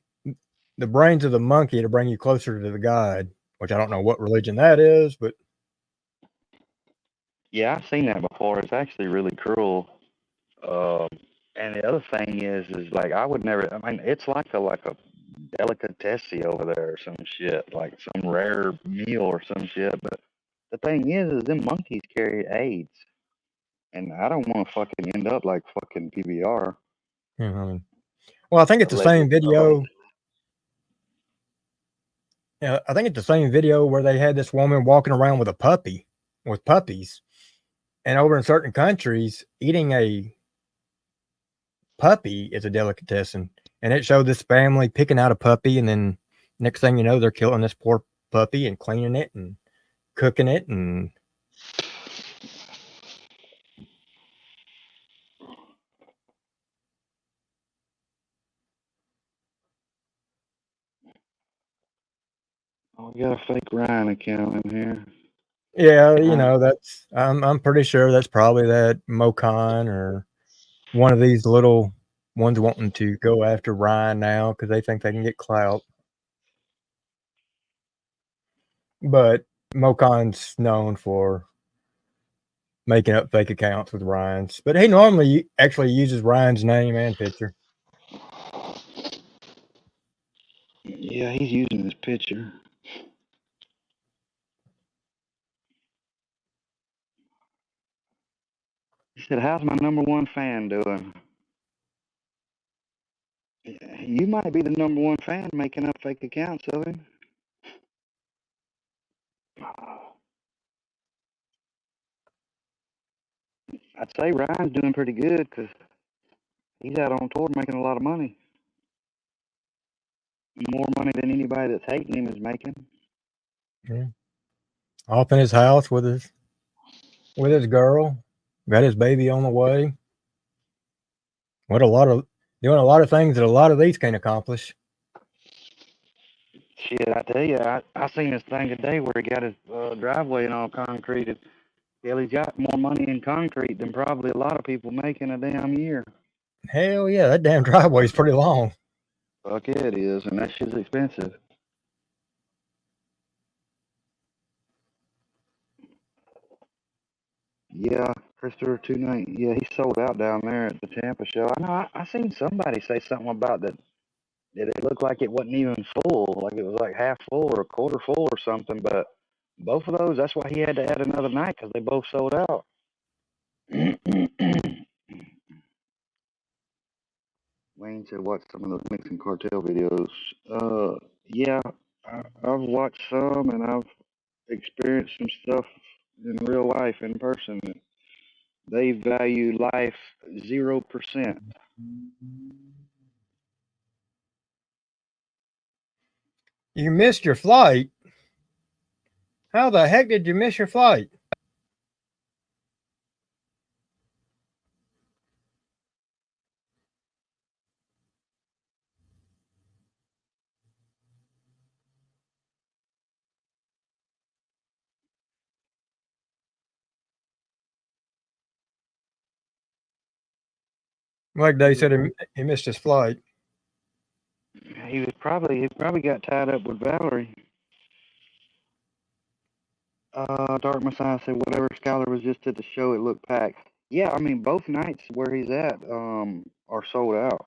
brains of the monkey to bring you closer to the God, which I don't know what religion that is, but Yeah, I've seen that before. It's actually really cruel. Um, and the other thing is like I would never. I mean, it's like a delicatessen over there or some shit, like some rare meal or some shit. But the thing is them monkeys carry AIDS, and I don't want to fucking end up like fucking PBR. you know, well, I think it's the same Allegedly. video. Yeah, I think it's the same video where they had this woman walking around with puppies, and over in certain countries, eating a puppy is a delicatessen. And it showed this family picking out a puppy, and then next thing you know, they're killing this poor puppy and cleaning it and cooking it. And Oh, we got a fake Ryan account in here. yeah, Ryan. that's I'm pretty sure that's probably that Mocon or one of these little ones wanting to go after Ryan now because they think they can get clout. But Mocon's known for making up fake accounts with Ryan's, but he normally actually uses Ryan's name and picture. Yeah, he's using his picture. He said, "How's my #1 fan doing?" You might be the #1 fan making up fake accounts of him. I'd say Ryan's doing pretty good because he's out on tour making a lot of money. More money than anybody that's hating him is making. Yeah. Off in his house with his girl, got his baby on the way. What a lot of doing a lot of things that a lot of these can't accomplish. Shit, I tell you, I seen this thing today where he got his driveway and all concreted. Hell, he's got more money in concrete than probably a lot of people make in a damn year. Hell yeah, that damn driveway's pretty long. Fuck yeah, it is, and that shit's expensive. Yeah, Christopher 29. Yeah, he sold out down there at the Tampa show. I know. I seen somebody say something about that. That it looked like it wasn't even full, like it was like half full or a quarter full or something. But both of those, that's why he had to add another night because they both sold out. Wayne said, "Watch some of those Mexican cartel videos." Yeah, I've watched some and I've experienced some stuff in real life, in person. They value life 0%. You missed your flight. How the heck did you miss your flight? Like they said, he missed his flight. He probably got tied up with Valerie. Dark Messiah said whatever Skylar was just at the show, it looked packed. Yeah, I mean both nights where he's at are sold out.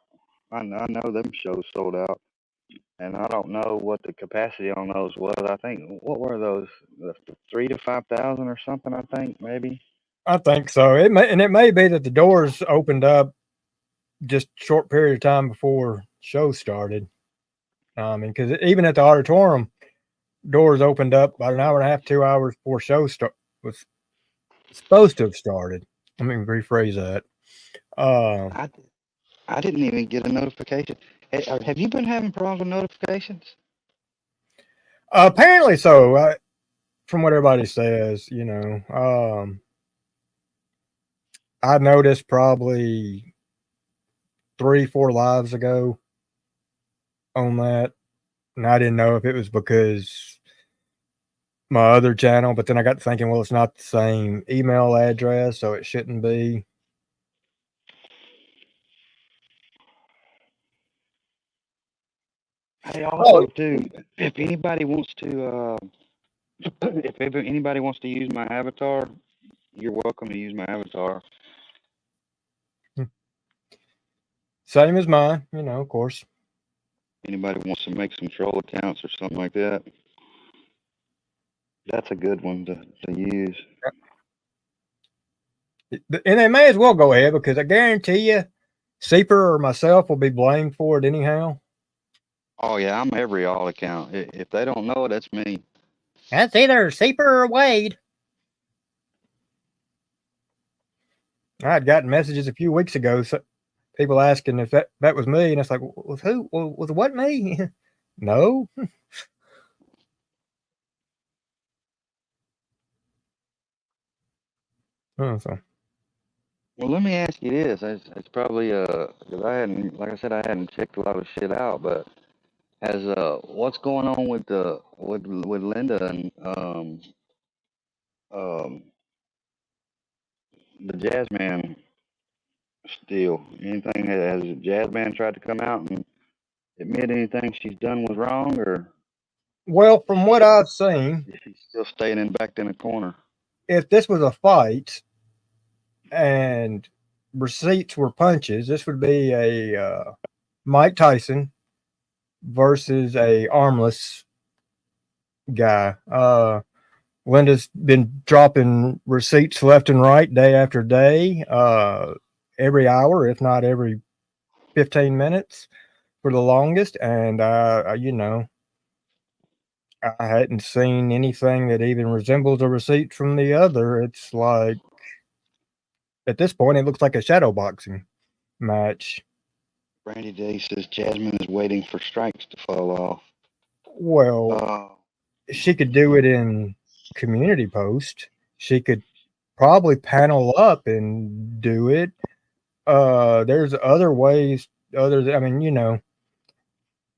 I know them shows sold out, and I don't know what the capacity on those was. I think what were those, 3 to 5,000 or something? I think maybe. I think so. It may be that the doors opened up just a short period of time before show started. I mean, because even at the auditorium, doors opened up about an hour and a half, 2 hours before show was supposed to have started. Let me rephrase that. I didn't even get a notification. Have you been having problems with notifications? Apparently so. From what everybody says, I noticed probably 3, 4 lives ago on that, and I didn't know if it was because my other channel, but then I got to thinking, well, it's not the same email address, so it shouldn't be. Hey, Oh, also too, if anybody wants to, if anybody wants to use my avatar, you're welcome to use my avatar. same as mine, you know, of course. Anybody wants to make some troll accounts or something like that, that's a good one to use. And they may as well go ahead because I guarantee you, Seeper or myself will be blamed for it anyhow. Oh yeah, I'm every all account. If they don't know it, that's me. That's either Seeper or Wade. I had gotten messages a few weeks ago, so people asking if that was me, and it's like, was who? Was what me? No. So. Well, let me ask you this. It's probably because I hadn't, like I said, I hadn't checked a lot of shit out, but has what's going on with the with Linda and um the Jazz Man still? Anything has Jazz Man tried to come out and admit anything she's done was wrong, or Well, from what I've seen, is she still staying backed in a corner? if this was a fight and receipts were punches, this would be a Mike Tyson versus a armless guy. Linda's been dropping receipts left and right, day after day, every hour, if not every 15 minutes for the longest. And, you know, I hadn't seen anything that even resembles a receipt from the other. It's like, at this point, it looks like a shadow boxing match. Brandy Day says Jasmine is waiting for strikes to fall off. Well, she could do it in community post. She could probably panel up and do it. There's other ways. I mean, you know.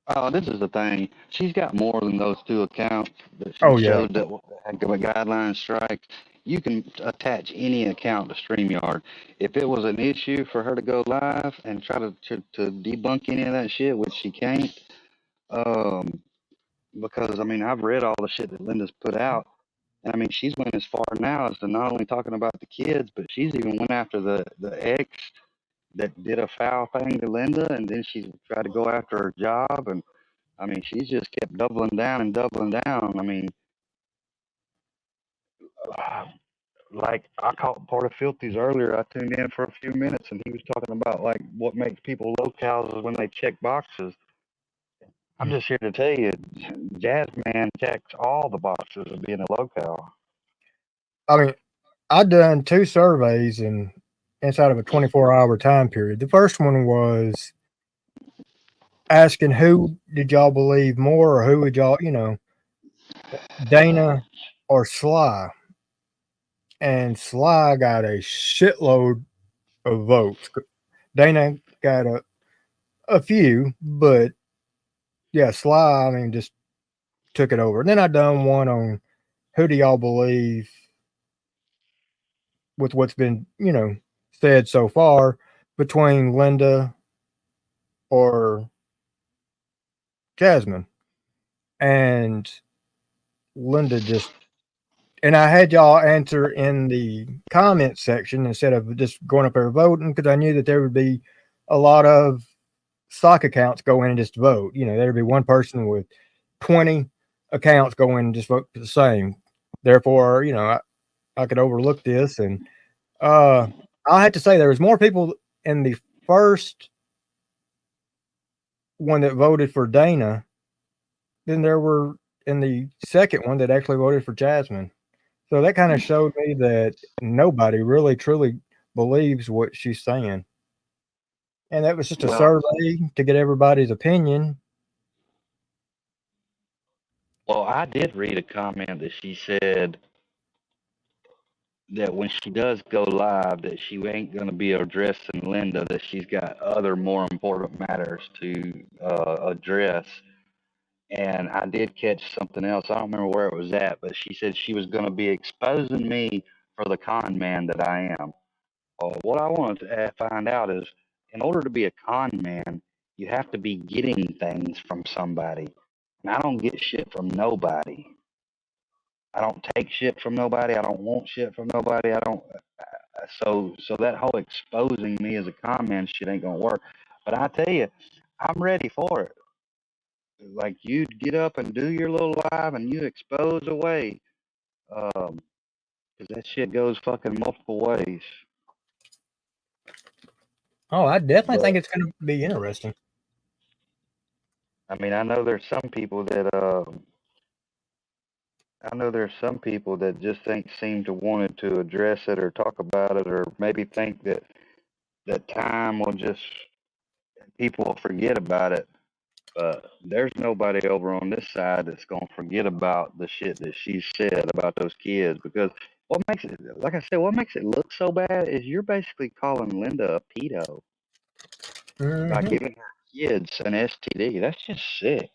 Oh, this is the thing. She's got more than those two accounts that she Oh yeah. showed that had guideline strikes. You can attach any account to StreamYard. If it was an issue for her to go live and try to debunk any of that shit, which she can't, um, because I mean I've read all the shit that Linda's put out, and I mean she's went as far now as to not only talking about the kids, but she's even went after the ex that did a foul thing to Linda, and then she's tried to go after her job, and I mean, she's just kept doubling down and doubling down. I mean, like I caught part of Filthy's earlier. I tuned in for a few minutes, and he was talking about like what makes people locals when they check boxes. I'm just here to tell you, Jazzman checks all the boxes of being a local. I mean, I done 2 surveys inside of a 24-hour time period. The first one was asking who did y'all believe more, or who would y'all, you know, Dana or Sly. And Sly got a shitload of votes. Dana got a few, but yeah, Sly, I mean, just took it over. And then I done one on who do y'all believe with what's been, you know, said so far between Linda or Jasmine. And Linda just, and I had y'all answer in the comment section instead of just going up there voting, because I knew that there would be a lot of stock accounts go in and just vote. You know, there'd be one person with 20 accounts go in and just vote for the same. Therefore, you know, I could overlook this. And I had to say there was more people in the first one that voted for Dana than there were in the second one that actually voted for Jasmine. So that kind of showed me that nobody really truly believes what she's saying. And that was just a survey to get everybody's opinion. Well, I did read a comment that she said that when she does go live, that she ain't going to be addressing Linda, that she's got other more important matters to address. And I did catch something else. I don't remember where it was at, but she said she was going to be exposing me for the con man that I am. What I wanted to find out is, in order to be a con man, you have to be getting things from somebody. And I don't get shit from nobody. I don't take shit from nobody. I don't want shit from nobody. I don't. So that whole exposing me as a con man shit ain't gonna work. But I tell you, I'm ready for it. Like, you get up and do your little live and you expose away. 'Cause that shit goes fucking multiple ways. Oh, I definitely think But it's going to be interesting. I mean, I know there's some people that just seem to wanted to address it or talk about it, or maybe think that time will just, people will forget about it. But there's nobody over on this side that's gonna forget about the shit that she said about those kids, because what makes it, like I said, what makes it look so bad is you're basically calling Linda a pedo by Hmm. giving her kids an STD. That's just sick.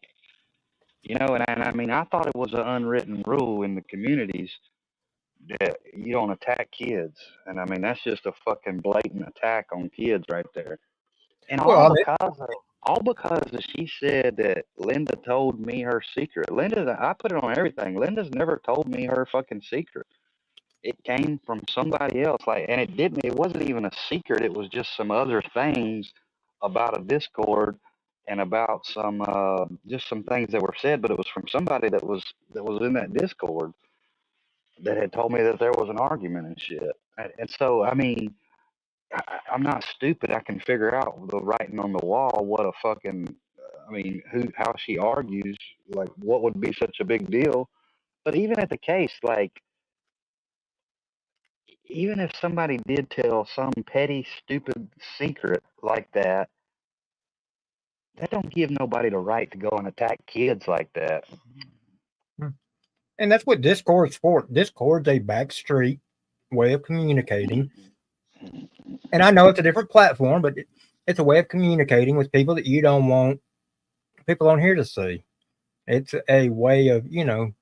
And I mean, I thought it was an unwritten rule in the communities that you don't attack kids. And I mean, that's just a fucking blatant attack on kids right there. And Well, I mean, all because she said that Linda told me her secret. I put it on everything. Linda's never told me her fucking secret. It came from somebody else. And it wasn't even a secret. It was just some other things about a Discord and about just some things that were said, but it was from somebody that was in that Discord that had told me that there was an argument and shit. And so, I mean, I'm not stupid. I can figure out the writing on the wall. What a fucking, I mean, how she argues, like, what would be such a big deal. But even at the case, like, even if somebody did tell some petty, stupid secret like that, that don't give nobody the right to go and attack kids like that. and that's what Discord's for. Discord's a backstreet way of communicating. And I know it's a different platform, but it's a way of communicating with people that you don't want people on here to see. It's a way of, and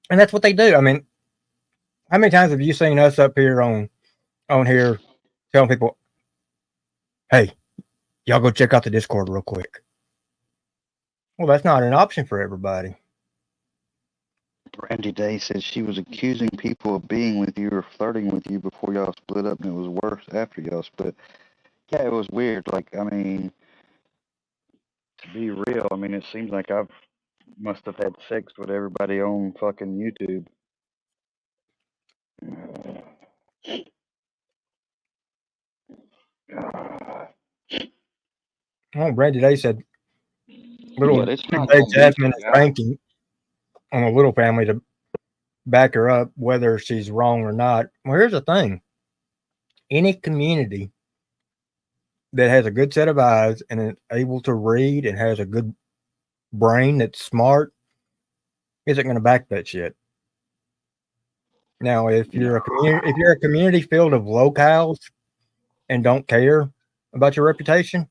that's what they do. I mean, how many times have you seen us up here on here telling people, "Hey, y'all go check out the Discord real quick"? Well, that's not an option for everybody. Brandy Day said she was accusing people of being with you or flirting with you before y'all split up, and it was worse after y'all split. Yeah, it was weird. Like, I mean, to be real, I mean, it seems like I must have had sex with everybody on fucking YouTube. Oh, Brandy Day said, "Little But it's not Big gonna be Jasmine is forgotten. banking on a little family to back her up, whether she's wrong or not." Well, here's the thing: any community that has a good set of eyes and is able to read and has a good brain that's smart isn't going to back that shit. Now, if No. you're a community filled of locals and don't care about your reputation,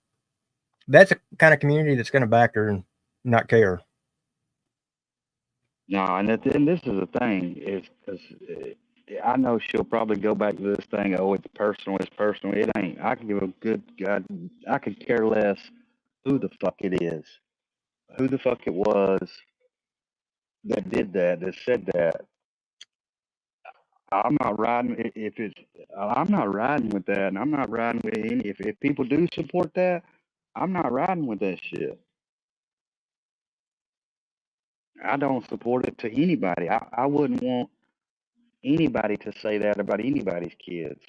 that's a kind of community that's going to back her and not care. No, and this is the thing, is because I know she'll probably go back to this thing. Oh, it's personal. It's personal. It ain't. I can give a good God. I could care less who the fuck it is, who the fuck it was that did that, that said that. I'm not riding if it's. I'm not riding with that, and I'm not riding with any. If people do support that, I'm not riding with that shit. I don't support it to anybody. I wouldn't want anybody to say that about anybody's kids.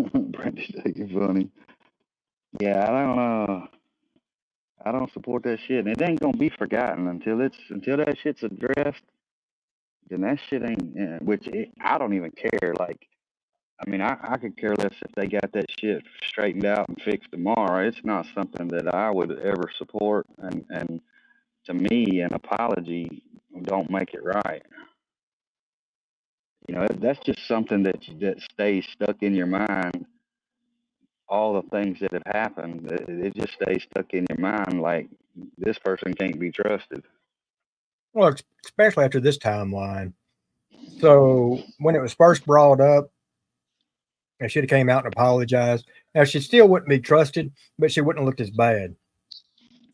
Brandy, you're funny. Yeah, I don't support that shit, and it ain't gonna be forgotten until that shit's addressed. Then that shit ain't. I don't even care. Like, I mean, I could care less if they got that shit straightened out and fixed tomorrow. It's not something that I would ever support, and to me, an apology don't make it right. You know, that's just something that stays stuck in your mind. All the things that have happened, it just stays stuck in your mind. Like, this person can't be trusted. Well, especially after this timeline. So when it was first brought up, and she'd have came out and apologized. Now she still wouldn't be trusted, but she wouldn't have looked as bad.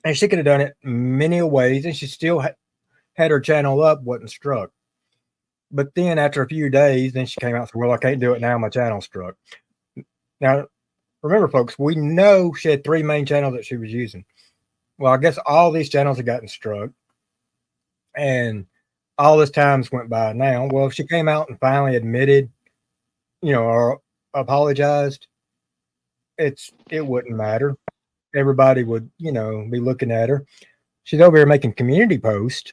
And she could have done it many ways, and she still had her channel up, wasn't struck. But then after a few days, then she came out and said, well, I can't do it now. My channel's struck. Now, remember, folks, we know she had 3 main channels that she was using. Well, I guess all these channels have gotten struck. And all this time's went by now. Well, if she came out and finally admitted, or apologized, it wouldn't matter. Everybody would, be looking at her. She's over here making community posts.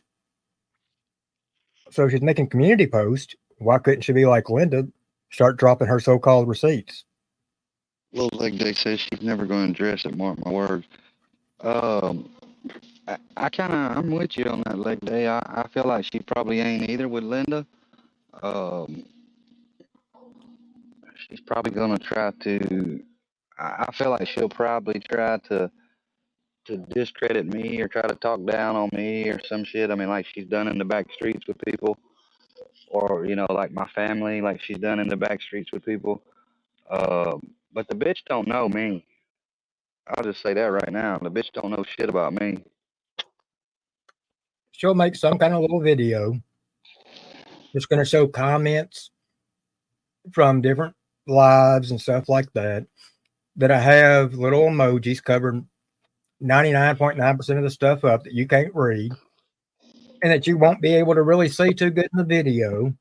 So if she's making community posts, why couldn't she be like Linda, start dropping her so-called receipts? Little Leg Day says she's never going to address it, mark my words. I'm with you on that, Leg Day. I feel like she probably ain't either with Linda. She's probably going to try to, I feel like she'll probably try to discredit me or try to talk down on me or some shit. I mean, like she's done in the back streets with people, or, like my family, like she's done in the back streets with people. But the bitch don't know me. I'll just say that right now. The bitch don't know shit about me. She'll make some kind of little video. It's going to show comments from different lives and stuff like that. That I have little emojis covering 99.9% of the stuff up that you can't read. And that you won't be able to really see too good in the video.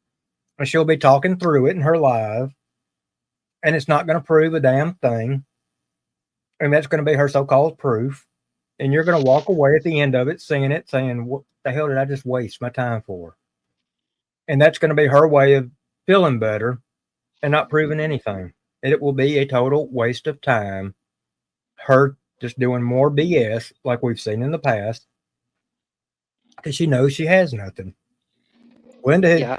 And she'll be talking through it in her live. And it's not going to prove a damn thing. And that's going to be her so-called proof. And you're going to walk away at the end of it saying, what the hell did I just waste my time for? And that's going to be her way of feeling better and not proving anything. And it will be a total waste of time. Her just doing more BS like we've seen in the past. Because she knows she has nothing. Linda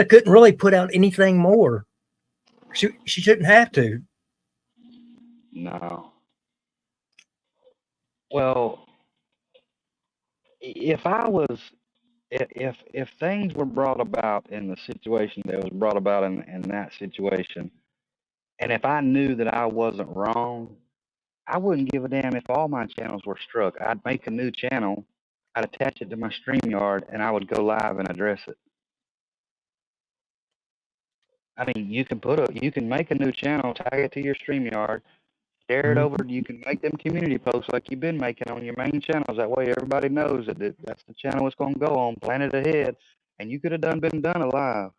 couldn't really put out anything more. She shouldn't have to. No. Well, if things were brought about in the situation that was brought about in that situation, and if I knew that I wasn't wrong, I wouldn't give a damn if all my channels were struck. I'd make a new channel, I'd attach it to my StreamYard, and I would go live and address it. I mean, you can make a new channel, tag it to your StreamYard, share it over. You can make them community posts like you've been making on your main channels. That way everybody knows that that's the channel it's going to go on, plan it ahead, and you could have been done alive.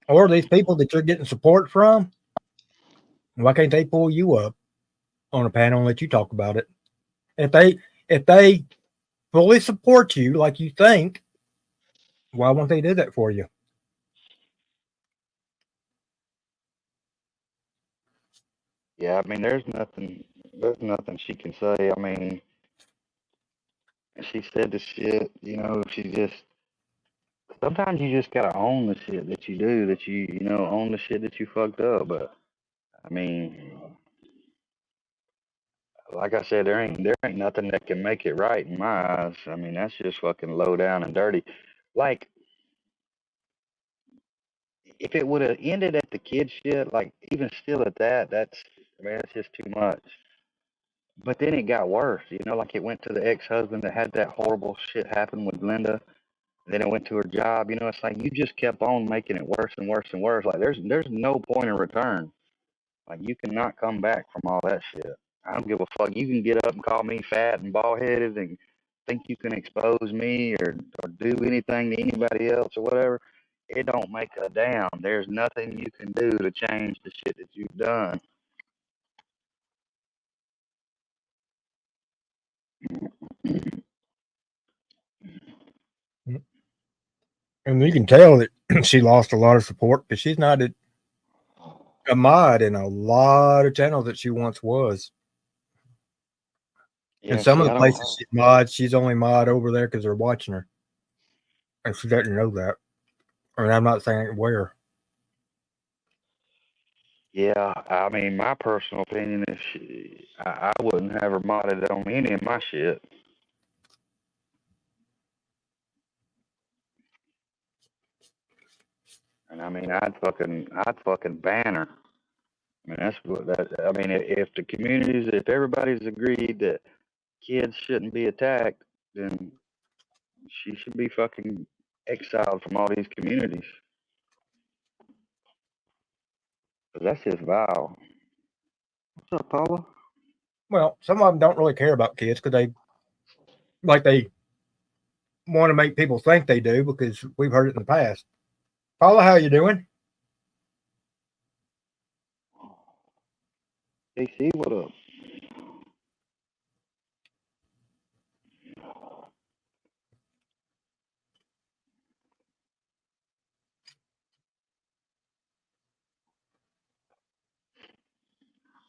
Or these people that you're getting support from, why can't they pull you up on a panel and let you talk about it? If they fully support you like you think, why won't they do that for you? Yeah, I mean, there's nothing she can say. I mean, she said the shit, she just, sometimes you just gotta own the shit that you do, that own the shit that you fucked up. But I mean, like I said, there ain't nothing that can make it right in my eyes. I mean, that's just fucking low down and dirty. Like, if it would have ended at the kid shit, like even still at that, that's just too much. But then it got worse, like it went to the ex-husband that had that horrible shit happen with Linda. Then it went to her job. It's like you just kept on making it worse and worse and worse. Like there's no point in return. Like you cannot come back from all that shit. I don't give a fuck. You can get up and call me fat and bald headed and think you can expose me or do anything to anybody else or whatever. It don't make a damn. There's nothing you can do to change the shit that you've done. And you can tell that she lost a lot of support because she's not a mod in a lot of channels that she once was. And Yeah, some of see, the I don't. places she's mod, she's only mod over there because they're watching her, and she doesn't know that. I mean, I'm not saying where. Yeah, I mean, my personal opinion is I wouldn't have her modded on any of my shit. And I mean, I'd fucking ban her. I mean, that's what that. I mean, if everybody's agreed that kids shouldn't be attacked, then she should be fucking exiled from all these communities. 'Cause that's just vile. What's up, Paula? Well, some of them don't really care about kids because they want to make people think they do because we've heard it in the past. Paula, how you doing? AC, what up?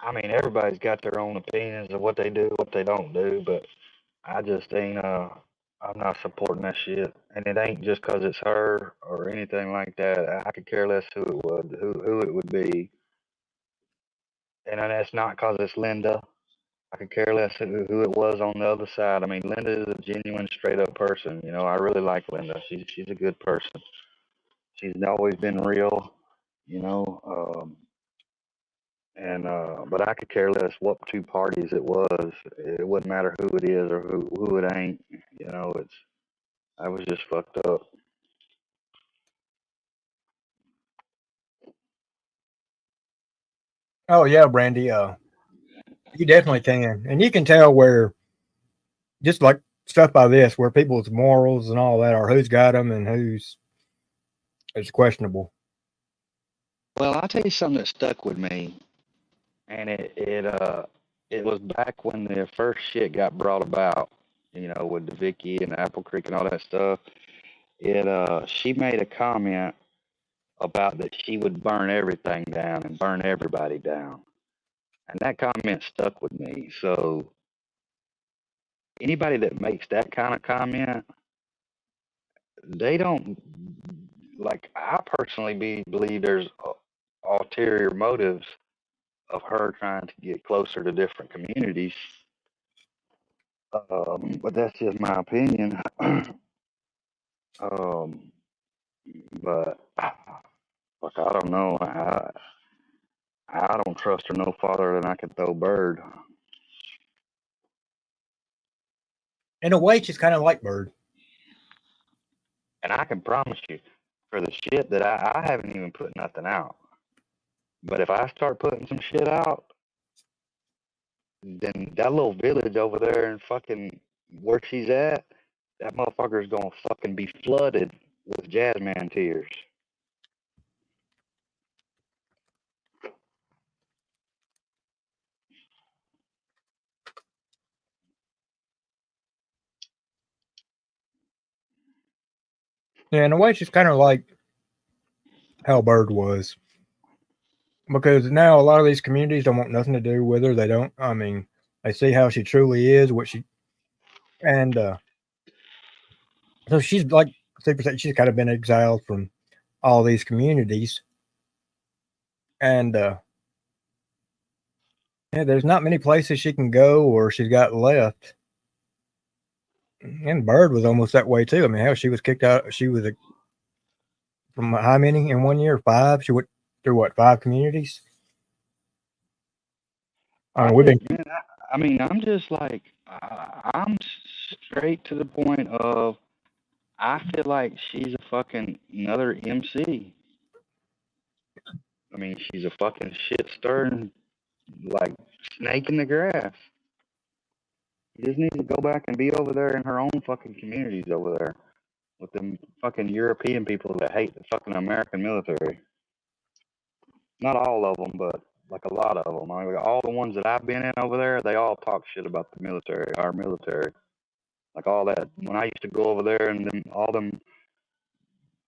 I mean, everybody's got their own opinions of what they do, what they don't do, but I just ain't. I'm not supporting that shit, and it ain't just 'cause it's her or anything like that. I could care less who it would be, and that's not 'cause it's Linda. I could care less who it was on the other side. I mean, Linda is a genuine, straight up person. You know, I really like Linda. She's a good person. She's always been real. You know, but I could care less what two parties it was. It wouldn't matter who it is or who it ain't. You know, I was just fucked up. Oh yeah, Brandy. You definitely can, and you can tell where just like stuff by this, where people's morals and all that are, who's got them and who's is questionable. Well, I'll tell you something that stuck with me, and it was back when the first shit got brought about. You know, with the Vicky and Apple Creek and all that stuff. She made a comment about that she would burn everything down and burn everybody down. And that comment stuck with me. So anybody that makes that kind of comment, they don't like. I personally believe there's ulterior motives of her trying to get closer to different communities. But that's just my opinion. um, but fuck, I don't know. I don't trust her no farther than I can throw bird. In a way, she's kind of like Bird. And I can promise you, for the shit that I haven't even put nothing out. But if I start putting some shit out, then that little village over there and fucking where she's at, that motherfucker's gonna fucking be flooded with Jazzman tears. Yeah, in a way, she's kind of like how Bird was. Because now a lot of these communities don't want nothing to do with her. They don't. I mean, they see how she truly is, what she, and so she's like 6%. She's kind of been exiled from all these communities, and yeah, there's not many places she can go or she's got left. And Bird was almost that way too. I mean, hell, she was kicked out. She was from how many in 1 year? 5. She went through what, 5 communities? I mean, we've been. I mean, I'm just like, I'm straight to the point of, I feel like she's a fucking another MC. I mean, she's a fucking shit stirring, like, snake in the grass. You just need to go back and be over there in her own fucking communities over there with them fucking European people that hate the fucking American military. Not all of them, but like a lot of them. I mean, all the ones that I've been in over there, they all talk shit about the military, our military. Like all that. When I used to go over there and then all them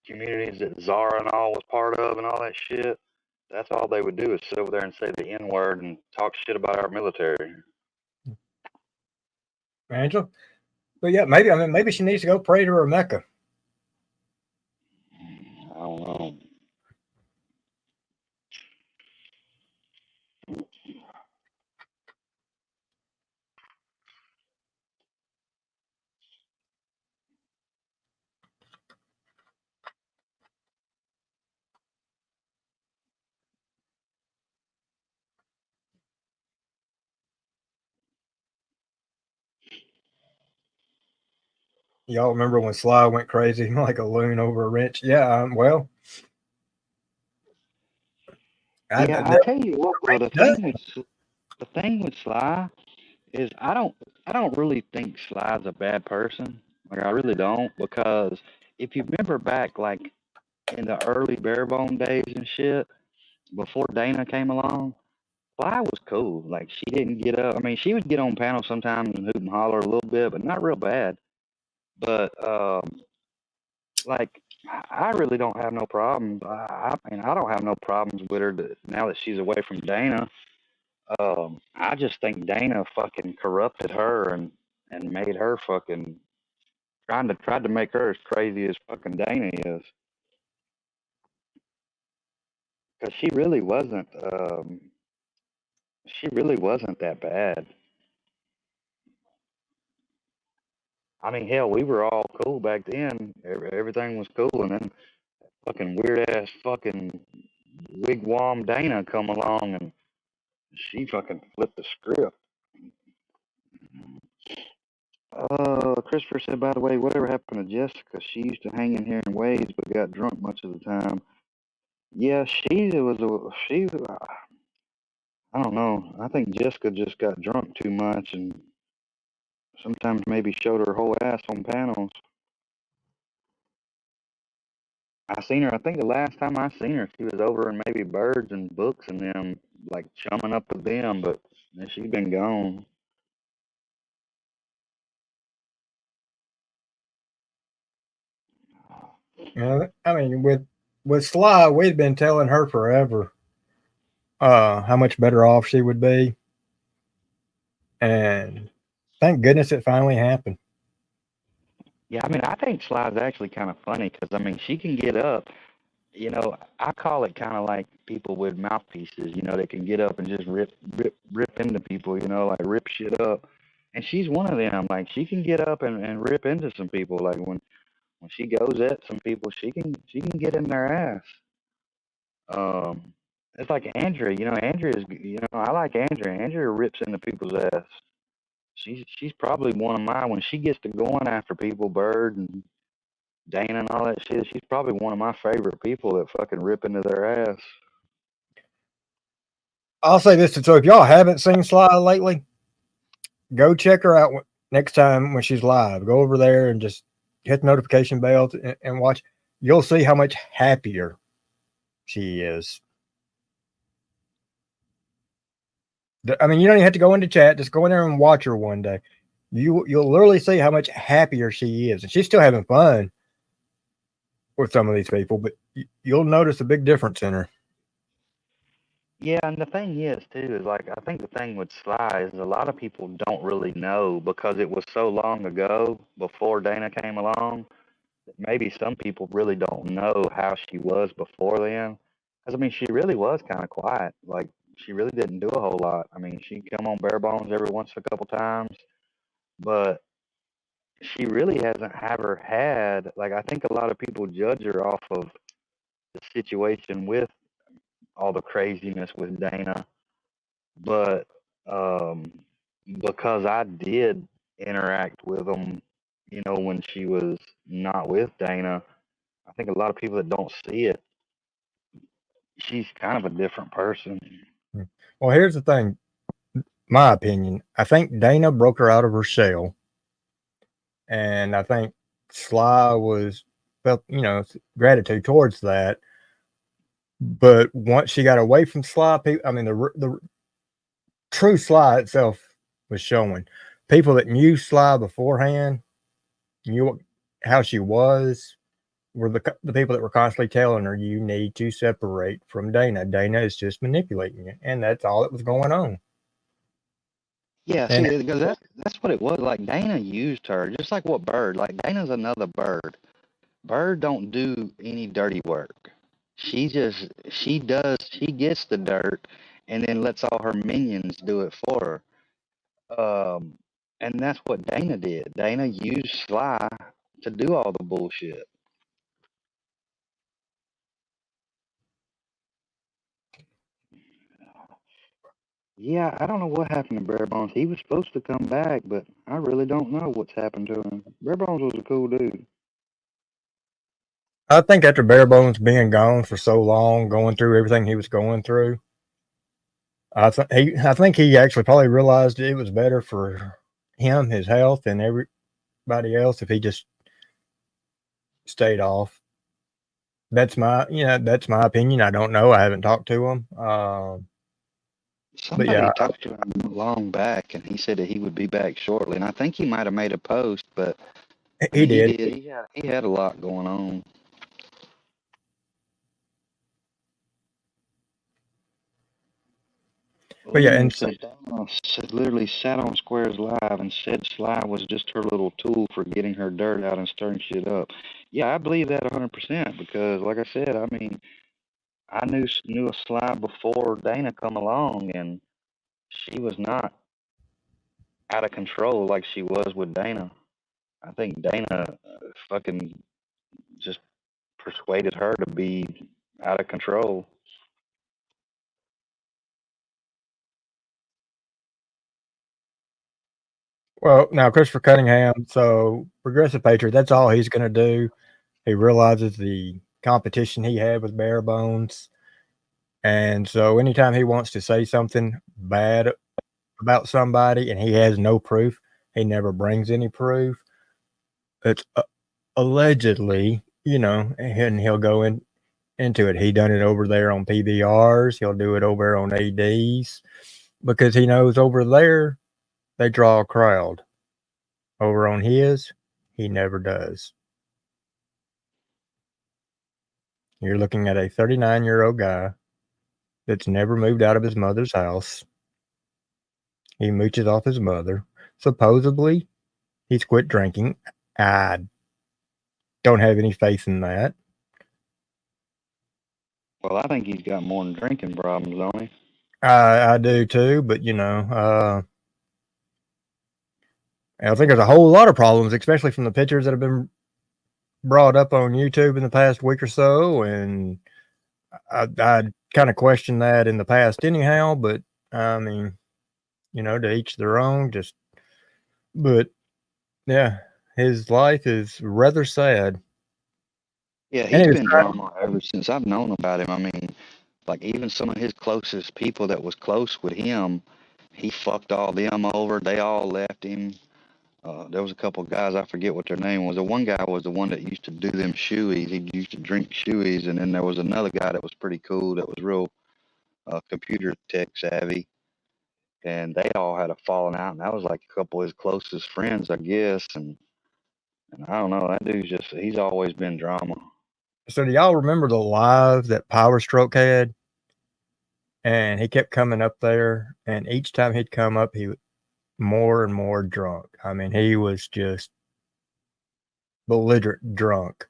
communities that Zara and all was part of and all that shit, that's all they would do is sit over there and say the N word and talk shit about our military. Angela. But yeah, maybe she needs to go pray to her Mecca. I don't know. Y'all remember when Sly went crazy like a loon over a wrench? Yeah, well, Yeah, I tell you what, though, wrench does. the thing with Sly is I don't really think Sly's a bad person. Like I really don't, because if you remember back like in the early Barebone days and shit, before Dana came along, Sly was cool. Like she didn't get up. I mean, she would get on panels sometimes and hoot and holler a little bit, but not real bad. But like I really don't have no problems. I mean, I don't have no problems with her now that she's away from Dana. I just think Dana fucking corrupted her and made her fucking tried to make her as crazy as fucking Dana is, because she really wasn't that bad. I mean, hell, we were all cool back then. Everything was cool, and then fucking weird ass fucking wigwam Dana come along and she fucking flipped the script. Christopher said, by the way, whatever happened to Jessica? She used to hang in here in waves, but got drunk much of the time. Yeah, I don't know. I think Jessica just got drunk too much and sometimes maybe showed her whole ass on panels. I seen her, I think the last time I seen her, she was over in maybe Birds and Books and them, like chumming up with them, but she's been gone. Yeah, I mean, with Sly, we'd been telling her forever how much better off she would be, and thank goodness it finally happened. Yeah, I mean, I think Sly's actually kind of funny because, I mean, she can get up. I call it kind of like people with mouthpieces, they can get up and just rip into people, like rip shit up. And she's one of them. Like, she can get up and rip into some people. Like, when she goes at some people, she can get in their ass. It's like Andrea. Andrea is. I like Andrea. Andrea rips into people's ass. She's probably one of mine when she gets to going after people, Bird and Dana and all that shit. She's probably one of my favorite people that fucking rip into their ass. I'll say this: so if y'all haven't seen Sly lately, go check her out next time when she's live. Go over there and just hit the notification bell and watch. You'll see how much happier she is. I mean, you don't even have to go into chat. Just go in there and watch her one day. You'll literally see how much happier she is, and she's still having fun with some of these people. But you'll notice a big difference in her. Yeah, and the thing is too is like I think the thing with Sly is a lot of people don't really know because it was so long ago before Dana came along. That maybe some people really don't know how she was before then. Because I mean, she really was kind of quiet. Like she really didn't do a whole lot. I mean, she'd come on bare bones every once a couple times, but she really hasn't ever had like I think a lot of people judge her off of the situation with all the craziness with Dana, but um, because I did interact with them, when she was not with Dana, I think a lot of people that don't see it, she's kind of a different person. Well, here's the thing. My opinion. I think Dana broke her out of her shell, and I think Sly felt gratitude towards that. But once she got away from Sly, I mean the true Sly itself was showing. People that knew Sly beforehand knew how she was were the people that were constantly telling her, you need to separate from Dana. Dana is just manipulating you. And that's all that was going on. Yeah, And see, because that's what it was. Like Dana used her, just like what Bird. Like Dana's another Bird. Bird don't do any dirty work. She gets the dirt, and then lets all her minions do it for her. And that's what Dana did. Dana used Sly to do all the bullshit. Yeah, I don't know what happened to Bare Bones. He was supposed to come back, but I really don't know what's happened to him. Bare Bones was a cool dude. I think after Barebones being gone for so long, going through everything he was going through, I think he actually probably realized it was better for him, his health, and everybody else if he just stayed off. That's my opinion. I don't know. I haven't talked to him. But Somebody yeah, talked to him long back, and he said that he would be back shortly. And I think he might have made a post, but I he mean, he did. did. He had a lot going on. But yeah, Lima and so, said Donna literally sat on Square's live and said Sly was just her little tool for getting her dirt out and stirring shit up. Yeah, I believe that 100% because, like I said, I mean, I knew a Sly before Dana come along, and she was not out of control like she was with Dana. I think Dana fucking just persuaded her to be out of control. well, now Christopher Cunningham, so progressive patriot. That's all he's going to do. He realizes the competition he had with Bare Bones, and so anytime he wants to say something bad about somebody and he has no proof, he never brings any proof. It's allegedly, and he'll go into it. He done it over there on PBRs. He'll do it over on ADs because he knows over there they draw a crowd. Over on his, he never does. You're looking at a 39-year-old guy that's never moved out of his mother's house. He mooches off his mother. Supposedly, he's quit drinking. I don't have any faith in that. Well, I think he's got more than drinking problems, don't he? I do too, but I think there's a whole lot of problems, especially from the pictures that have been brought up on YouTube in the past week or so, and I kind of questioned that in the past anyhow. But I mean, to each their own. But yeah, his life is rather sad. Yeah, And he's he was been drama ever since I've known about him. I mean, like even some of his closest people that was close with him, he fucked all them over. They all left him. There was a couple guys, I forget what their name was. The one guy was the one that used to do them shoeies. He used to drink shoeies, and then there was another guy that was pretty cool, that was real computer tech savvy, and they all had a falling out, and that was like a couple of his closest friends, I guess. And I don't know, that dude's he's always been drama. So do y'all remember the live that Power Stroke had? And he kept coming up there, and each time he'd come up, he was more and more drunk. I mean, he was just belligerent drunk.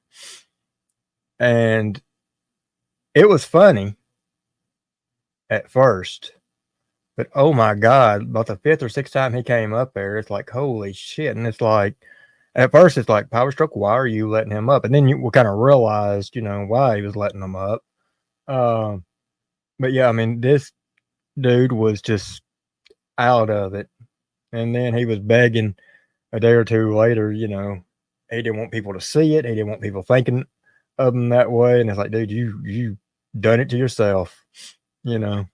And it was funny at first, but oh my God, about the fifth or sixth time he came up there, it's like, holy shit. And it's like, at first, it's like, Power Stroke, why are you letting him up? And then you kind of realized, why he was letting him up. Um, but yeah, I mean, this dude was just out of it. And then he was begging a day or two later, he didn't want people to see it. He didn't want people thinking of him that way. And it's like, dude, you done it to yourself, you know.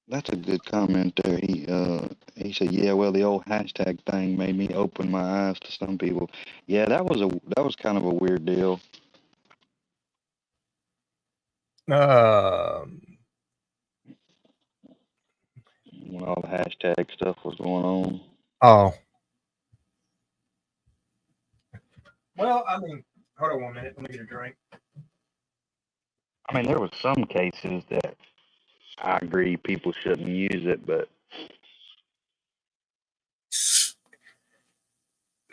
That's a good comment there. He said, "Yeah, well, the old hashtag thing made me open my eyes to some people." Yeah, that was kind of a weird deal. Um, When all the hashtag stuff was going on. oh, well, I mean, hold on 1 minute. Let me get a drink. I mean, there was some cases that I agree people shouldn't use it, but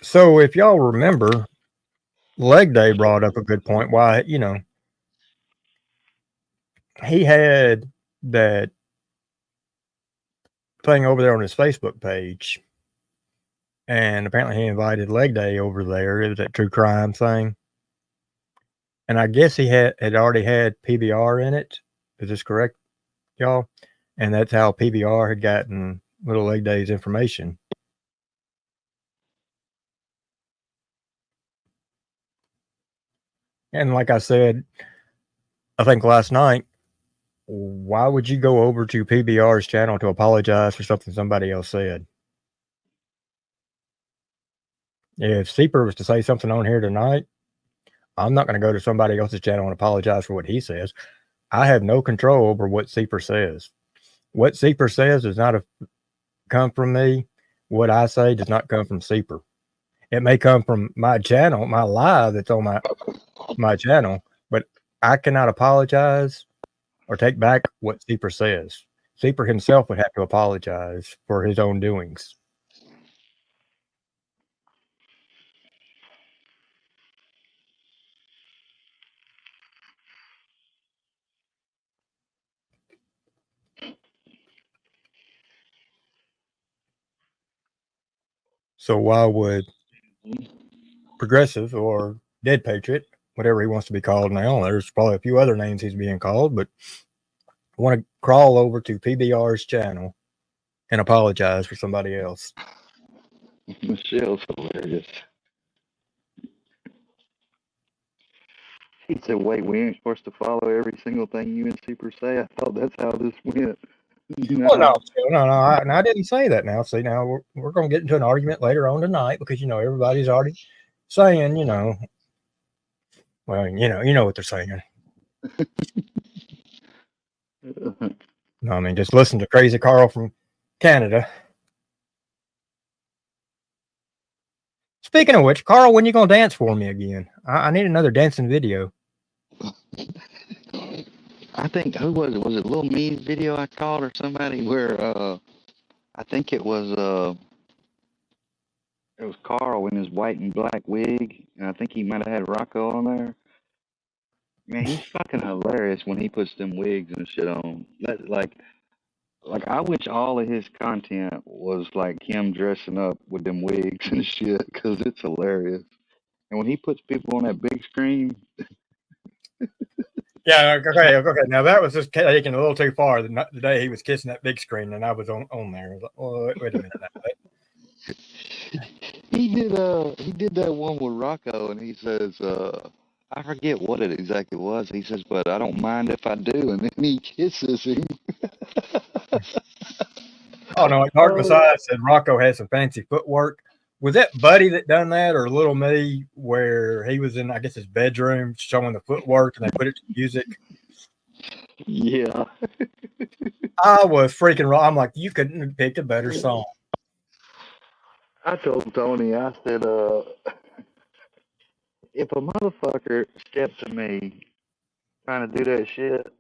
So if y'all remember, Leg Day brought up a good point. Why, he had that thing over there on his Facebook page, and apparently he invited Leg Day over there. It was that true crime thing, and I guess he had already had PBR in it. Is this correct, y'all? And that's how PBR had gotten Little Leg Day's information. And like I said, I think last night, why would you go over to PBR's channel to apologize for something somebody else said? If Seeper was to say something on here tonight, I'm not going to go to somebody else's channel and apologize for what he says. I have no control over what Seeper says. What Seeper says does not come from me. What I say does not come from Seeper. It may come from my channel, my live that's on my channel, but I cannot apologize or take back what Seeper says. Seeper himself would have to apologize for his own doings. So why would Progressive or Dead Patriot, whatever he wants to be called now, there's probably a few other names he's being called, but want to crawl over to PBR's channel and apologize for somebody else? Michelle's hilarious. He said, wait, we ain't supposed to follow every single thing you and Super say? I thought that's how this went. Well, no, I didn't say that. Now, see, now we're going to get into an argument later on tonight because everybody's already saying, well, you know what they're saying. No, I mean, just listen to Crazy Carl from Canada. Speaking of which, Carl, when you gonna dance for me again? I need another dancing video. I think, who was it? Was it Lil Me's video I called or somebody where, I think it was Carl in his white and black wig, and I think he might have had Rocco on there. Man, he's fucking hilarious when he puts them wigs and shit on. Like I wish all of his content was like him dressing up with them wigs and shit, because it's hilarious. And when he puts people on that big screen, Yeah, okay. Now that was just taking a little too far. The day he was kissing that big screen, and I was on there. I was like, oh, wait a minute. he did that one with Rocco, and he says, I forget what it exactly was. He says, but I don't mind if I do, and then he kisses him. Oh no, Dark Messiah said Rocco had some fancy footwork. Was that Buddy that done that, or Little Me, where he was in, I guess, his bedroom showing the footwork, and they put it to music? Yeah. I was freaking wrong. I'm like, you couldn't have picked a better song. I told Tony, I said, if a motherfucker stepped to me trying to do that shit,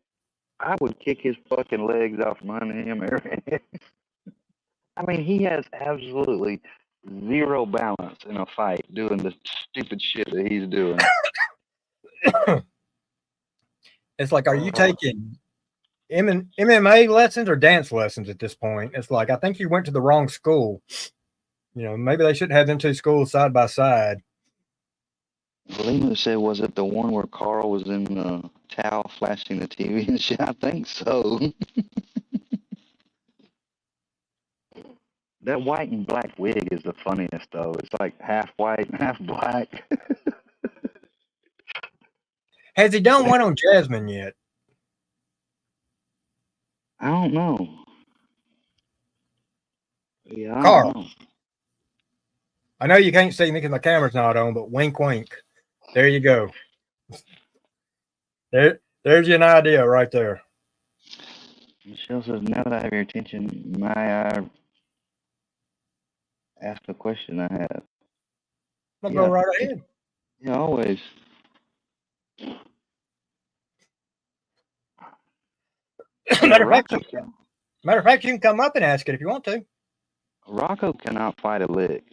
I would kick his fucking legs off from under him. I mean, he has absolutely zero balance in a fight doing the stupid shit that he's doing. It's like, are you taking MMA lessons or dance lessons at this point? It's like, I think you went to the wrong school. Maybe they shouldn't have them two schools side by side. Lima said, was it the one where Carl was in the towel flashing the TV and shit? I think so. That white and black wig is the funniest, though. It's like half white and half black. Has he done one on Jasmine yet? I don't know. Yeah, Carl. don't know. I know you can't see me because my camera's not on, but wink, wink. There you go. There's an idea right there. Michelle says, now that I have your attention, may I ask a question I have? I'll go right ahead. Yeah, always. Matter of fact, you can come up and ask it if you want to. Rocco cannot fight a lick.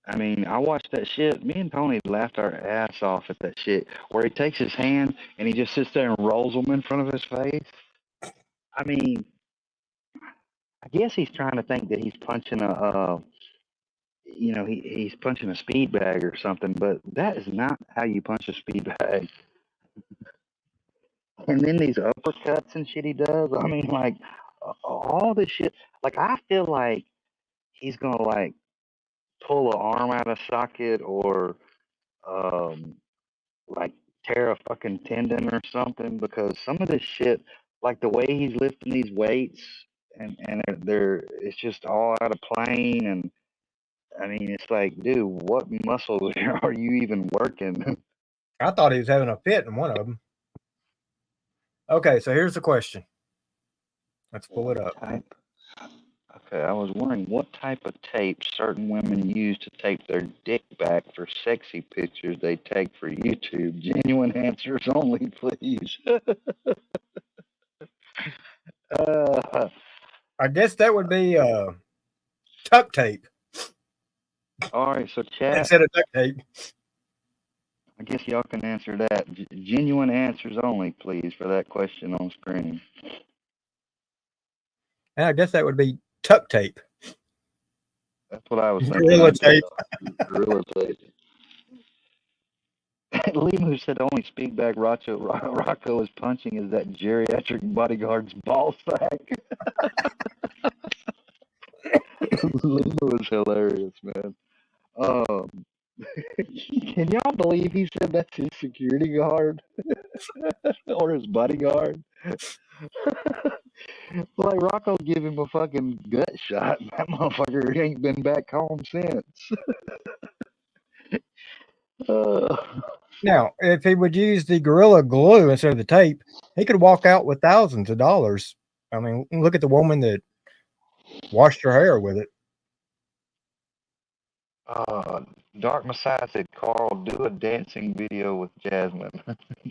I mean, I watched that shit. Me and Tony laughed our ass off at that shit where he takes his hand and he just sits there and rolls them in front of his face. I mean, I guess he's trying to think that he's punching he's punching a speed bag or something, but that is not how you punch a speed bag. And then these uppercuts and shit he does. I mean, like all this shit. Like I feel like he's gonna like pull an arm out of socket or um like tear a fucking tendon or something because some of this shit, like the way he's lifting these weights and they're it's just all out of plane and I mean it's like, dude, what muscle are you even working? I thought he was having a fit in one of them. Okay, so here's the question. Let's pull it up. Okay, I was wondering what type of tape certain women use to tape their dick back for sexy pictures they take for YouTube. Genuine answers only, please. I guess that would be tuck tape. All right, so chat. Instead of duct tape. I guess y'all can answer that. Genuine answers only, please, for that question on screen. And I guess that would be tuck tape. That's what I was thinking. Gorilla tape. Gorilla tape. Limu said only speedback Rocco is punching is that geriatric bodyguard's ball sack. Limu is hilarious, man. Can y'all believe he said that's his security guard or his bodyguard? Like Rocco give him a fucking gut shot. That motherfucker ain't been back home since. Now, if he would use the Gorilla Glue instead of the tape, he could walk out with thousands of dollars. I mean, look at the woman that washed her hair with it. Dark Messiah said, Carl, do a dancing video with Jasmine.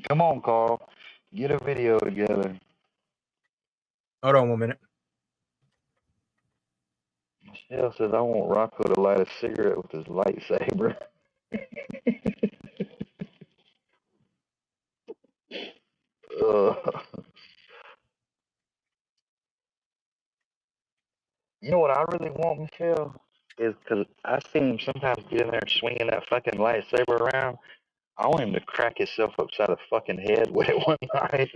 Come on, Carl. Get a video together. Hold on 1 minute. Michelle says, I want Rocco to light a cigarette with his lightsaber. You know what I really want, Michelle? Is because I see him sometimes get in there swinging that fucking lightsaber around. I want him to crack himself upside the fucking head with it one night.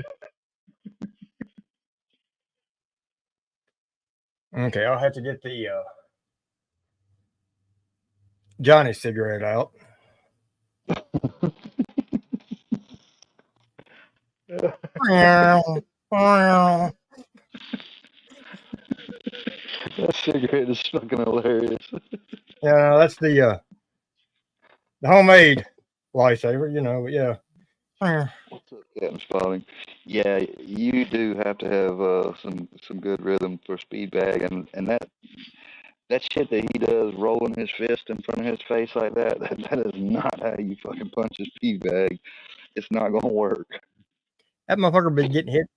Okay, I'll have to get the Johnny cigarette out. That cigarette is fucking hilarious. Yeah, that's the homemade lightsaber, but yeah. What's up, Captain Spaulding? Yeah, you do have to have some good rhythm for Speedbag, and that shit that he does, rolling his fist in front of his face like that, that is not how you fucking punch a Speedbag. It's not gonna work. That motherfucker been getting hit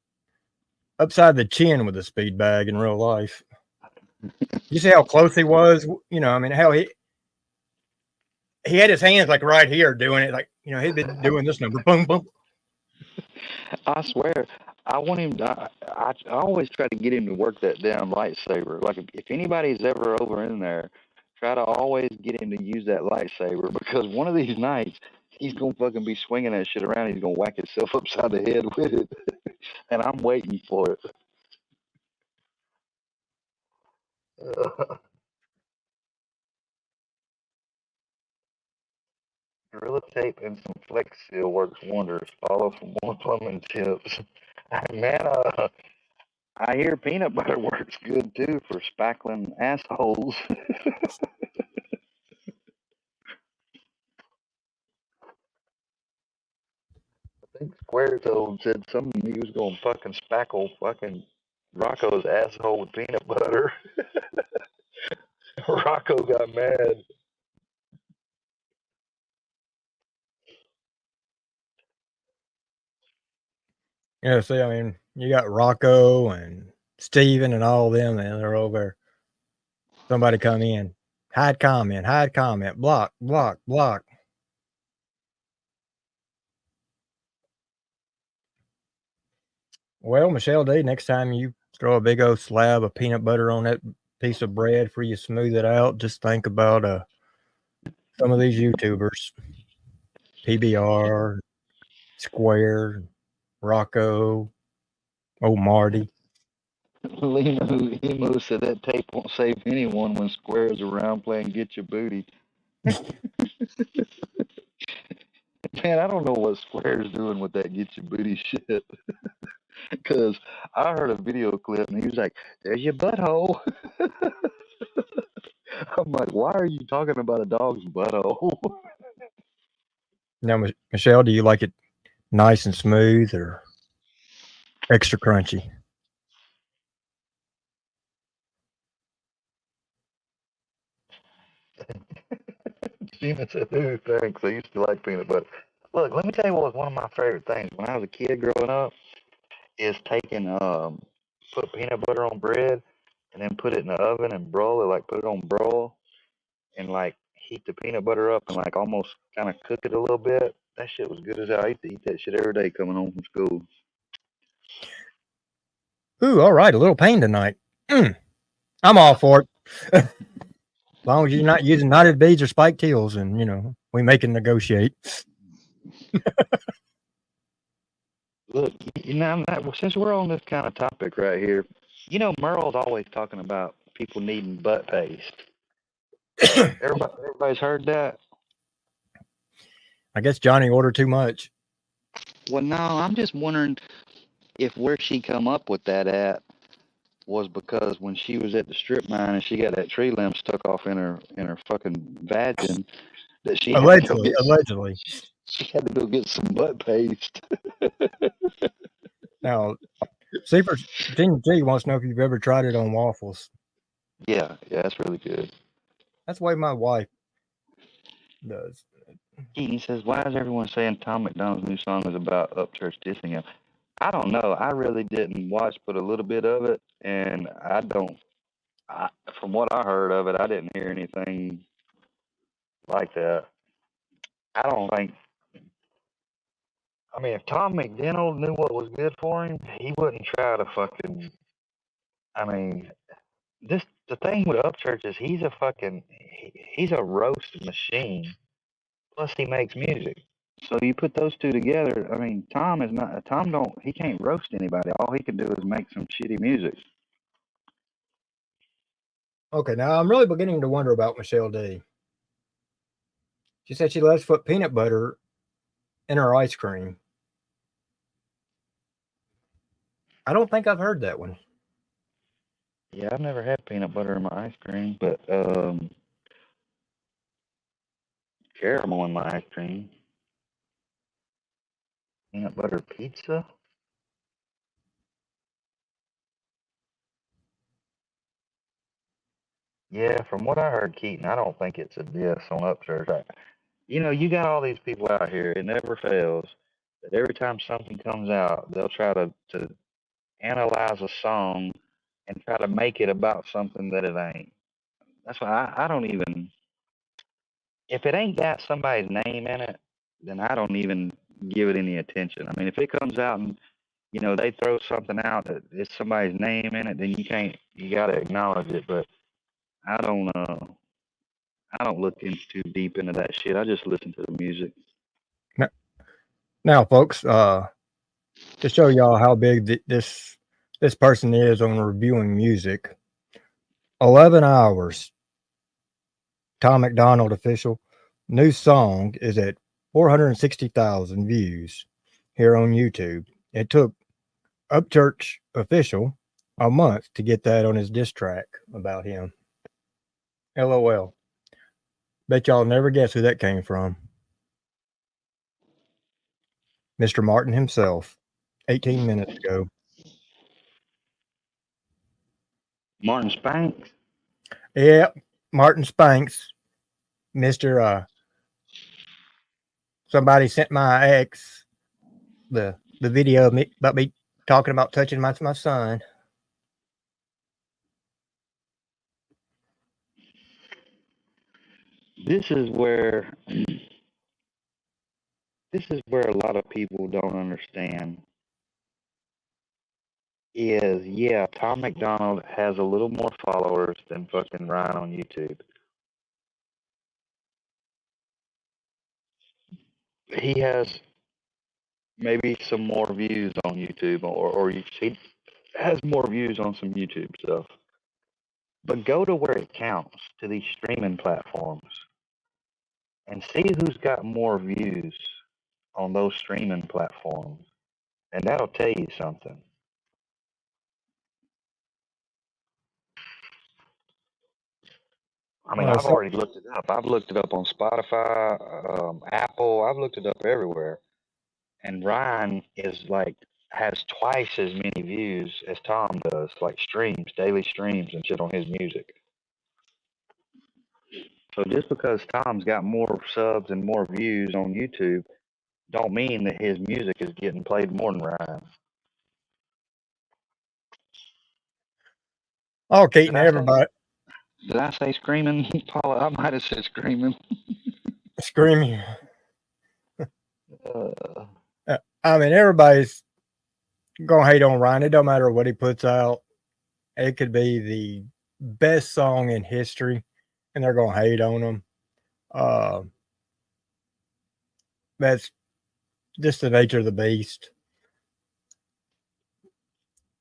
upside the chin with a speed bag in real life. You see how close he was? I mean, how he had his hands like right here doing it. Like, he'd been doing this number. Boom, boom. I swear, I want him. I always try to get him to work that damn lightsaber. Like if anybody's ever over in there, try to always get him to use that lightsaber because one of these nights he's gonna fucking be swinging that shit around. He's gonna whack himself upside the head with it, and I'm waiting for it. Gorilla tape and some Flex Seal works wonders. Follow for more plumbing tips. Man, I hear peanut butter works good too for spackling assholes. I think Square Toad said something he was going to fucking spackle fucking Rocco's asshole with peanut butter. Rocco got mad. Yeah, see, I mean, you got Rocco and Steven and all of them, and they're over. Somebody come in. Hide comment, block, block, block. Well, Michelle D, next time you throw a big old slab of peanut butter on that piece of bread before you smooth it out, just think about some of these YouTubers, PBR, Square, Rocco, old Marty. Emo said that tape won't save anyone when Square is around playing Get Your Booty. Man, I don't know what Square's doing with that Get Your Booty shit. Because I heard a video clip and he was like, there's your butthole. I'm like, why are you talking about a dog's butthole? Now, Michelle, do you like it nice and smooth or extra crunchy? Steven said, ooh, thanks. I used to like peanut butter. Look, let me tell you what was one of my favorite things when I was a kid growing up is taking put peanut butter on bread and then put it in the oven and broil it, like put it on broil and like heat the peanut butter up and like almost kind of cook it a little bit. That shit was good as hell. I used to eat that shit every day coming home from school. Ooh, all right, a little pain tonight. I'm all for it. As long as you're not using knotted beads or spiked heels, and we may can negotiate. Look, since we're on this kind of topic right here, Merle's always talking about people needing butt paste. Everybody's heard that. I guess Johnny ordered too much. Well, no, I'm just wondering if where she come up with that at was because when she was at the strip mine and she got that tree limb stuck off in her fucking vagin, that she had to go Allegedly. she had to go get some butt paste. Now, Super Gene G wants to know if you've ever tried it on waffles. Yeah, that's really good. That's the way my wife does. He says, "Why is everyone saying Tom McDonald's new song is about Upchurch dissing him?" I don't know. I really didn't watch but a little bit of it, and from what I heard of it, I didn't hear anything like that. I don't think. I mean, if Tom McDonald knew what was good for him, he wouldn't try to fucking. I mean, the thing with Upchurch is he's a roast machine. Plus, he makes music. So you put those two together. I mean, he can't roast anybody. All he can do is make some shitty music. Okay, now I'm really beginning to wonder about Michelle D. She said she loves to put peanut butter in her ice cream. I don't think I've heard that one. Yeah, I've never had peanut butter in my ice cream, but caramel in my ice cream. Peanut butter pizza? Yeah, from what I heard, Keaton, I don't think it's a diss on Upchurch. You got all these people out here, it never fails, that every time something comes out, they'll try to analyze a song and try to make it about something that it ain't. That's why I don't even, if it ain't got somebody's name in it, then I don't even give it any attention. I mean, if it comes out and they throw something out that it's somebody's name in it, then you gotta acknowledge it. But I don't look in too deep into that shit. I just listen to the music. Now, folks, to show y'all how big this person is on reviewing music, 11 hours. Tom McDonald official new song is at 460,000 views here on YouTube. It took Upchurch official a month to get that on his diss track about him. LOL. Bet y'all never guess who that came from. Mr. Martin himself, 18 minutes ago. Martin Spanks? Yeah, Martin Spanks. Mr. Somebody sent my ex the video of me about me talking about touching my son. this is where a lot of people don't understand is, yeah, Tom McDonald has a little more followers than fucking Ryan on YouTube. He has maybe some more views on YouTube, or he has more views on some YouTube stuff. But go to where it counts, to these streaming platforms, and see who's got more views on those streaming platforms, and that'll tell you something. I mean, I've So, already looked it up. I've looked it up on Spotify, Apple. I've looked it up everywhere. And Ryan is like has twice as many views as Tom does, like streams, daily streams and shit on his music. So just because Tom's got more subs and more views on YouTube, don't mean that his music is getting played more than Ryan. oh, Did Keaton, I say? everybody Did I say screaming, Paula? I might have said screaming. screaming. Uh, I mean, everybody's gonna hate on Ryan. It don't matter what he puts out. It could be the best song in history, and they're gonna hate on him. Uh, that's just the nature of the beast.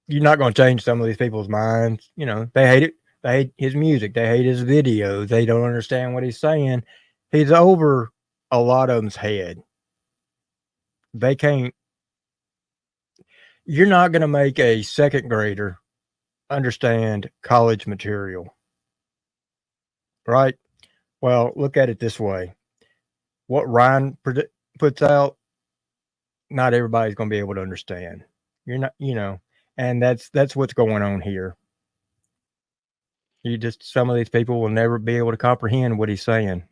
You're not gonna change some of these people's minds. You know, they hate it. They hate his music. They hate his videos. They don't understand what he's saying. He's over a lot of them's head. They can't. You're not gonna make a second grader understand college material, right? Well, look at it this way: what Ryan puts out, not everybody's going to be able to understand. You're not, and that's what's going on here. You just some of these people will never be able to comprehend what he's saying,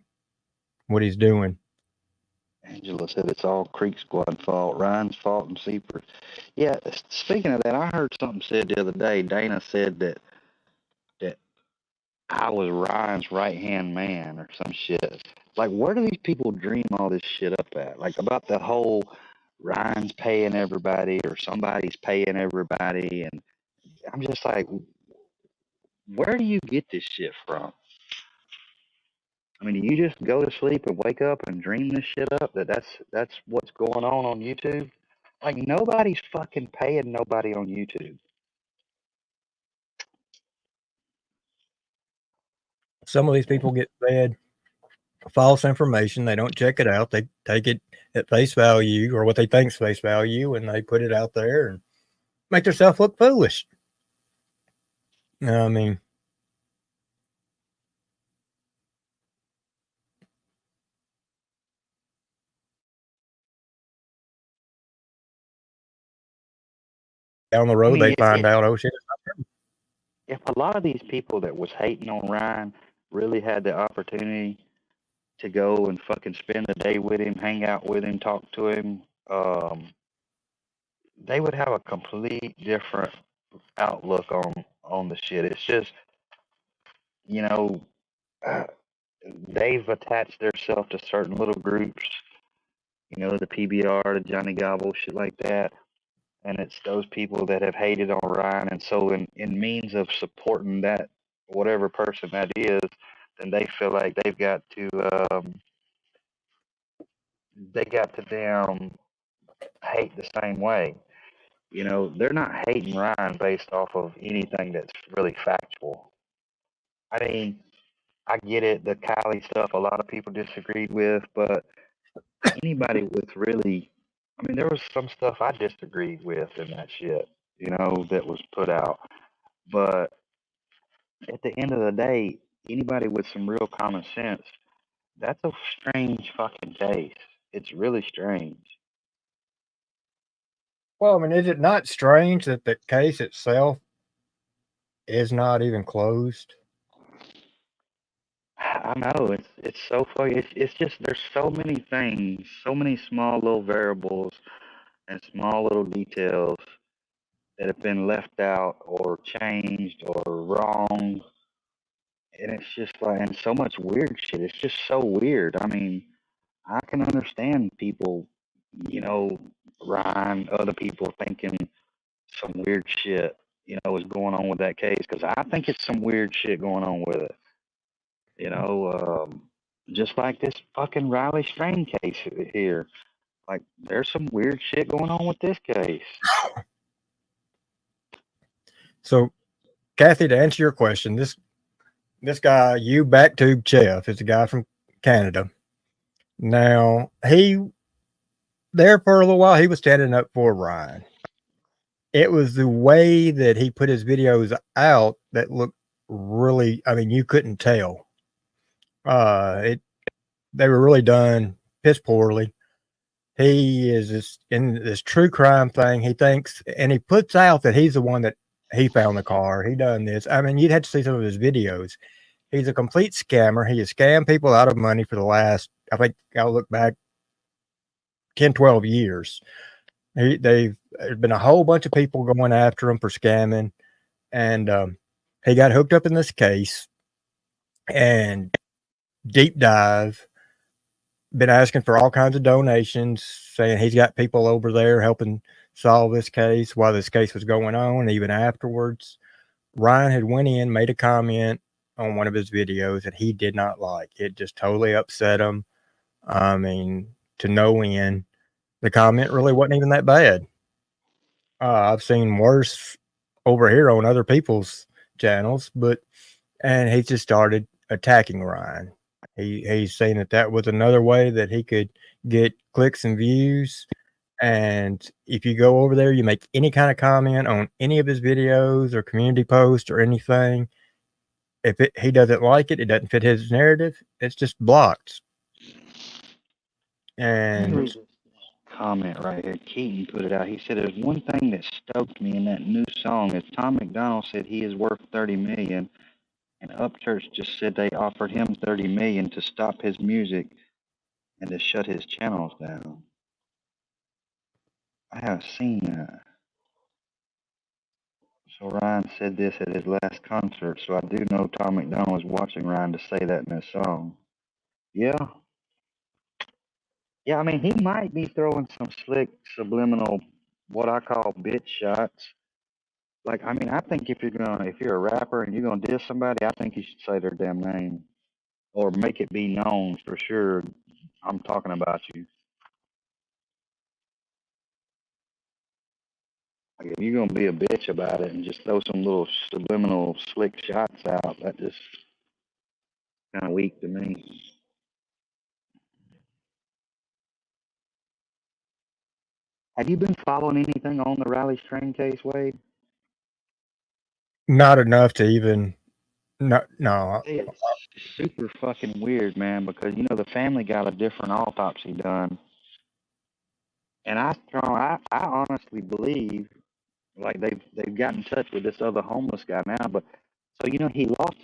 what he's doing. Angela said it's all Creek Squad fault, Ryan's fault, and Seaford. Yeah, speaking of that, I heard something said the other day. Dana said that I was Ryan's right hand man or some shit. Like, where do these people dream all this shit up at? Like, about the whole Ryan's paying everybody or somebody's paying everybody. And I'm just like, where do you get this shit from? I mean, do you just go to sleep and wake up and dream this shit up that's what's going on YouTube? Like, nobody's fucking paying nobody on YouTube. Some of these people get fed false information. They don't check it out. They take it at face value or what they think's face value, and they put it out there and make themselves look foolish. I mean, down the I road, mean, they find out, oh shit. if a lot of these people that was hating on Ryan really had the opportunity to go and fucking spend the day with him, hang out with him, talk to him, they would have a complete different outlook on the shit. It's just, you know, uh, they've attached themselves to certain little groups, the PBR, the Johnny Gobble, shit like that. And it's those people that have hated on Ryan. And so, in means of supporting that, whatever person that is, then they feel like they got to damn hate the same way. They're not hating Ryan based off of anything that's really factual. I mean, I get it, the Kylie stuff, a lot of people disagreed with, but anybody with really, I mean, there was some stuff I disagreed with in that shit, that was put out. But at the end of the day, anybody with some real common sense, that's a strange fucking case. It's really strange. Well, I mean, is it not strange that the case itself is not even closed? I know it's so funny. It's just there's so many things, so many small little variables and small little details that have been left out or changed or wrong, And it's just like, and so much weird shit. It's just so weird. I mean, I can understand people, you know, Ryan, other people thinking some weird shit, you know, is going on with that case, because I think it's some weird shit going on with it. You know, just like this fucking Riley Strain case here. Like, there's some weird shit going on with this case. So, Kathy, to answer your question, this guy, you Backtube Chef, is a guy from Canada. Now, there for a little while, he was standing up for Ryan. It was the way that he put his videos out that looked really, I mean, you couldn't tell. They were really done piss poorly. He is in this true crime thing. He thinks, and he puts out that he's the one that he found the car. He done this. I mean, you'd have to see some of his videos. He's a complete scammer. He has scammed people out of money for the last, I think I'll look back 10, 12 years. There's been a whole bunch of people going after him for scamming. And he got hooked up in this case and deep dive, been asking for all kinds of donations, saying he's got people over there helping solve this case while this case was going on, even afterwards. Ryan had went in, made a comment on one of his videos that he did not like. It just totally upset him. I mean, to no end. The comment really wasn't even that bad. I've seen worse over here on other people's channels, and he just started attacking Ryan. He's saying that was another way that he could get clicks and views. And if you go over there, you make any kind of comment on any of his videos or community posts or anything, if he doesn't like it, it doesn't fit his narrative, it's just blocked. And comment right here. Keaton put it out. He said, "There's one thing that stoked me in that new song is Tom McDonald said he is worth 30 million, and Upchurch just said they offered him 30 million to stop his music and to shut his channels down." I haven't seen that. So Ryan said this at his last concert. So I do know Tom McDonald was watching Ryan to say that in his song. Yeah. Yeah, I mean, he might be throwing some slick subliminal, what I call bitch shots. Like, I mean, I think if you're a rapper and you're gonna diss somebody, I think you should say their damn name or make it be known for sure. I'm talking about you. Like, if you're gonna be a bitch about it and just throw some little subliminal slick shots out, that just kind of weak to me. Have you been following anything on the Riley Strain case, Wade? not enough to even no. It's super fucking weird, man, because you know the family got a different autopsy done, and I honestly believe like they've got in touch with this other homeless guy now. But so you know he lost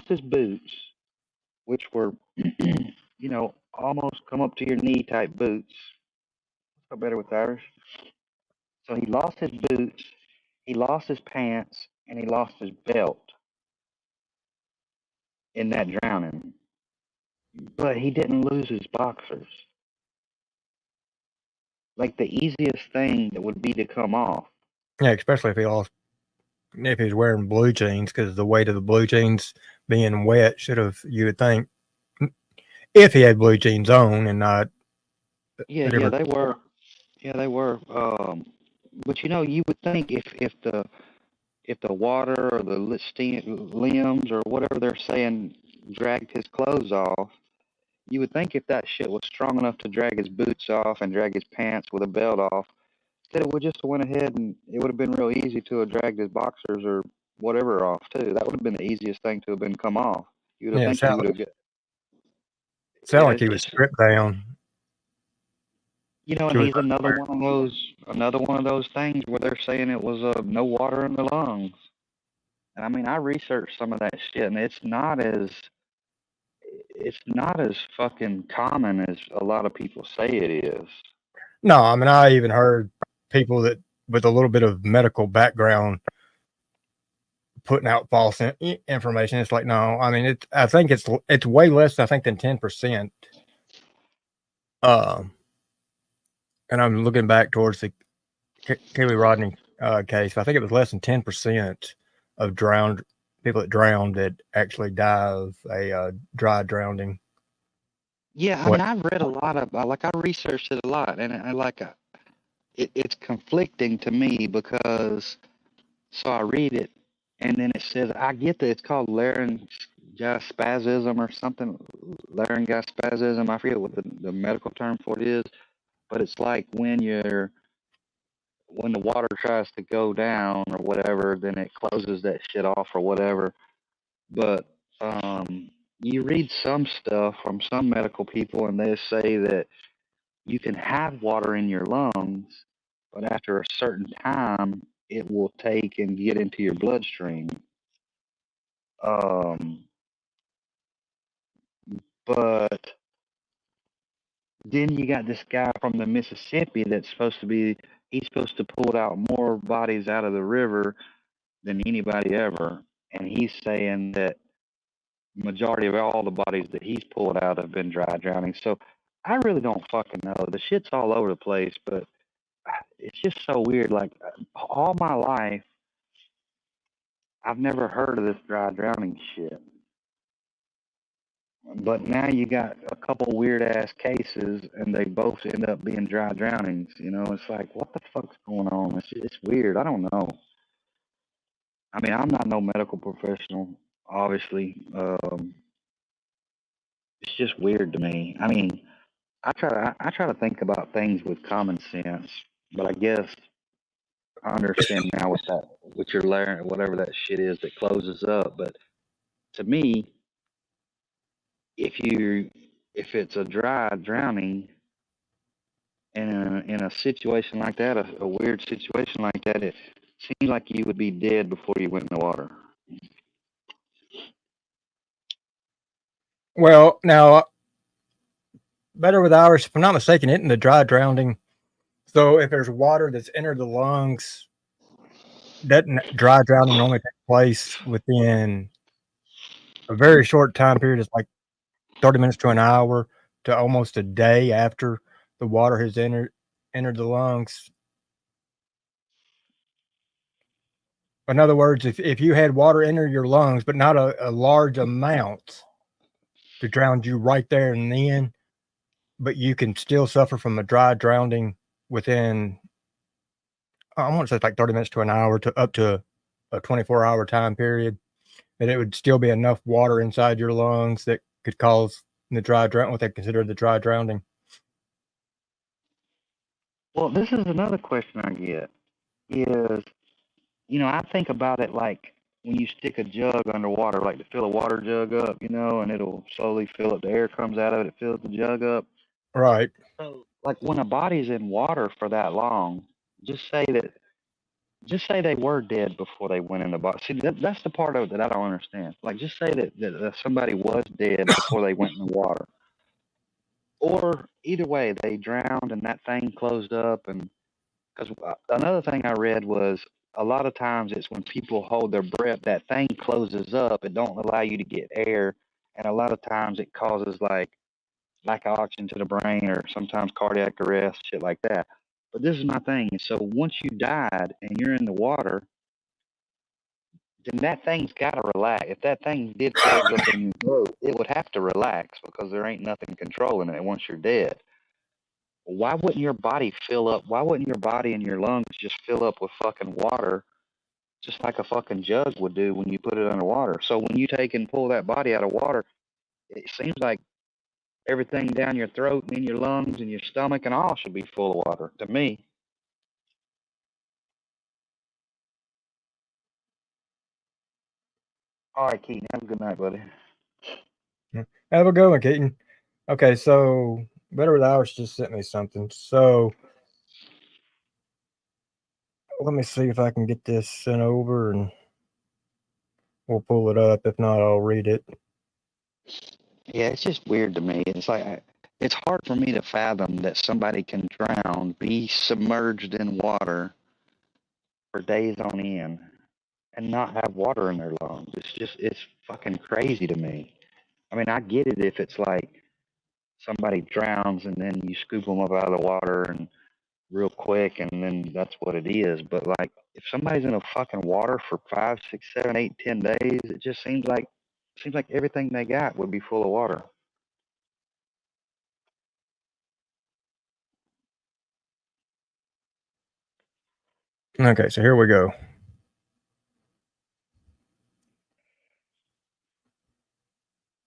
his boots, which were you know almost come up to your knee type boots. So better with Irish. So he lost his boots, he lost his pants, and he lost his belt in that drowning. But he didn't lose his boxers. Like the easiest thing that would be to come off. Yeah, especially if he's wearing blue jeans, because the weight of the blue jeans being wet you would think, if he had blue jeans on and not. Yeah, they were. Yeah, they were. But you know, you would think if the water or the limbs or whatever they're saying dragged his clothes off, you would think if that shit was strong enough to drag his boots off and drag his pants with a belt off, that it would just went ahead and it would have been real easy to have dragged his boxers or whatever off too. That would have been the easiest thing to have been come off. You would have think he would have got. Sound like he was stripped down. You know, and he's another one of those things where they're saying it was no water in the lungs. And I mean, I researched some of that shit, and it's not as fucking common as a lot of people say it is. No, I mean, I even heard people that with a little bit of medical background putting out false information. It's like, no, I mean, I think it's way less, I think, than 10%. And I'm looking back towards the Kaylee Rodney case. I think it was less than 10% of people that drowned that actually die of a dry drowning. Yeah, I mean, I've read a lot about, like, I researched it a lot, and it's conflicting to me because, so I read it, and then it says, I get that it's called laryngospasm or something, laryngospasm. I forget what the medical term for it is, but it's like when the water tries to go down or whatever, then it closes that shit off or whatever. But you read some stuff from some medical people, and they say that you can have water in your lungs, but after a certain time, it will take and get into your bloodstream. But then you got this guy from the Mississippi that's he's supposed to pull out more bodies out of the river than anybody ever. And he's saying that majority of all the bodies that he's pulled out have been dry drowning. So I really don't fucking know. The shit's all over the place, but it's just so weird. Like, all my life, I've never heard of this dry drowning shit. But now you got a couple weird ass cases, and they both end up being dry drownings. You know, it's like, what the fuck's going on? It's weird. I don't know. I mean, I'm not no medical professional, obviously. It's just weird to me. I mean, I try to think about things with common sense, but I guess I understand now with your layer, whatever that shit is that closes up. But to me, if it's a dry drowning in a situation like that, a weird situation like that, it seems like you would be dead before you went in the water. Well, now, better with Irish, if I'm not mistaken, isn't the dry drowning? So if there's water that's entered the lungs, doesn't dry drowning normally take place within a very short time period? It's like 30 minutes to an hour to almost a day after the water has entered the lungs. In other words, if you had water enter your lungs, but not a large amount to drown you right there and then, but you can still suffer from a dry drowning within, I want to say it's like 30 minutes to an hour to up to a 24-hour time period, that it would still be enough water inside your lungs that could cause the dry drown, what they consider the dry drowning. Well, this is another question I get is, I think about it like when you stick a jug underwater, like to fill a water jug up, and it'll slowly fill it. The air comes out of it, it fills the jug up. Right. So, like when a body's in water for that long, just say they were dead before they went in the body. See, that's the part of it that I don't understand. Like, just say that somebody was dead before they went in the water. Or either way, they drowned and that thing closed up. And because another thing I read was a lot of times it's when people hold their breath, that thing closes up. It don't allow you to get air. And a lot of times it causes like lack of oxygen to the brain or sometimes cardiac arrest, shit like that. But this is my thing. So once you died and you're in the water, then that thing's got to relax. If that thing did close up in your throat, it would have to relax because there ain't nothing controlling it once you're dead. Why wouldn't your body fill up? Why wouldn't your body and your lungs just fill up with fucking water just like a fucking jug would do when you put it underwater? So when you take and pull that body out of water, it seems like everything down your throat and in your lungs and your stomach and all should be full of water to me. All right, Keaton, have a good night, buddy. Have a good one, Keaton. Okay, so Better with Hours just sent me something. So let me see if I can get this sent over and we'll pull it up. If not, I'll read it. Yeah, it's just weird to me. It's like it's hard for me to fathom that somebody can drown, be submerged in water for days on end, and not have water in their lungs. It's fucking crazy to me. I mean, I get it if it's like somebody drowns and then you scoop them up out of the water and real quick and then that's what it is. But like if somebody's in a fucking water for 5, 6, 7, 8, 10 days, it just seems like everything they got would be full of water. Okay, so here we go.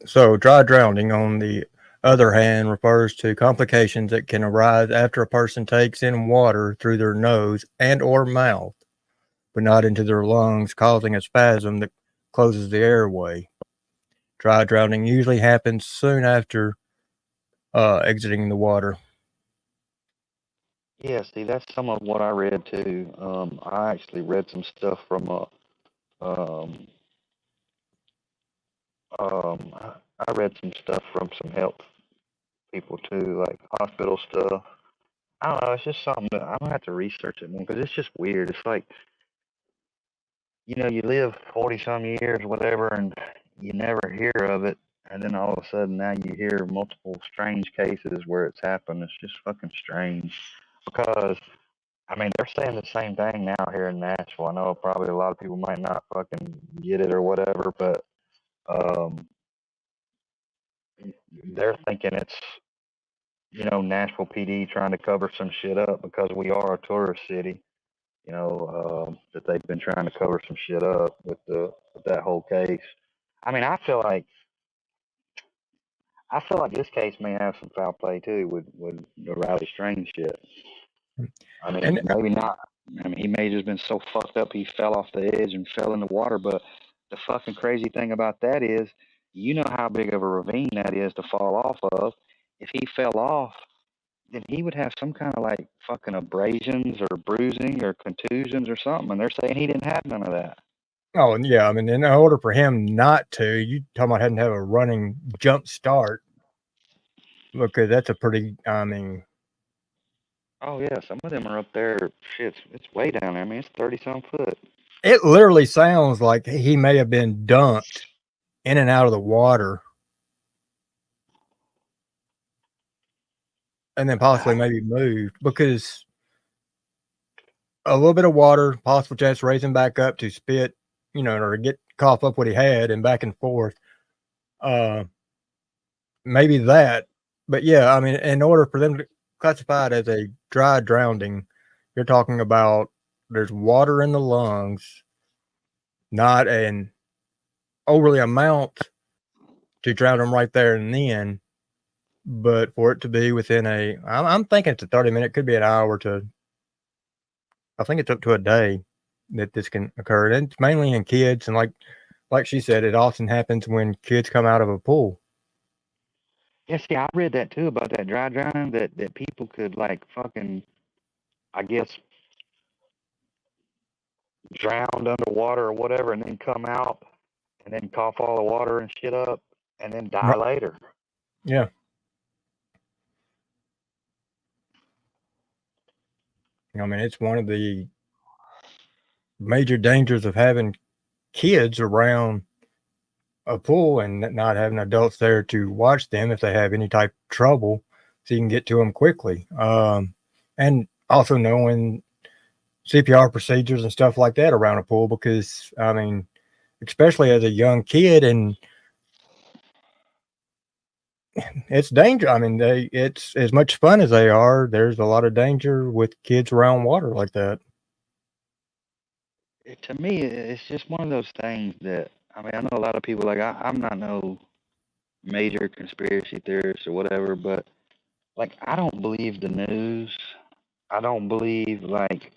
So dry drowning, on the other hand, refers to complications that can arise after a person takes in water through their nose and or mouth, but not into their lungs, causing a spasm that closes the airway. Dry drowning usually happens soon after exiting the water. Yeah, see, that's some of what I read too. I actually read some stuff from um, I read some stuff from some health people too, like hospital stuff. I don't know. It's just something that I'm gonna have to research it more because it's just weird. It's like you live 40 some years, whatever, and you never hear of it, and then all of a sudden now you hear multiple strange cases where it's happened. It's just fucking strange because I mean they're saying the same thing now here in Nashville. I know probably a lot of people might not fucking get it or whatever, but um, they're thinking it's Nashville PD trying to cover some shit up because we are a tourist city. That they've been trying to cover some shit up with that whole case. I mean, I feel like this case may have some foul play too with the Riley Strange shit. I mean, And maybe not. I mean, he may have just been so fucked up he fell off the edge and fell in the water. But the fucking crazy thing about that is, you know how big of a ravine that is to fall off of. If he fell off, then he would have some kind of like fucking abrasions or bruising or contusions or something. And they're saying he didn't have none of that. oh yeah, I mean, in order for him not to, you talking about having to have a running jump start, because that's a pretty. I mean, Oh yeah, some of them are up there. Shit, it's way down there. I mean, it's 30 some foot. it literally sounds like he may have been dumped in and out of the water, and then possibly maybe moved because a little bit of water, possible chance to raise him back up to spit, or get cough up what he had and back and forth. Uh, Maybe that, but yeah, I mean, in order for them to classify it as a dry drowning, you're talking about there's water in the lungs, not an overly amount to drown them right there and then, but for it to be within I'm thinking it's a 30-minute, could be an hour to, I think it's up to a day that this can occur. And it's mainly in kids, and like she said, it often happens when kids come out of a pool. Yeah, see, I read that too about that dry drowning that people could like fucking, I guess, drowned underwater or whatever, and then come out and then cough all the water and shit up and then die Right. later. Yeah. I mean, it's one of the major dangers of having kids around a pool and not having adults there to watch them if they have any type of trouble, so you can get to them quickly. And also knowing CPR procedures and stuff like that around a pool, because I mean, especially as a young kid, and it's danger. I mean, it's as much fun as they are. There's a lot of danger with kids around water like that. To me, it's just one of those things that I mean, I know a lot of people like I'm not no major conspiracy theorist or whatever, but like I don't believe the news. I don't believe like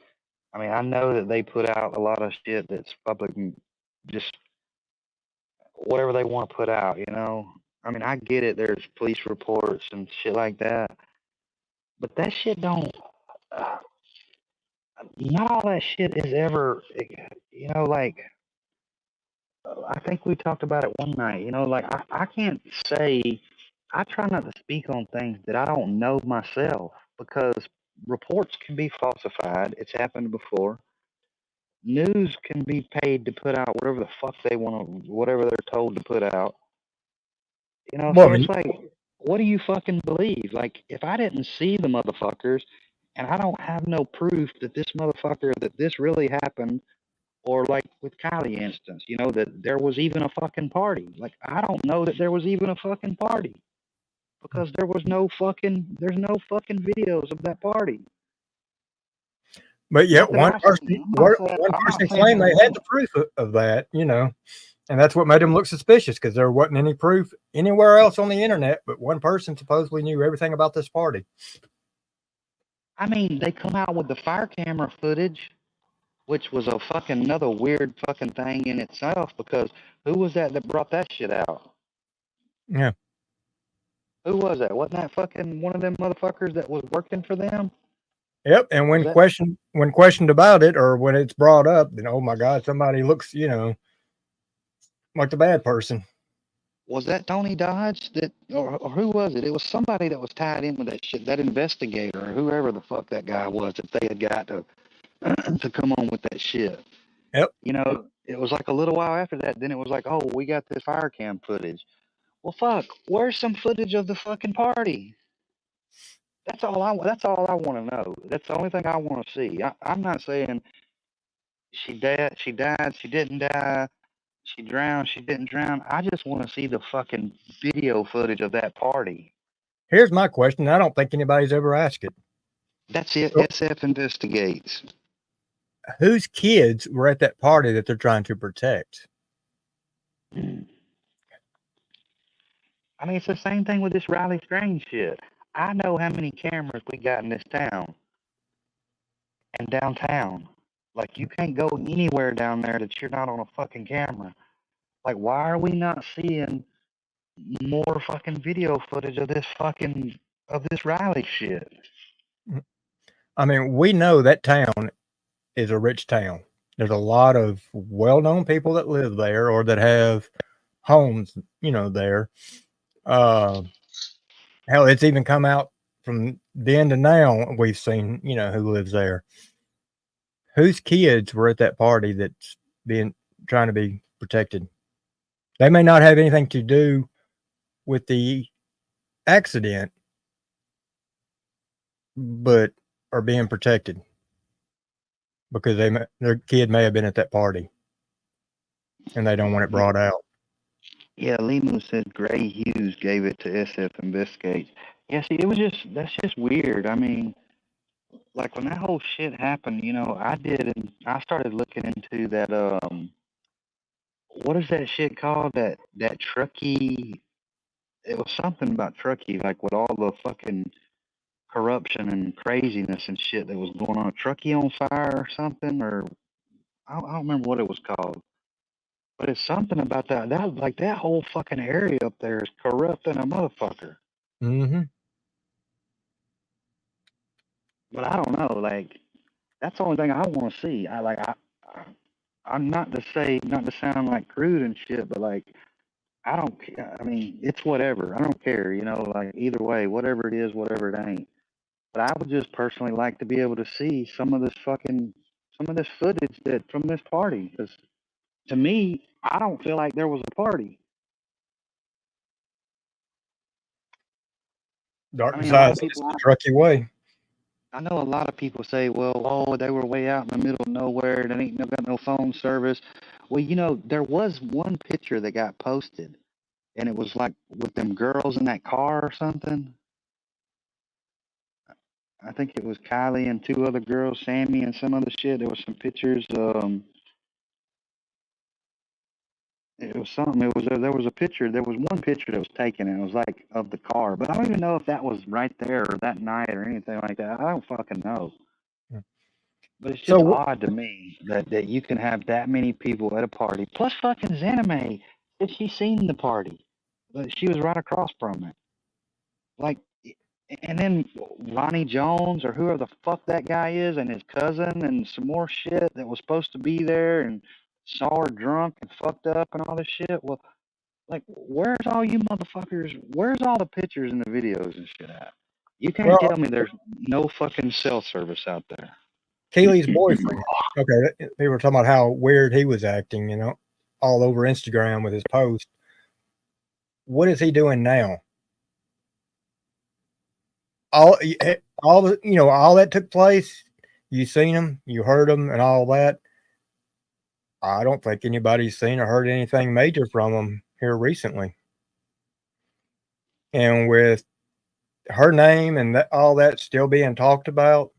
I mean, I know that they put out a lot of shit that's public and just whatever they want to put out. I mean, I get it. There's police reports and shit like that, but that shit don't. Uh, Not all that shit is ever, like I think we talked about it one night. Like I can't say. I try not to speak on things that I don't know myself because reports can be falsified. It's happened before. news can be paid to put out whatever the fuck they want to, whatever they're told to put out. You know, Well, so I it's mean, like, what do you fucking believe? Like, if I didn't see the motherfuckers and I don't have no proof that this motherfucker, that this really happened, or like with Kylie instance, you know, that there was even a fucking party. Like, I don't know that there was even a fucking party because there's no fucking videos of that party. but yet Not that one I've person, seen. one I'm not person saying claimed there they had wasn't. the proof of that, you know, and that's what made them look suspicious because there wasn't any proof anywhere else on the internet. But one person supposedly knew everything about this party. I mean, they come out with the fire camera footage, which was a fucking another weird fucking thing in itself because who was that brought that shit out? Yeah. Who was that? Wasn't that fucking one of them motherfuckers that was working for them? Yep. And Was when questioned about it or when it's brought up, then oh my God, somebody looks, you know, like the bad person. that Tony Dodge that or who was it? It was somebody that was tied in with that shit, that investigator or whoever the fuck that guy was that they had got to to come on with that shit. Yep. You know, it was like a little while after that, then it was like, oh, we got this fire cam footage. Well, fuck, where's some footage of the fucking party? That's all I want to know. That's the only thing I want to see. I'm not saying she died, she didn't die, she drowned, she didn't drown. I just want to see the fucking video footage of that party. Here's my question. I don't think anybody's ever asked it. That's it. So, SF investigates. whose kids were at that party that they're trying to protect? I mean, it's the same thing with this Riley Strange shit. I know how many cameras we got in this town and downtown. Like, you can't go anywhere down there that you're not on a fucking camera. Like, why are we not seeing more fucking video footage of this Riley shit? I mean, we know that town is a rich town. There's a lot of well-known people that live there or that have homes, you know, there. Uh, hell, it's even come out from then to now. We've seen, you know, who lives there. Whose kids were at that party that's being trying to be protected? They may not have anything to do with the accident, but are being protected because their kid may have been at that party and they don't want it brought out. Yeah, Limo said Gray Hughes gave it to SF Investigates. Yeah, see, that's just weird. I mean, like when that whole shit happened, you know, I started looking into that, what is that shit called? That Truckee, it was something about Truckee, like with all the fucking corruption and craziness and shit that was going on. Truckee on fire or something, or I don't remember what it was called. But it's something about that whole fucking area up there is corrupt than a motherfucker. Mm-hmm. But I don't know, like that's the only thing I want to see. I'm not to sound like crude and shit, but like I don't care. I mean, it's whatever. I don't care, you know, like either way, whatever it is, whatever it ain't. But I would just personally like to be able to see some of this footage that from this party, because to me, I don't feel like there was a party. Dark I mean, a lot of decides it's people. the Truckee way. I know a lot of people say, well, oh, they were way out in the middle of nowhere. They ain't got no phone service. Well, you know, there was one picture that got posted, and it was like with them girls in that car or something. I think it was Kylie and two other girls, Sammy and some other shit. There was some pictures. It was something. There was a picture. There was one picture that was taken, and it was like of the car. But I don't even know if that was right there or that night or anything like that. I don't fucking know. But it's just So, odd to me that you can have that many people at a party. Plus, fucking Zanime, if she seen the party, but she was right across from it. Like, and then Ronnie Jones or whoever the fuck that guy is, and his cousin, and some more shit that was supposed to be there, and saw her drunk and fucked up and all this shit. Well, like, where's all you motherfuckers? Where's all the pictures and the videos and shit at? You can't well, tell me there's no fucking cell service out there. Keely's boyfriend. Okay, they were talking about how weird he was acting, all over Instagram with his post. What is he doing now? All that took place. You seen him, you heard him, and all that. I don't think anybody's seen or heard anything major from him here recently. And with her name and all that still being talked about,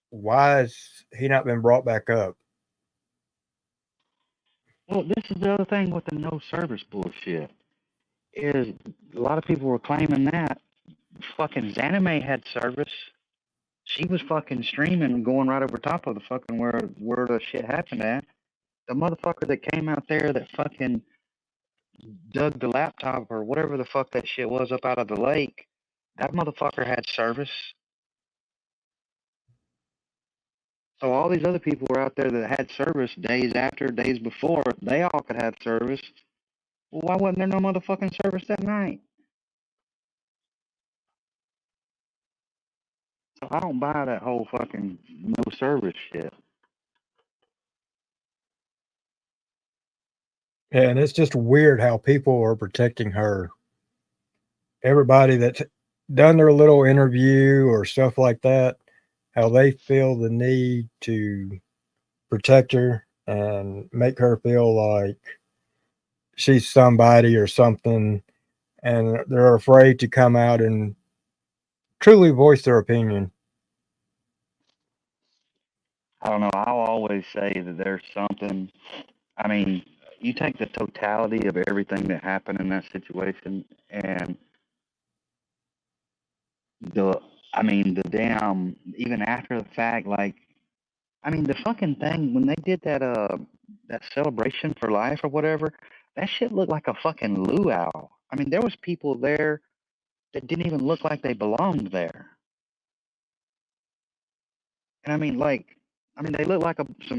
why has he not been brought back up? Well, this is the other thing with the no service bullshit. Is a lot of people were claiming that fucking Zanime had service. She was fucking streaming and going right over top of the fucking where the shit happened at. The motherfucker that came out there that fucking dug the laptop or whatever the fuck that shit was up out of the lake, that motherfucker had service. So all these other people were out there that had service days after, days before, they all could have service. Well, why wasn't there no motherfucking service that night? So I don't buy that whole fucking no service shit. Yeah, and it's just weird how people are protecting her. Everybody that's done their little interview or stuff like that, how they feel the need to protect her and make her feel like she's somebody or something, and they're afraid to come out and truly voice their opinion. I don't know. I'll always say that there's something. I mean, you take the totality of everything that happened in that situation, and the damn, even after the fact, like, I mean, the fucking thing when they did that celebration for life or whatever, that shit looked like a fucking luau. I mean, there was people there that didn't even look like they belonged there. And I mean, they looked like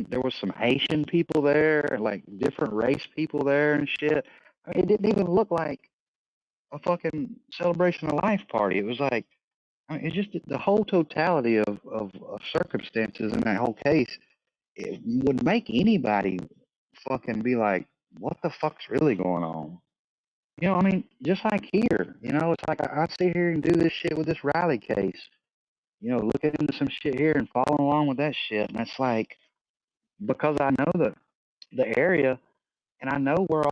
there was some Haitian people there, like different race people there and shit. I mean, it didn't even look like a fucking celebration of life party. It was like, I mean, it's just the whole totality of circumstances in that whole case. It would make anybody fucking be like, what the fuck's really going on? I mean, just like here, it's like I sit here and do this shit with this Riley case, looking into some shit here and following along with that shit. And it's like, because I know the area and I know where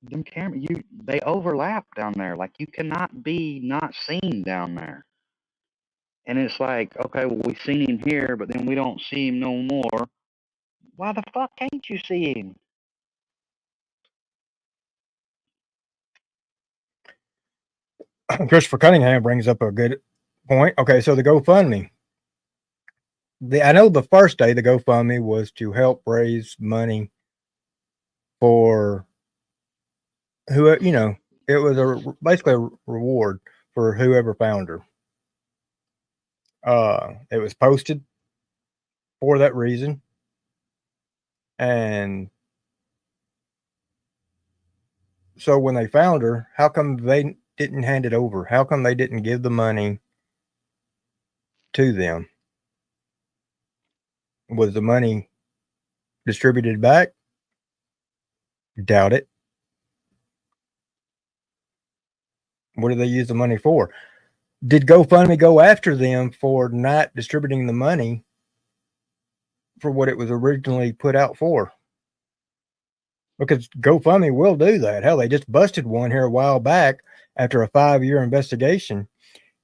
them camera, they overlap down there. Like, you cannot be not seen down there. And it's like, okay, well, we seen him here, but then we don't see him no more. Why the fuck can't you see him? Christopher Cunningham brings up a good point. Okay, so the GoFundMe. I know the first day the GoFundMe was to help raise money for who, it was basically a reward for whoever found her. It was posted for that reason. And so when they found her, how come they didn't hand it over? How come they didn't give the money to them? Was the money distributed back? Doubt it. What did they use the money for? Did GoFundMe go after them for not distributing the money for what it was originally put out for? Because GoFundMe will do that. Hell, they just busted one here a while back after a 5-year investigation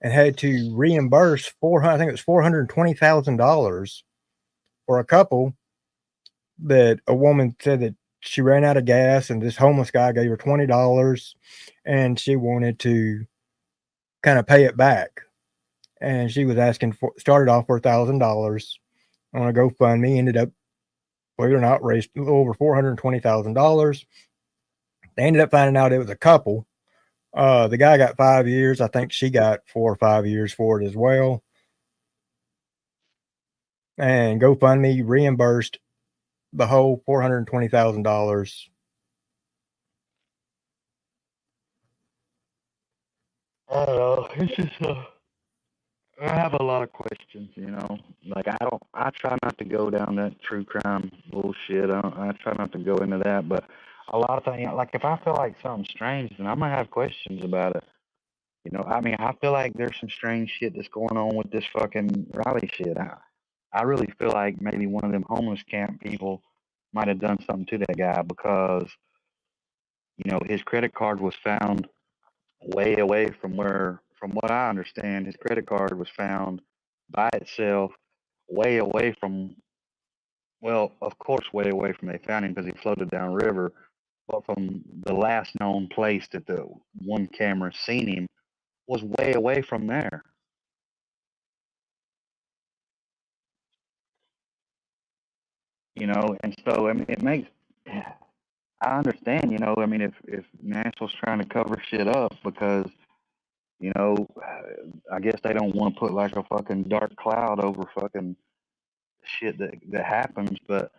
and had to reimburse I think it was $420,000 for a couple that a woman said that she ran out of gas and this homeless guy gave her $20 and she wanted to kind of pay it back. And she was started off for $1,000 on a GoFundMe, ended up, believe it or not, raised a little over $420,000. They ended up finding out it was a couple. The guy got 5 years. I think she got 4 or 5 years for it as well. And GoFundMe reimbursed the whole $420,000. I don't know. It's just I have a lot of questions, you know. Like I try not to go down that true crime bullshit. I try not to go into that, but a lot of things, like if I feel like something's strange, then I'm gonna have questions about it. You know, I mean, I feel like there's some strange shit that's going on with this fucking Riley shit. I really feel like maybe one of them homeless camp people might have done something to that guy because, you know, his credit card was found way away from where, from what I understand, his credit card was found by itself way away from, well, of course, way away from they found him because he floated downriver, but from the last known place that the one camera seen him was way away from there. You know, and so I mean, it makes. I understand, you know. I mean, if NASA's trying to cover shit up because you know, I guess they don't want to put like a fucking dark cloud over fucking shit that happens. But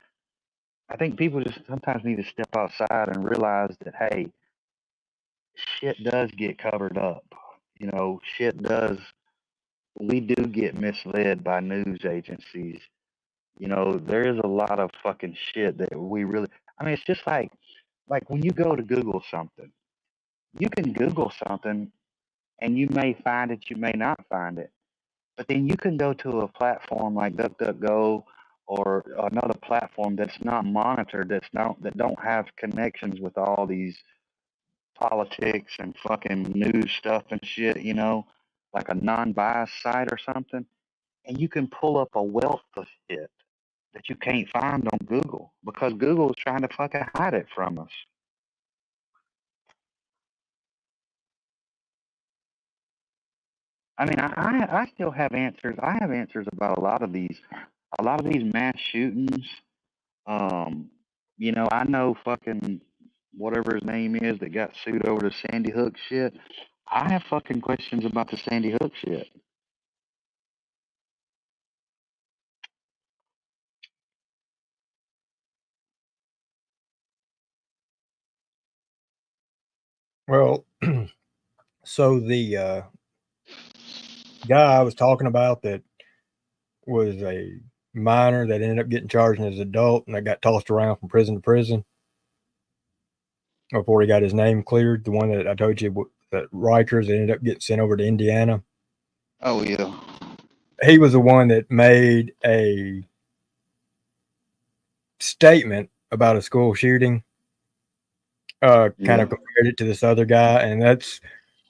I think people just sometimes need to step outside and realize that hey, shit does get covered up. You know, shit does. We do get misled by news agencies. You know, there is a lot of fucking shit that we really. I mean, it's just like when you go to Google something, you can Google something and you may find it, you may not find it. But then you can go to a platform like DuckDuckGo or another platform that's not monitored, that don't have connections with all these politics and fucking news stuff and shit, you know, like a non-biased site or something, and you can pull up a wealth of shit that you can't find on Google because Google is trying to fucking hide it from us. I mean, I still have answers. I have answers about a lot of these mass shootings. Um, you know, I know fucking whatever his name is that got sued over the Sandy Hook shit. I have fucking questions about the Sandy Hook shit. Well, so the guy I was talking about that was a minor that ended up getting charged as an adult and that got tossed around from prison to prison before he got his name cleared. The one that I told you that Rikers ended up getting sent over to Indiana. Oh yeah. He was the one that made a statement about a school shooting. Kind of Yeah. compared it to this other guy, and that's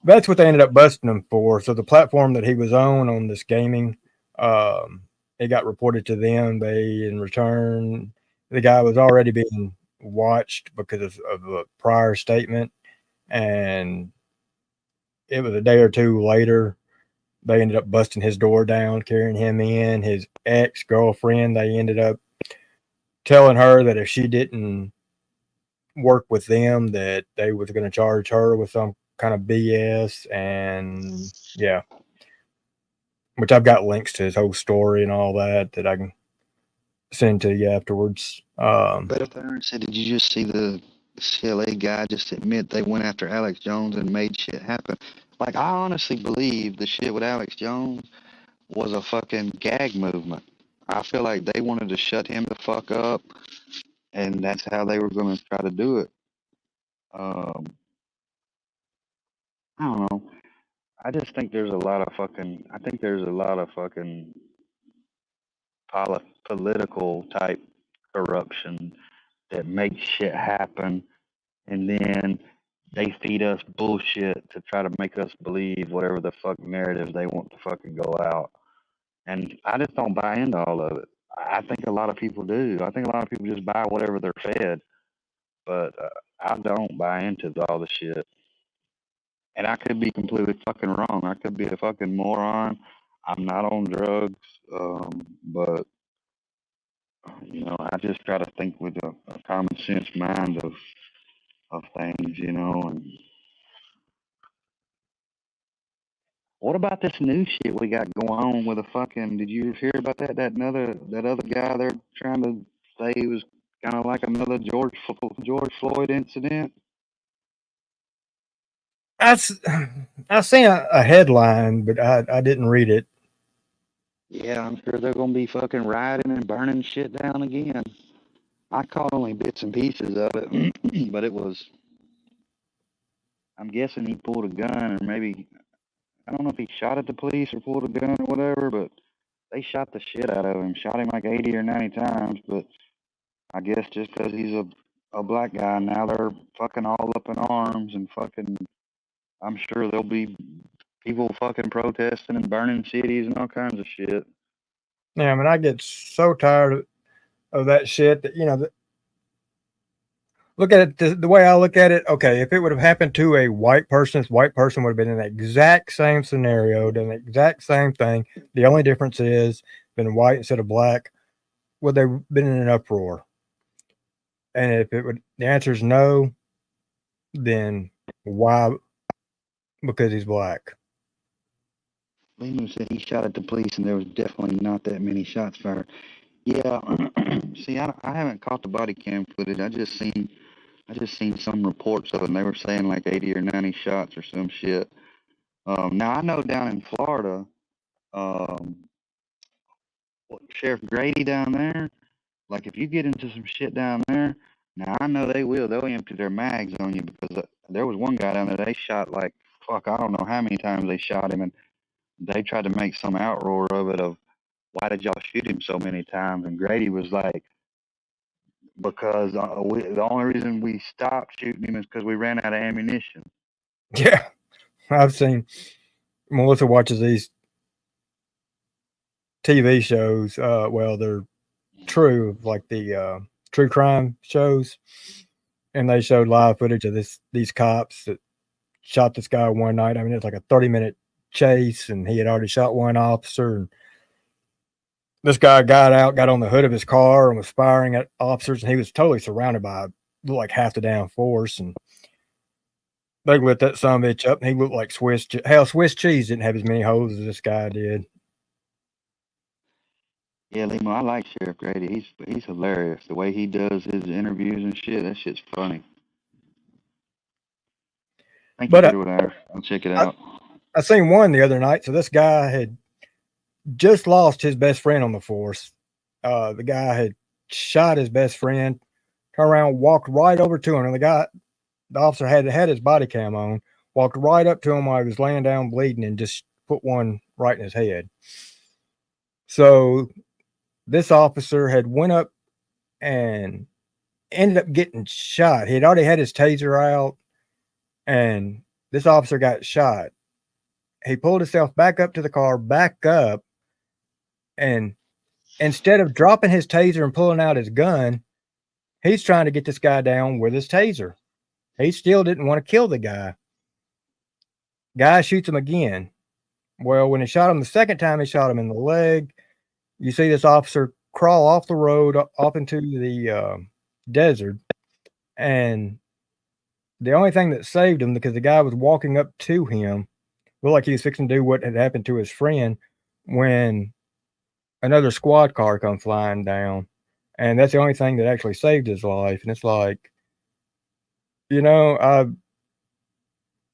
what they ended up busting him for. So the platform that he was on this gaming, um, it got reported to them. They, in return, the guy was already being watched because of a prior statement, and it was a day or two later. They ended up busting his door down, carrying him in. His ex girlfriend, they ended up telling her that if she didn't work with them, that they was going to charge her with some kind of BS. And yeah, which I've got links to his whole story and all that I can send to you afterwards. Better Thurn said, did you just see the CLA guy just admit they went after Alex Jones and made shit happen? Like, I honestly believe the shit with Alex Jones was a fucking gag movement. I feel like they wanted to shut him the fuck up, and that's how they were going to try to do it. Um, I don't know. I just think there's a lot of fucking. I think there's a lot of fucking political type corruption that makes shit happen, and then they feed us bullshit to try to make us believe whatever the fuck narrative they want to fucking go out. And I just don't buy into all of it. I think a lot of people do. I think a lot of people just buy whatever they're fed, but I don't buy into all the shit. And I could be completely fucking wrong. I could be a fucking moron. I'm not on drugs, but you know, I just try to think with a common sense mind of things, you know. And what about this new shit we got going on with a fucking? Did you hear about that? That other guy they're trying to say he was kind of like another George Floyd incident. I, I seen a headline, but I didn't read it. Yeah, I'm sure they're gonna be fucking rioting and burning shit down again. I caught only bits and pieces of it, but it was. I'm guessing he pulled a gun, or maybe I don't know if he shot at the police or pulled a gun or whatever. But they shot the shit out of him, shot him like 80 or 90 times. But I guess just 'cause he's a black guy, now they're fucking all up in arms and fucking. I'm sure there'll be people fucking protesting and burning cities and all kinds of shit. Yeah, I mean, I get so tired of that shit that, look at it the way I look at it. Okay, if it would have happened to a white person, this white person would have been in the exact same scenario, done the exact same thing. The only difference is been white instead of black. Would they have been in an uproar? And if the answer is no, then why? Because he's black. Lehman said he shot at the police, and there was definitely not that many shots fired. Yeah, see, I haven't caught the body cam footage. I just seen some reports of it, and they were saying like 80 or 90 shots or some shit. Now I know down in Florida, um, Sheriff Grady down there, like if you get into some shit down there, now I know they will. They'll empty their mags on you because there was one guy down there. They shot like fuck. I don't know how many times they shot him, and they tried to make some outroar of it of why did y'all shoot him so many times? And Grady was like, because the only reason we stopped shooting him is because we ran out of ammunition. Yeah, I've seen. Melissa watches these TV shows. Well, they're true, like the true crime shows, and they showed live footage of these cops that shot this guy one night. I mean, it was like a 30-minute chase, and he had already shot one officer. And this guy got out, got on the hood of his car, and was firing at officers. And he was totally surrounded by like half the damn force. And they lit that son of a bitch up, and he looked like Swiss. Hell, Swiss cheese didn't have as many holes as this guy did. Yeah, Limo, I like Sheriff Grady. He's hilarious. The way he does his interviews and shit, that shit's funny. Thank you, But Edward. I'll check it I, out. I seen one the other night. So this guy had just lost his best friend on the force. The guy had shot his best friend, turned around, walked right over to him, and the officer had his body cam on, walked right up to him while he was laying down bleeding, and just put one right in his head. So this officer had went up and ended up getting shot. He had already had his taser out, and this officer got shot. He pulled himself back up to the car, back up, and instead of dropping his taser and pulling out his gun, he's trying to get this guy down with his taser. He still didn't want to kill the guy. Guy shoots him again. Well, when he shot him the second time, he shot him in the leg. You see this officer crawl off the road, off into the desert, and the only thing that saved him, because the guy was walking up to him, looked like he was fixing to do what had happened to his friend, when another squad car come flying down, and that's the only thing that actually saved his life. And it's like, I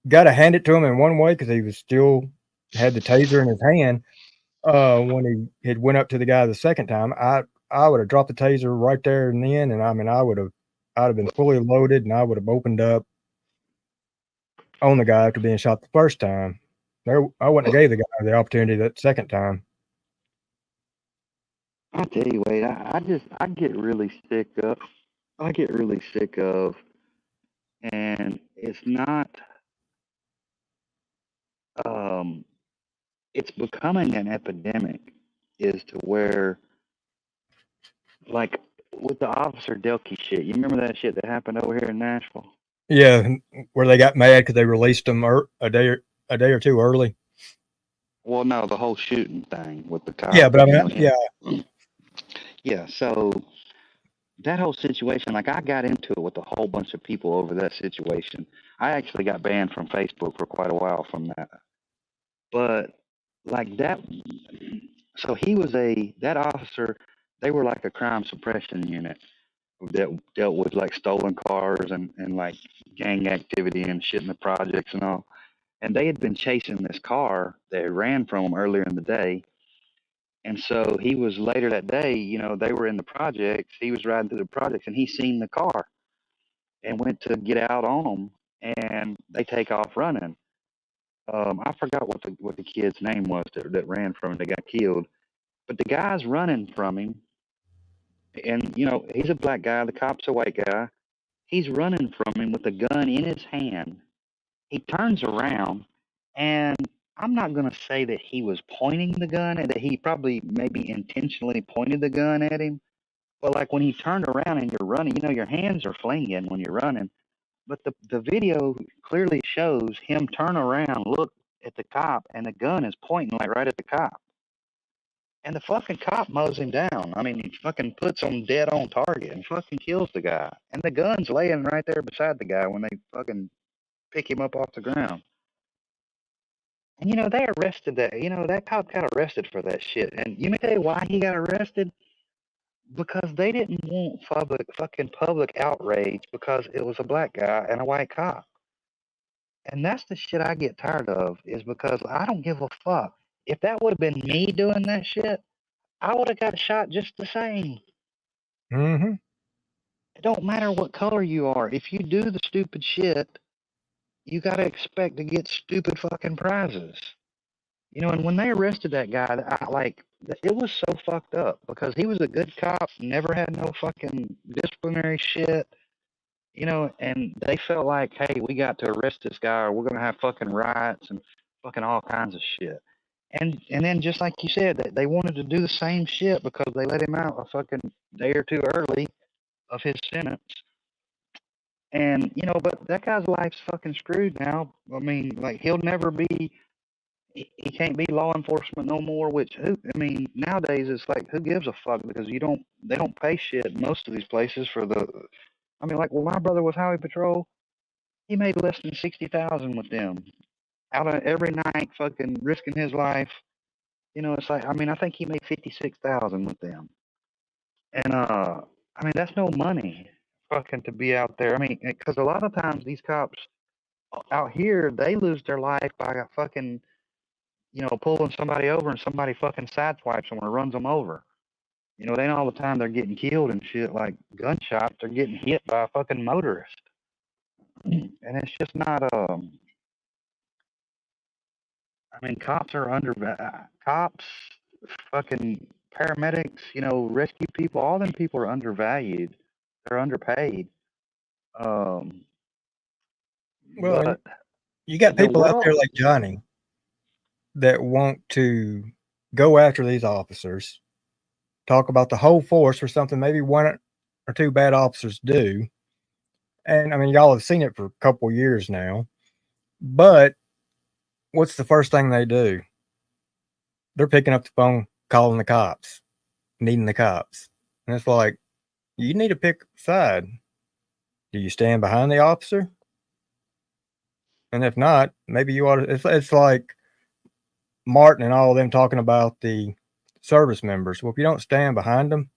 got to hand it to him in one way, because he was still had the taser in his hand. When he had went up to the guy the second time, I would have dropped the taser right there and then, and I mean, I'd have been fully loaded, and I would have opened up on the guy after being shot the first time. I wouldn't have gave the guy the opportunity that second time. I tell you, Wade, I get really sick of. I get really sick of, and it's not. It's becoming an epidemic, is to where, like, with the Officer Delkey shit. You remember that shit that happened over here in Nashville? Yeah, where they got mad because they released him a day or two early. Well, no, the whole shooting thing with the cop. Yeah, but I mean, yeah. So that whole situation, like, I got into it with a whole bunch of people over that situation. I actually got banned from Facebook for quite a while from that. But like that, so that officer. They were like a crime suppression unit that dealt with like stolen cars and like gang activity and shit in the projects and all. And they had been chasing this car that ran from them earlier in the day. And so he was later that day, you know, they were in the projects. He was riding through the projects and he seen the car and went to get out on them, and they take off running. I forgot what the kid's name was that ran from him that got killed, but the guy's running from him, and you know he's a black guy. The cop's a white guy. He's running from him with a gun in his hand. He turns around, and I'm not going to say that he was pointing the gun and that he probably maybe intentionally pointed the gun at him. But like when he turned around and you're running, you know, your hands are flinging when you're running. But the video clearly shows him turn around, look at the cop, and the gun is pointing like right at the cop. And the fucking cop mows him down. I mean, he fucking puts him dead on target and fucking kills the guy. And the gun's laying right there beside the guy when they fucking pick him up off the ground. And you know, they arrested that. You know, that cop got arrested for that shit. And you may say why he got arrested? Because they didn't want public outrage because it was a black guy and a white cop. And that's the shit I get tired of, is because I don't give a fuck. If that would have been me doing that shit, I would have got shot just the same. Mm-hmm. It don't matter what color you are. If you do the stupid shit, you gotta expect to get stupid fucking prizes. You know, and when they arrested that guy, it was so fucked up because he was a good cop, never had no fucking disciplinary shit. You know, and they felt like, hey, we got to arrest this guy or we're going to have fucking riots and fucking all kinds of shit. And then just like you said, they wanted to do the same shit because they let him out a fucking day or two early of his sentence. And, you know, but that guy's life's fucking screwed now. I mean, like, he'll never be, he can't be law enforcement no more, which, I mean, nowadays it's like, who gives a fuck? Because they don't pay shit most of these places for I mean, like, well, my brother was highway patrol. He made less than 60,000 with them. Out of every night, fucking risking his life. You know, it's like, I mean, I think he made 56,000 with them. And I mean, that's no money, fucking, to be out there. I mean, because a lot of times these cops out here, they lose their life by fucking, you know, pulling somebody over and somebody fucking sideswipes them or runs them over. You know, it ain't all the time they're getting killed and shit like gunshots. They're getting hit by a fucking motorist. And it's just not I mean, cops, fucking paramedics, you know, rescue people. All them people are undervalued. They're underpaid. Um, Well, and but you got the people out there world, like Johnny that want to go after these officers, talk about the whole force for something maybe one or two bad officers do. And I mean, y'all have seen it for a couple years now. But what's the first thing they do? They're picking up the phone, calling the cops, needing the cops. And it's like, you need to pick a side. Do you stand behind the officer? And if not, maybe you ought to. It's like Martin and all of them talking about the service members. Well, if you don't stand behind them,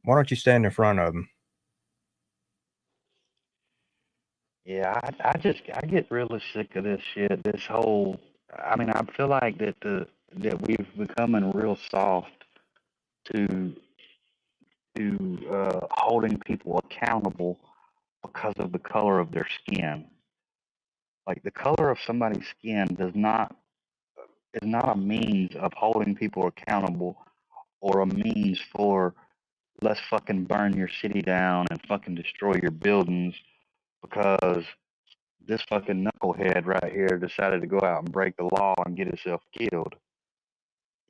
why don't you stand in front of them? yeah, I get really sick of this shit. This whole, I mean, I feel like that we've becoming real soft to holding people accountable because of the color of their skin. Like the color of somebody's skin is not a means of holding people accountable or a means for let's fucking burn your city down and fucking destroy your buildings because this fucking knucklehead right here decided to go out and break the law and get himself killed.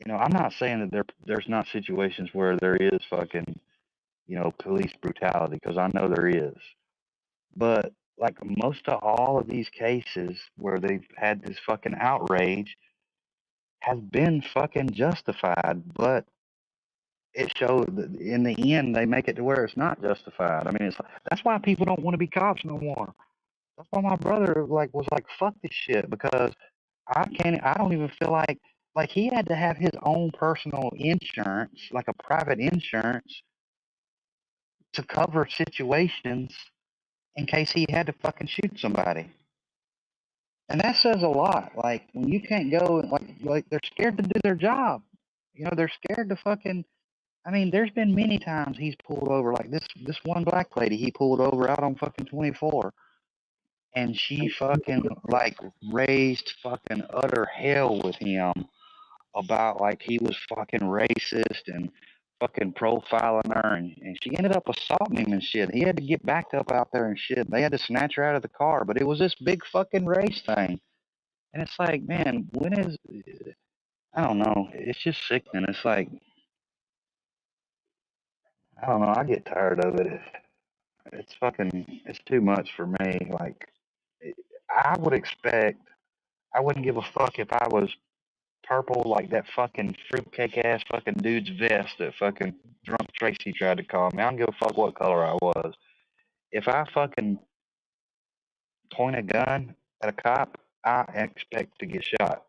You know, I'm not saying that there's not situations where there is fucking, you know, police brutality, because I know there is. But like most of all of these cases where they've had this fucking outrage has been fucking justified, but it shows that in the end they make it to where it's not justified. I mean, that's why people don't want to be cops no more. That's why my brother was like, fuck this shit, because I don't even feel like he had to have his own personal insurance, like a private insurance, to cover situations in case he had to fucking shoot somebody. And that says a lot. Like when you can't go, like they're scared to do their job. They're scared to fucking. I mean, there's been many times he's pulled over, like this one black lady he pulled over out on fucking 24, and she fucking like raised fucking utter hell with him about like he was fucking racist and fucking profiling her, and she ended up assaulting him and shit. He had to get backed up out there and shit. They had to snatch her out of the car, but it was this big fucking race thing. And it's like, man, when is, I don't know. It's just sickening. It's like, I don't know. I get tired of it. It's fucking, it's too much for me. Like, I would expect, I wouldn't give a fuck if I was purple like that fucking fruitcake ass fucking dude's vest that fucking drunk Tracy tried to call me. I don't give a fuck what color I was. If I fucking point a gun at a cop, I expect to get shot.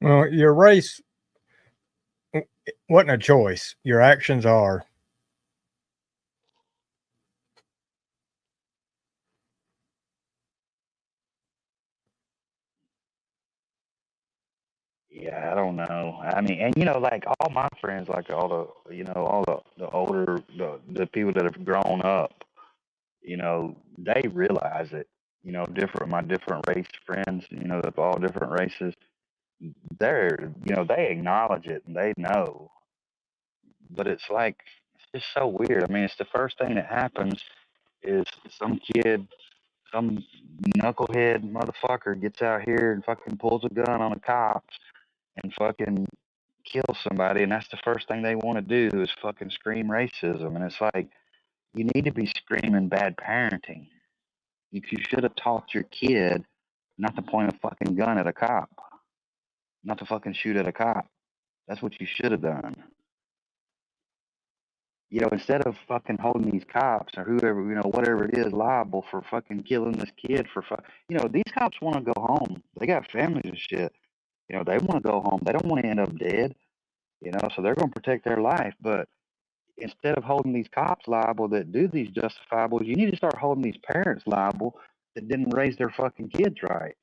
Well, your race wasn't a choice. Your actions are. Yeah, I don't know. I mean, and like all my friends, like all all the older, the people that have grown up, they realize it. My different race friends, of all different races, they acknowledge it and they know. But it's like, it's just so weird. I mean, it's the first thing that happens is some kid, some knucklehead motherfucker gets out here and fucking pulls a gun on the cops and fucking kill somebody, and that's the first thing they want to do is fucking scream racism. And it's like, you need to be screaming bad parenting. You should have taught your kid not to point a fucking gun at a cop, not to fucking shoot at a cop. That's what you should have done. Instead of fucking holding these cops or whoever, whatever it is, liable for fucking killing this kid these cops want to go home. They got families and shit. They want to go home. They don't want to end up dead, so they're going to protect their life. But instead of holding these cops liable that do these justifiables, you need to start holding these parents liable that didn't raise their fucking kids right.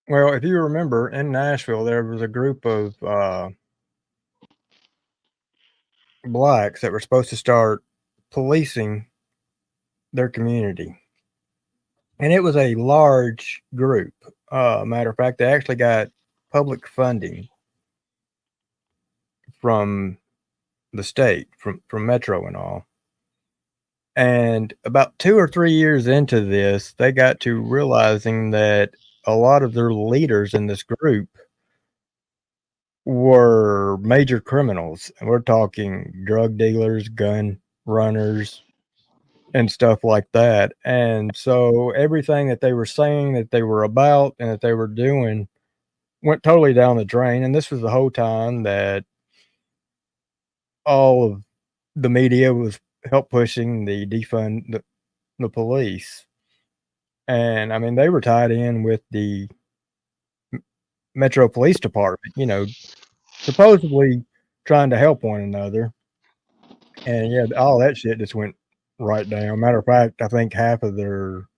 Well, if you remember, in Nashville, there was a group of blacks that were supposed to start policing their community. And it was a large group. Matter of fact, they actually got public funding from the state, from Metro and all. And about 2 or 3 years into this, they got to realizing that a lot of their leaders in this group were major criminals. And we're talking drug dealers, gun runners, and stuff like that. And so everything that they were saying that they were about and that they were doing went totally down the drain. And this was the whole time that all of the media was help pushing the defund the police. And I mean, they were tied in with the Metro Police Department, supposedly trying to help one another. And yeah, all that shit just went right down. Matter of fact, I think half of their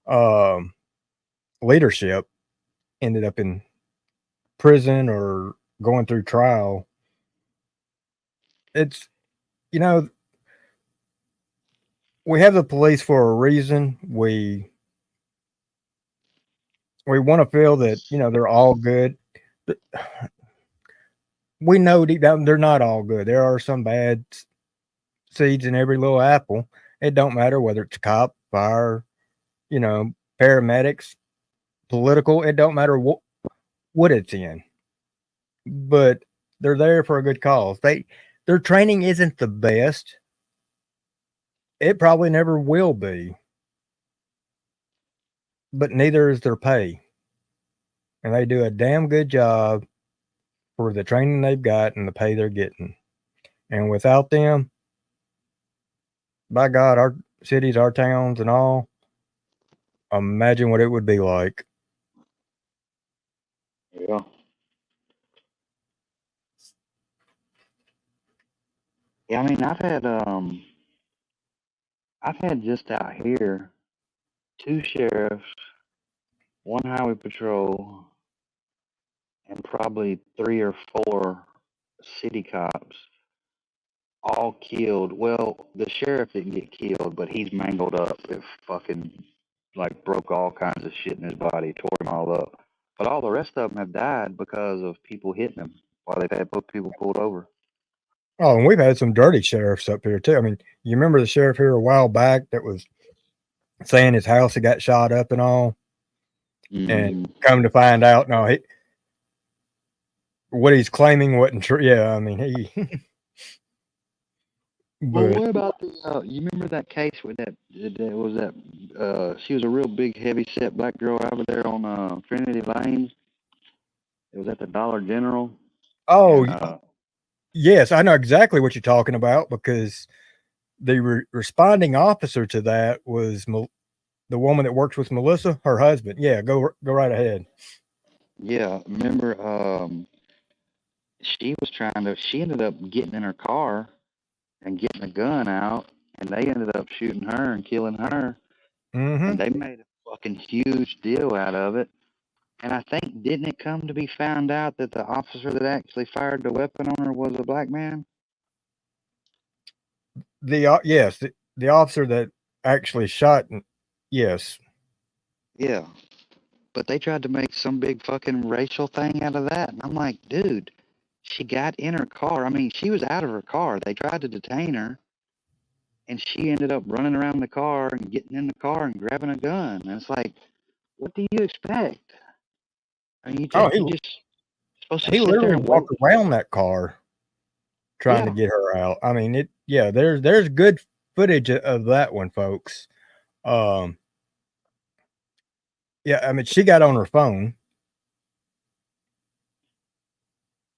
um, leadership ended up in prison or going through trial. It's, you know, we have the police for a reason. We want to feel that, they're all good. But we know deep down they're not all good. There are some bad seeds in every little apple. It don't matter whether it's cop, fire, paramedics, political. It don't matter what it's in. But they're there for a good cause. Their training isn't the best. It probably never will be. But neither is their pay. And they do a damn good job for the training they've got and the pay they're getting. And without them, by God, our cities, our towns, and all, imagine what it would be like. Yeah. Yeah, I mean, I've had just out here 2 sheriffs one highway patrol, and probably 3 or 4 city cops all killed. Well, the sheriff didn't get killed, but he's mangled up. It fucking like broke all kinds of shit in his body, tore him all up. But all the rest of them have died because of people hitting them while they've had people pulled over. Oh, and we've had some dirty sheriffs up here too. I mean, you remember the sheriff here a while back that was saying his house had got shot up and all, and come to find out, no, what he's claiming wasn't true. Yeah, I mean, he. Well, But what about the? You remember that case with that? Was that? She was a real big, heavy-set black girl over there on Trinity Lane. It was at the Dollar General. oh, And, yes, I know exactly what you're talking about because the responding officer to that was the woman that works with Melissa, her husband. Yeah, go right ahead. yeah, remember? She was trying to. She ended up getting in her car and getting a gun out, and they ended up shooting her and killing her. Mm-hmm. And they made a fucking huge deal out of it. And I think, didn't it come to be found out that the officer that actually fired the weapon on her was a black man? Yes, the officer that actually shot. Yes. Yeah. But they tried to make some big fucking racial thing out of that. And I'm like, dude, she got in her car. I mean, she was out of her car. They tried to detain her. And she ended up running around the car and getting in the car and grabbing a gun. And it's like, what do you expect? I mean, you just supposed to he sit there literally and wait. walked around that car trying to Yeah. get her out. I mean, there's good footage of that one, folks. Yeah, I mean, she got on her phone.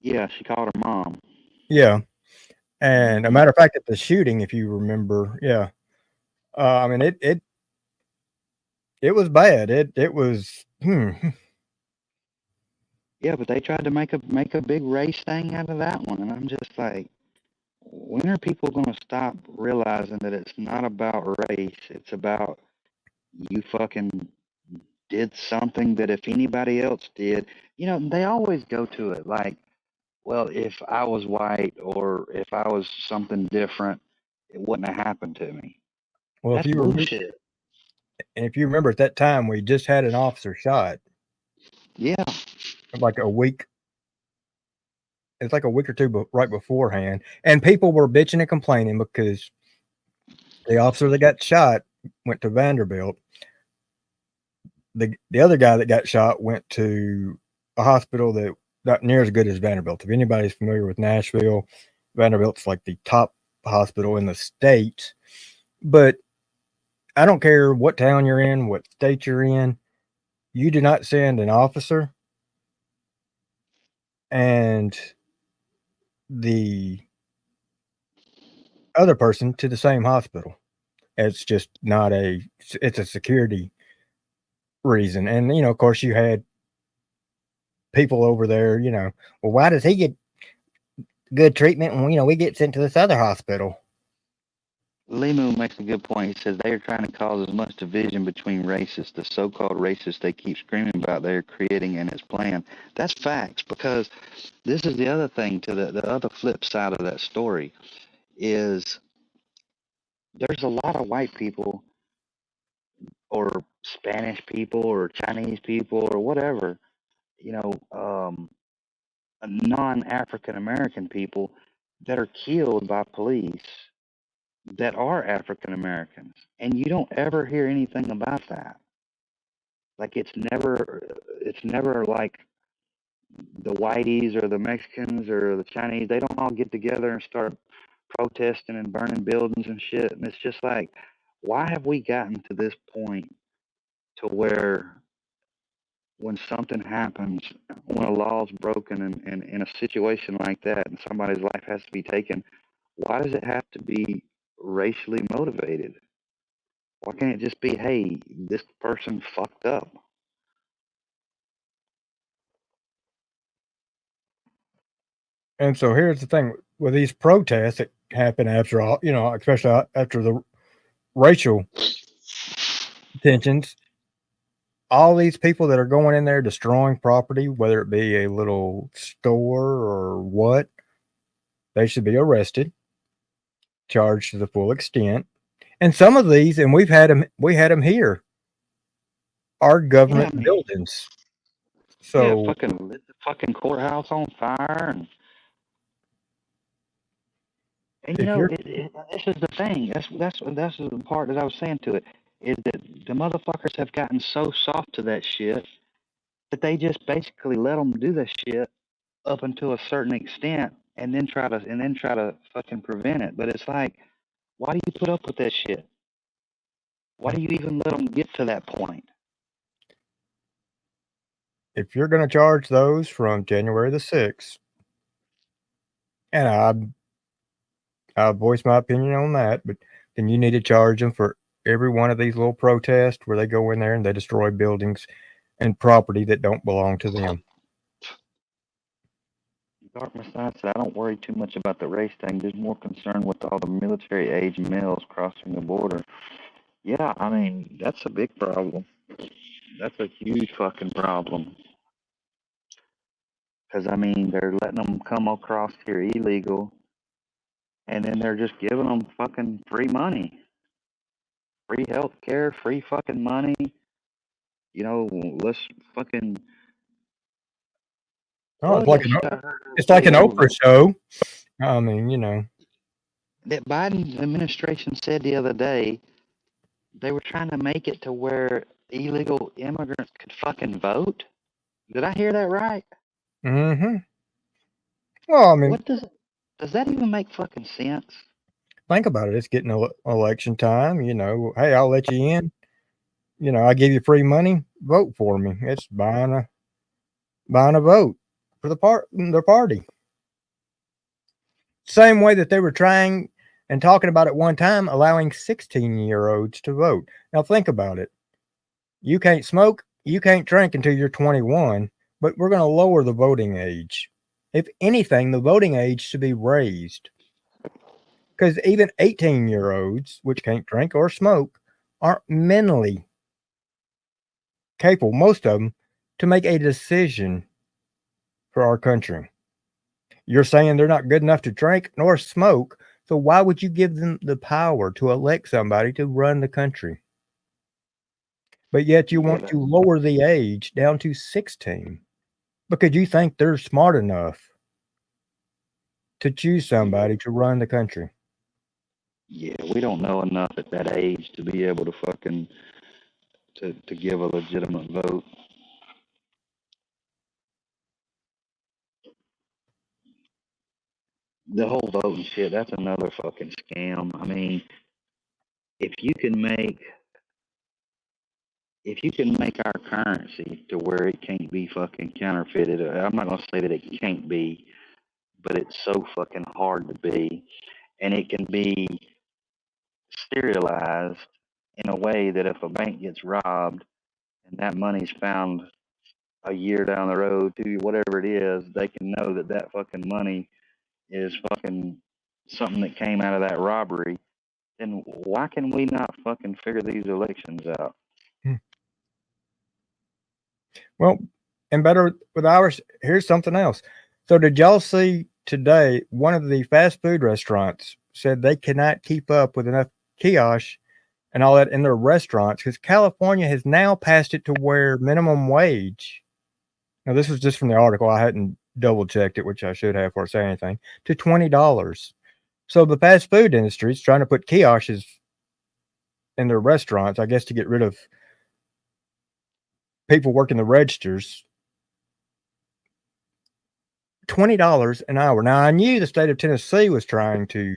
Yeah, she called her mom. Yeah, and a matter of fact, at the shooting, if you remember, yeah, I mean, it was bad. It was. Yeah, but they tried to make a big race thing out of that one, and I'm just like, when are people going to stop realizing that it's not about race? It's about you fucking did something that if anybody else did, they always go to it like, well, if I was white or if I was something different, it wouldn't have happened to me. Well, That's bullshit. if you remember at that time, we just had an officer shot. Yeah. Like a week. It's like a week or two right beforehand, and people were bitching and complaining because the officer that got shot went to Vanderbilt. The other guy that got shot went to a hospital that not near as good as Vanderbilt. If anybody's familiar with Nashville, Vanderbilt's like the top hospital in the state. But I don't care what town you're in, what state you're in, you do not send an officer and the other person to the same hospital. It's just not it's a security reason. And, of course, you had people over there, well, why does he get good treatment when, we get sent to this other hospital? Limu makes a good point. He says they are trying to cause as much division between races, the so-called racists they keep screaming about they're creating in its plan. That's facts, because this is the other thing to the other flip side of that story is there's a lot of white people or Spanish people or Chinese people or whatever, non-African American people that are killed by police that are African Americans, and you don't ever hear anything about that. Like it's never like the whiteys or the Mexicans or the Chinese. They don't all get together and start protesting and burning buildings and shit. And it's just like, why have we gotten to this point to where when something happens, when a law is broken in a situation like that, and somebody's life has to be taken, why does it have to be racially motivated? Why can't it just be, hey, this person fucked up? And so here's the thing with these protests that happen after all, especially after the racial tensions, all these people that are going in there destroying property, whether it be a little store or what, they should be arrested, charged to the full extent. And some of these, and we had them here, are Yeah, I government mean, buildings. yeah, So fucking lit the fucking courthouse on fire, and you if know, you're, this is the thing. That's the part that I was saying to it is that the motherfuckers have gotten so soft to that shit that they just basically let them do that shit up until a certain extent, and then try to fucking prevent it. But it's like, why do you put up with that shit? Why do you even let them get to that point? if you're going to charge those from January the 6th, and I voice my opinion on that, but then you need to charge them for every one of these little protests where they go in there and they destroy buildings and property that don't belong to them. Darkness Side said, I don't worry too much about the race thing. There's more concern with all the military age males crossing the border. Yeah, I mean, that's a big problem. That's a huge fucking problem. Because, I mean, they're letting them come across here illegal, and then they're just giving them fucking free money. Free health care, free fucking money. You know, let's fucking. Oh, What was that shit I heard it's like an the other Oprah day? show. I mean, you know. That Biden administration said the other day they were trying to make it to where illegal immigrants could fucking vote. Did I hear that right? Mm-hmm. Well, I mean, What does that even make fucking sense? think about it. It's getting election time. You know, hey, I'll let you in. You know, I give you free money. Vote for me. It's buying a vote for their party. Same way that they were trying and talking about at one time allowing 16-year-olds to vote. Now think about it. You can't smoke, you can't drink until you're 21, but we're going to lower the voting age. If anything, the voting age should be raised. Because even 18-year-olds, which can't drink or smoke, aren't mentally capable, most of them, to make a decision for our country. You're saying they're not good enough to drink nor smoke, so why would you give them the power to elect somebody to run the country? But yet you Yeah, want to lower the age down to 16 because you think they're smart enough to choose somebody to run the country. yeah, we don't know enough at that age to be able to fucking to give a legitimate vote. The whole voting shit, that's another fucking scam. I mean, if you can make our currency to where it can't be fucking counterfeited, I'm not gonna say that it can't be, but it's so fucking hard to be, and it can be serialized in a way that if a bank gets robbed and that money's found a year down the road, to whatever it is, they can know that that fucking money is fucking something that came out of that robbery. Then why can we not fucking figure these elections out? Well, and better with ours, here's something else. So, did y'all see today one of the fast food restaurants said they cannot keep up with enough kiosks and all that in their restaurants because California has now passed it to where minimum wage. Now, this was just from the article. I hadn't double checked it, which I should have before I say anything, to $20. So, the fast food industry is trying to put kiosks in their restaurants, I guess, to get rid of people working the registers. $20 an hour. Now, I knew the state of Tennessee was trying to.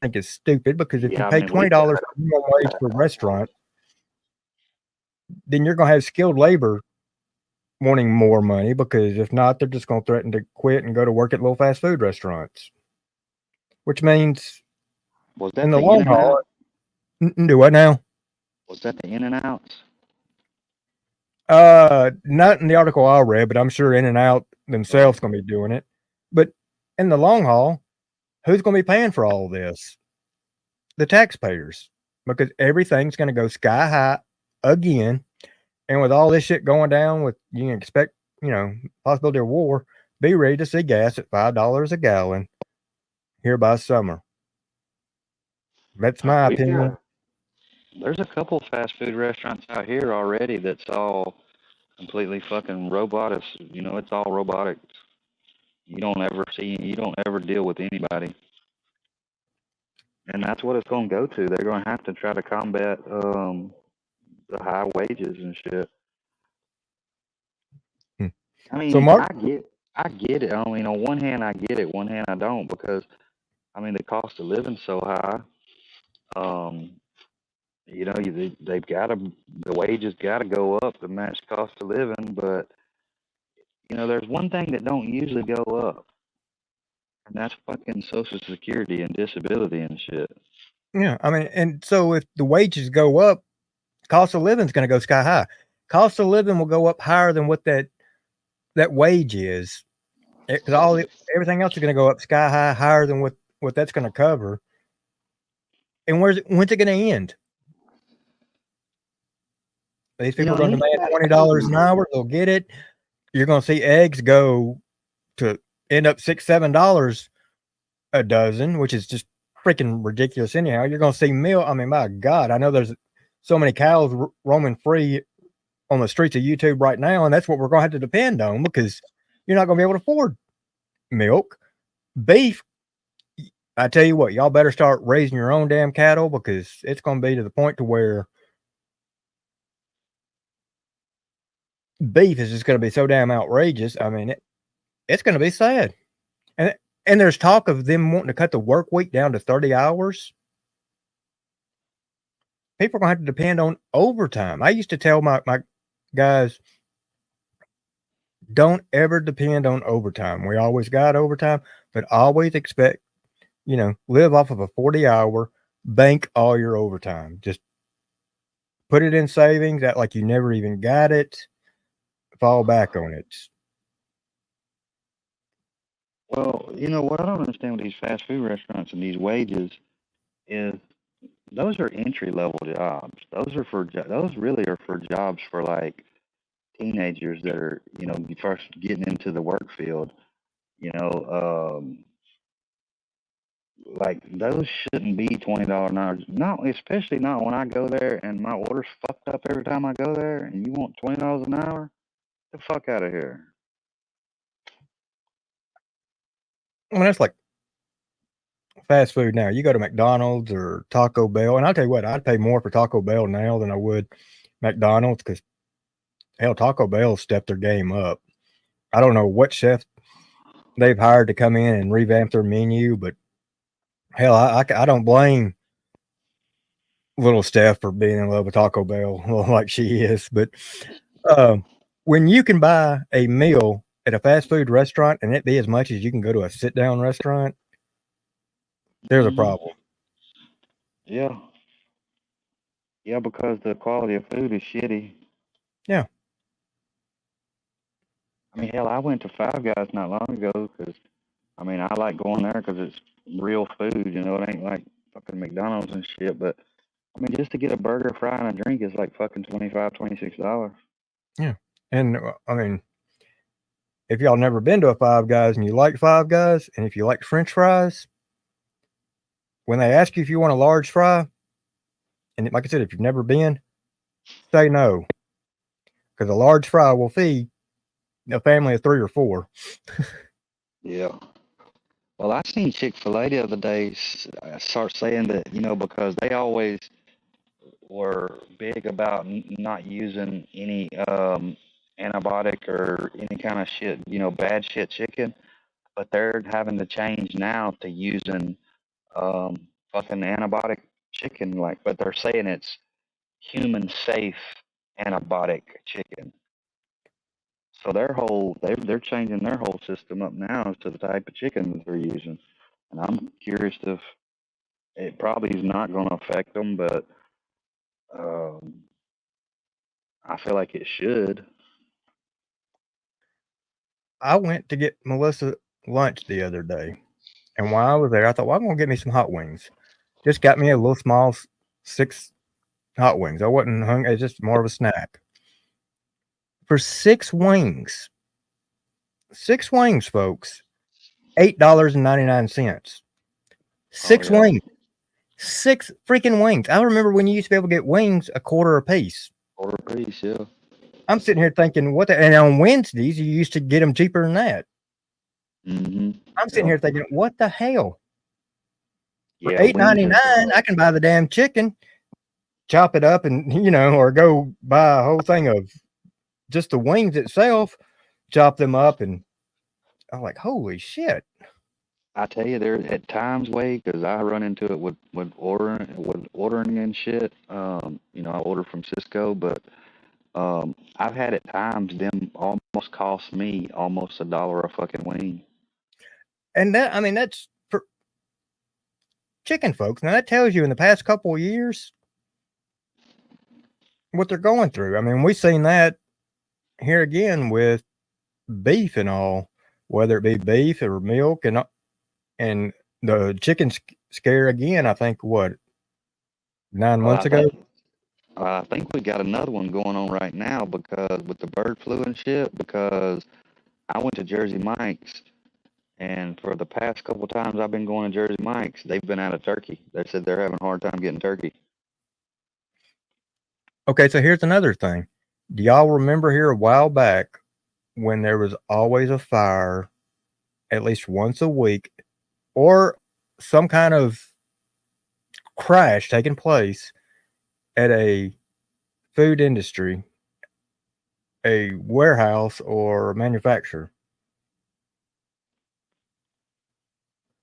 I think it's stupid because if you Yeah, I pay mean, $20 minimum wage for a restaurant, then you're going to have skilled labor wanting more money because if not, they're just going to threaten to quit and go to work at little fast food restaurants, which means was that in the the In long and haul, Out? do what now? Was that the In and Outs? Not in the article I read, but I'm sure In and Out themselves going to be doing it. But in the long haul, who's going to be paying for all of this? The taxpayers. because everything's going to go sky high again. And with all this shit going down, with you can expect, possibility of war, be ready to see gas at $5 a gallon here by summer. That's my opinion. There's a couple fast food restaurants out here already that's all completely fucking robotics. It's all robotics. You don't ever deal with anybody. And that's what it's going to go to. They're going to have to try to combat the high wages and shit. I mean, So, Mark, I get it. I mean, on one hand, I get it. One hand, I don't, because I mean, the cost of living's so high. They've got to, the wages got to go up to match cost of living. But there's one thing that don't usually go up, and that's fucking Social Security and disability and shit. yeah, I mean, and so if the wages go up, cost of living is going to go sky high. Cost of living will go up higher than what that wage is, because everything else is going to go up sky high, higher than what that's going to cover. And when's it going to end? These people are going to demand $20 an hour. They'll get it. You're going to see eggs go to end up $6-7 a dozen, which is just freaking ridiculous. Anyhow, you're going to see milk. I mean, my God, I know there's so many cows roaming free on the streets of YouTube right now, and that's what we're going to have to depend on, because you're not going to be able to afford milk. Beef, I tell you what, y'all better start raising your own damn cattle, because it's going to be to the point to where beef is just going to be so damn outrageous. I mean, it's going to be sad. And there's talk of them wanting to cut the work week down to 30 hours. People are going to have to depend on overtime. I used to tell my guys, don't ever depend on overtime. We always got overtime, but always expect, live off of a 40-hour, bank all your overtime. Just put it in savings, act like you never even got it, fall back on it. Well, what I don't understand with these fast food restaurants and these wages is those are entry level jobs. Those really are for jobs for like teenagers that are first getting into the work field. Like those shouldn't be $20 an hour. Not especially not when I go there and my order's fucked up every time I go there, and you want $20 an hour? Get the fuck out of here. I mean, that's like fast food now. You go to McDonald's or Taco Bell, and I'll tell you what, I'd pay more for Taco Bell now than I would McDonald's, because hell, Taco Bell stepped their game up. I don't know what chef they've hired to come in and revamp their menu, but hell, I don't blame little Steph for being in love with Taco Bell like she is. But when you can buy a meal at a fast food restaurant and it be as much as you can go to a sit down restaurant, there's a problem. Yeah. Yeah, because the quality of food is shitty. Yeah. I mean, hell, I went to Five Guys not long ago because, I mean, I like going there because it's real food, it ain't like fucking McDonald's and shit. But, I mean, just to get a burger, fry, and a drink is like fucking $25, $26. Yeah. And, I mean, if y'all never been to a Five Guys and you like Five Guys, and if you like French fries, when they ask you if you want a large fry, and like I said, if you've never been, say no, because a large fry will feed a family of 3 or 4. Yeah. Well, I seen Chick-fil-A the other day start saying that, because they always were big about not using any antibiotic or any kind of shit, bad shit chicken, but they're having to change now to using fucking antibiotic chicken, but they're saying it's human safe antibiotic chicken. So they're changing their whole system up now as to the type of chicken that they're using, and I'm curious if it probably is not going to affect them, but I feel like it should. I went to get Melissa lunch the other day, and while I was there, I thought, well, I'm going to get me some hot wings. Just got me a little small 6 hot wings. I wasn't hungry. It's just more of a snack. For 6 wings, folks, $8.99. Oh 6 yeah, wings. 6 freaking wings. I remember when you used to be able to get wings a quarter a piece. quarter piece. Yeah. I'm sitting here thinking, what the, and on Wednesdays, you used to get them cheaper than that. Mhm. I'm sitting Yeah. here thinking, what the hell? For Yeah. Wings are. $8.99, I can buy the damn chicken, chop it up, and or go buy a whole thing of just the wings itself, chop them up, and I'm like, holy shit! I tell you, there at times, Wade, because I run into it with ordering and shit. I order from Cisco, but I've had at times them almost cost me almost $1 a fucking wing. And that, I mean, that's for chicken folks. Now that tells you in the past couple of years what they're going through. I mean, we've seen that here again with beef and all, whether it be beef or milk and the chicken scare again. I think what 9 months Well, ago. I think we got another one going on right now because with the bird flu and shit. Because I went to Jersey Mike's, and for the past couple times I've been going to Jersey Mike's, they've been out of turkey. They said they're having a hard time getting turkey. Okay, so here's another thing. Do y'all remember here a while back when there was always a fire at least once a week or some kind of crash taking place at a food industry, a warehouse, or a manufacturer?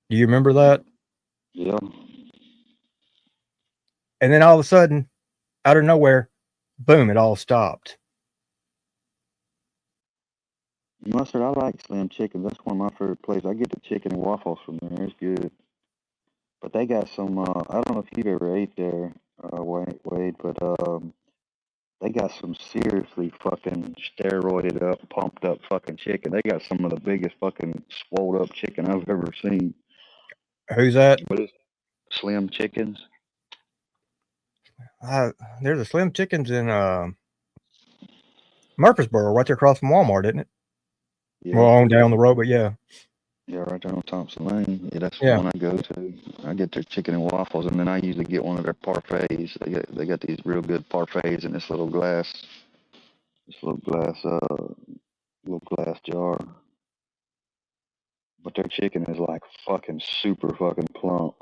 Do you remember that? Yeah. And then all of a sudden, out of nowhere, boom, it all stopped. Mustard, I like Slim Chicken. That's one of my favorite places. I get the chicken and waffles from there. It's good. But they got some. I don't know if you've ever ate there, Wade, but they got some seriously fucking steroided up, pumped up fucking chicken. They got some of the biggest fucking swole up chicken I've ever seen. Who's that? What is Slim Chickens? There's a Slim Chickens in Murfreesboro, right there across from Walmart, isn't it? Well, Yeah. on down the road, but yeah. Yeah, right there on Thompson Lane. Yeah, that's the Yeah. one I go to. I get their chicken and waffles, and then I usually get one of their parfaits. They got these real good parfaits in this little glass jar. But their chicken is like fucking super fucking plump.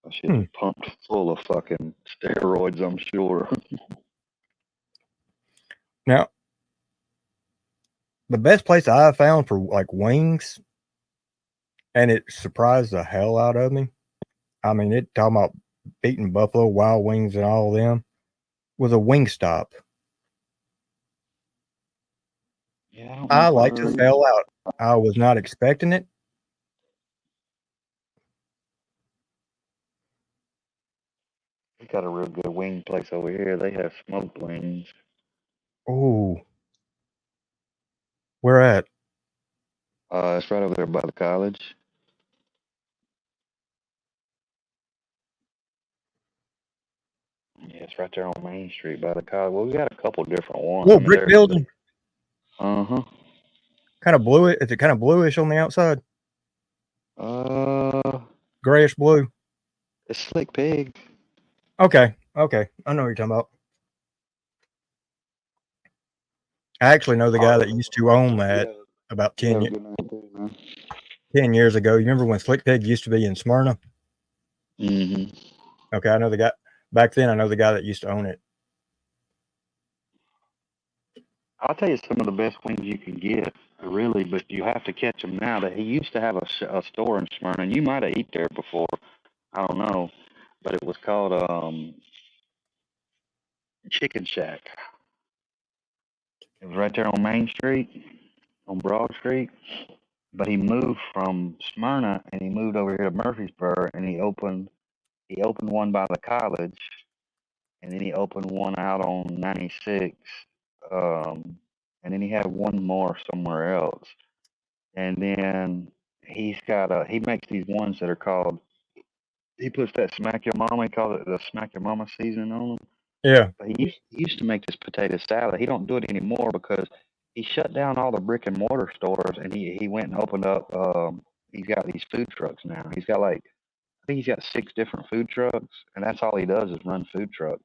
That shit is Hmm. pumped full of fucking steroids, I'm sure. Now, the best place I have found for like wings, and it surprised the hell out of me. I mean, it talking about beating Buffalo Wild Wings and all of them was a Wingstop. Yeah, I don't know I if I liked as heard. hell out. I was not expecting it. We got a real good wing place over here. They have smoked wings. Oh, where at? It's right over there by the college. Yeah, it's right there on Main Street by the college. Well, we got a couple different ones. I Little mean, brick they're building, uh-huh. kind of blue. Is it kind of bluish on the outside? Uh, Grayish blue. it's Slick Pig. Okay, okay, I know what you're talking about. I actually know the guy that used to own that about You 10, have a good night too, man. 10 years ago. You remember when Slick Pig used to be in Smyrna? Mm-hmm. Okay, I know the guy. Back then, I know the guy that used to own it. I'll tell you some of the best wings you can get, really, but you have to catch them now. That he used to have a store in Smyrna, and you might have eaten there before. I don't know, but it was called Chicken Shack. It was right there on Main Street, on Broad Street. But he moved from Smyrna and he moved over here to Murfreesboro, and he opened one by the college, and then he opened one out on 96, um, and then he had one more somewhere else. And then he makes these ones that are called he puts that smack your mama. He calls it the smack your mama seasoning on them. Yeah. But he used to make this potato salad. He don't do it anymore because he shut down all the brick and mortar stores and he went and opened up. He's got these food trucks now. He's got like I think he's got 6 different food trucks, and that's all he does is run food trucks.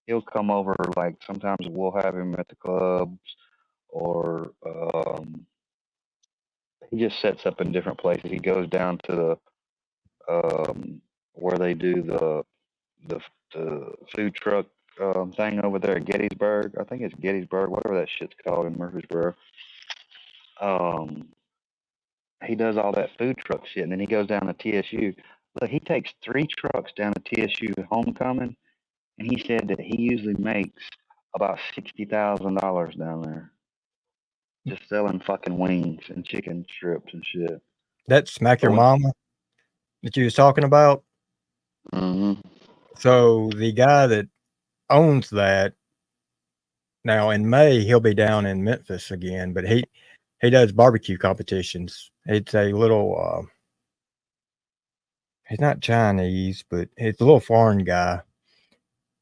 He'll come over like sometimes we'll have him at the clubs or he just sets up in different places. He goes down to the where they do the the food truck thing over there at Gettysburg. I think it's Gettysburg, whatever that shit's called in Murfreesboro. Um, he does all that food truck shit, and then he goes down to TSU. Look, he takes 3 trucks down to TSU homecoming, and he said that he usually makes about $60,000 down there just selling fucking wings and chicken strips and shit. That smack your But when, mama that you was talking about. hmm So the guy that owns that now in May he'll be down in Memphis again, but he does barbecue competitions. It's a little he's not Chinese, but he's a little foreign guy.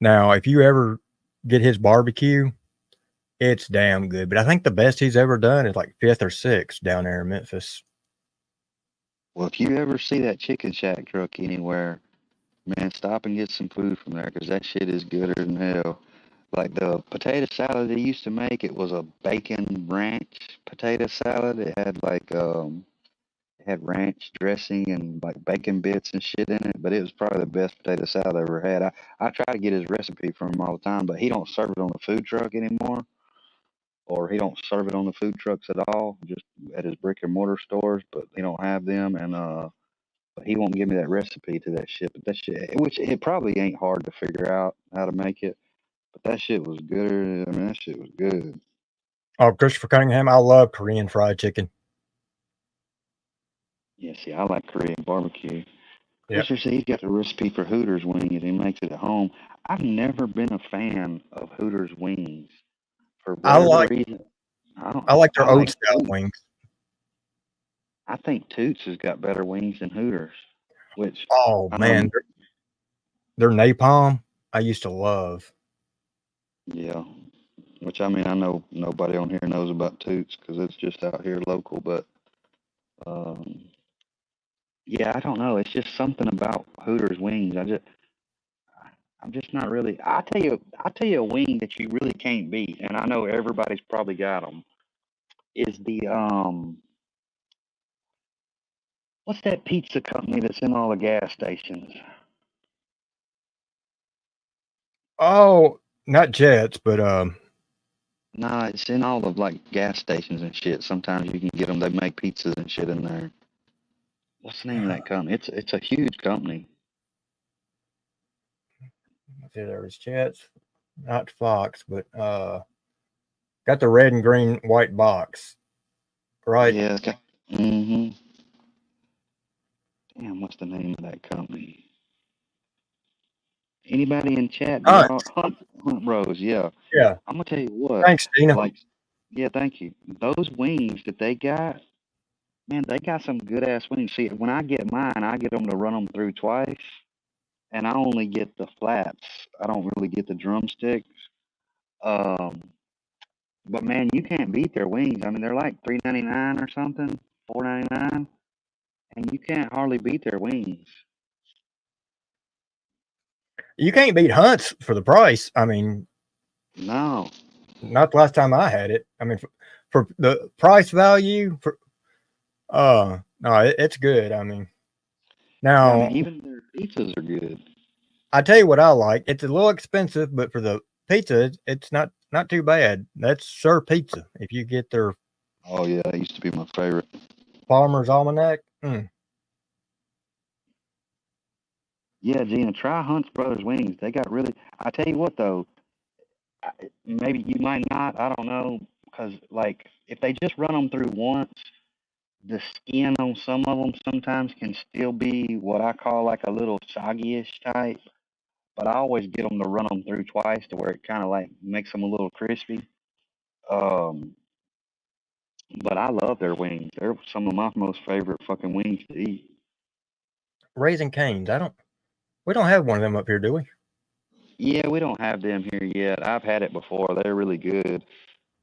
Now, if you ever get his barbecue, it's damn good. But I think the best he's ever done is like 5th or 6th down there in Memphis. well, if you ever see that chicken shack truck anywhere, man, stop and get some food from there because that shit is gooder than hell. Like the potato salad they used to make, it was a bacon ranch potato salad. It had like it had ranch dressing and like bacon bits and shit in it, but it was probably the best potato salad I ever had. I try to get his recipe from him all the time, but he don't serve it on the food truck anymore, or he don't serve it on the food trucks at all, just at his brick and mortar stores. But he don't have them, and but he won't give me that recipe to that shit. But that shit, which it probably ain't hard to figure out how to make it, but that shit was good. I mean, that shit was good. Oh, Christopher Cunningham, I love Korean fried chicken. Yeah, see, I like Korean barbecue. Yep. Christopher said he's got the recipe for Hooters wings and he makes it at home. I've never been a fan of Hooters wings for I whatever like reason. I don't. I like I their old like style Toots. wings. I think Toots has got better wings than Hooters, which Oh I man, know. their napalm I used to love. Yeah, which I mean I know nobody on here knows about Toots because it's just out here local. But um, yeah, I don't know. It's just something about Hooters wings. I'm just not really. I tell you a wing that you really can't beat, and I know everybody's probably got them. Is the what's that pizza company that's in all the gas stations? Oh, not Jets, but Nah, it's in all of like gas stations and shit. Sometimes you can get them. They make pizzas and shit in there. What's the name of that company? It's a huge company. there was Jets, not Fox, but got the red and green white box, right? Yeah. Mm-hmm. Damn, what's the name of that company? Anybody in chat? Do Oh, y'all Hunt Bros? Yeah. yeah. I'm gonna tell you what. Thanks, Tina. Like, yeah, thank you. Those wings that they got, man, they got some good ass wings. See, when I get mine, I get them to run them through twice, and I only get the flats. I don't really get the drumsticks. Um, but man, you can't beat their wings. I mean, they're like $3.99 or something, $4.99, and you can't hardly beat their wings. You can't beat Hunt's for the price. I mean, No, not the last time I had it. I mean, for the price value, for no, it's good. I mean, yeah, I now mean, even their pizzas are good. I tell you what I like. It's a little expensive, but for the pizza, it's not too bad. That's Sir Pizza. If you get their Oh yeah, that used to be my favorite. Farmer's Almanac, Yeah, Gina, try Hunt's Brothers Wings. They got really. I tell you what though, maybe you might not. I don't know, because like if they just run them through once, the skin on some of them sometimes can still be what I call like a little soggy-ish type. But I always get them to run them through twice to where it kind of like makes them a little crispy. Um, but I love their wings. They're some of my most favorite fucking wings to eat. Raising Cane's. We don't have one of them up here, do we? Yeah, we don't have them here yet. I've had it before. They're really good.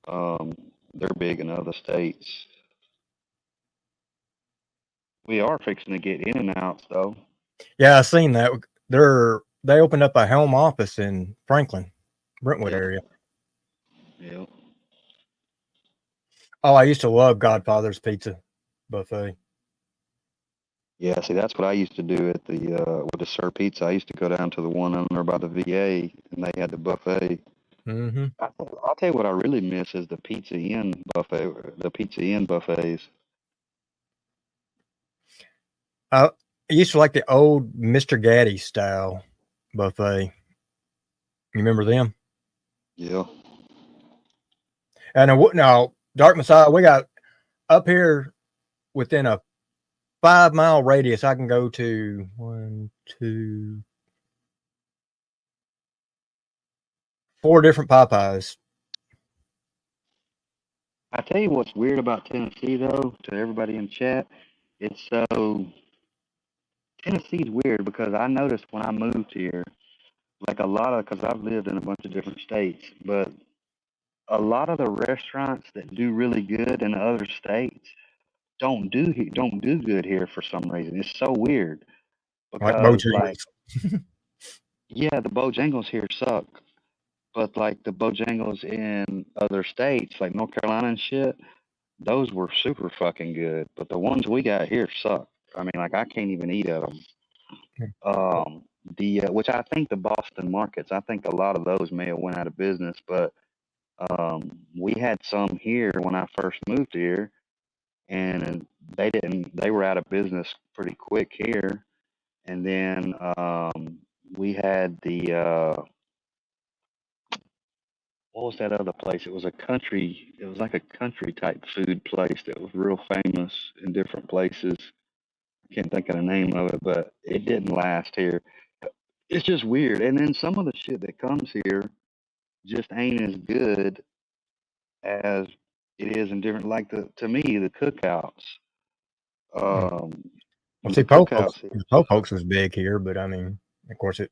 They're big in other states. We are fixing to get in and out though. Yeah, I seen that. They opened up a home office in Franklin, Brentwood Yep. area. Yep. Oh, I used to love Godfather's Pizza buffet. Yeah, see, that's what I used to do at the with the Sir Pizza. I used to go down to the one under by the VA, and they had the buffet. Mm-hmm. I'll tell you what I really miss is the Pizza Inn buffet, the Pizza Inn buffets. I used to like the old Mr. Gaddy style buffet. You remember them? Yeah. And now, Dark Messiah, we got up here within a 5-mile radius. I can go to 1, 2, 4 different Popeyes. I tell you what's weird about Tennessee, though, to everybody in chat, it's so Tennessee's weird because I noticed when I moved here, like a lot of, because I've lived in a bunch of different states, but a lot of the restaurants that do really good in other states don't do good here for some reason. It's so weird Like because like Bojangles. yeah, the Bojangles here suck, but like the Bojangles in other states like North Carolina and shit, those were super fucking good. But the ones we got here suck. I mean, like I can't even eat at them. The which I think the Boston markets, I think a lot of those may have went out of business, but we had some here when I first moved here, and they didn't. They were out of business pretty quick here, and then we had the what was that other place? It was a country. It was like a country type food place that was real famous in different places. Can't think of the name of it, but it didn't last here. It's just weird. And then some of the shit that comes here just ain't as good as it is in different. Like the to me the cookouts. Well, The see, cookouts here. Popoke's was big here, but I mean, of course it.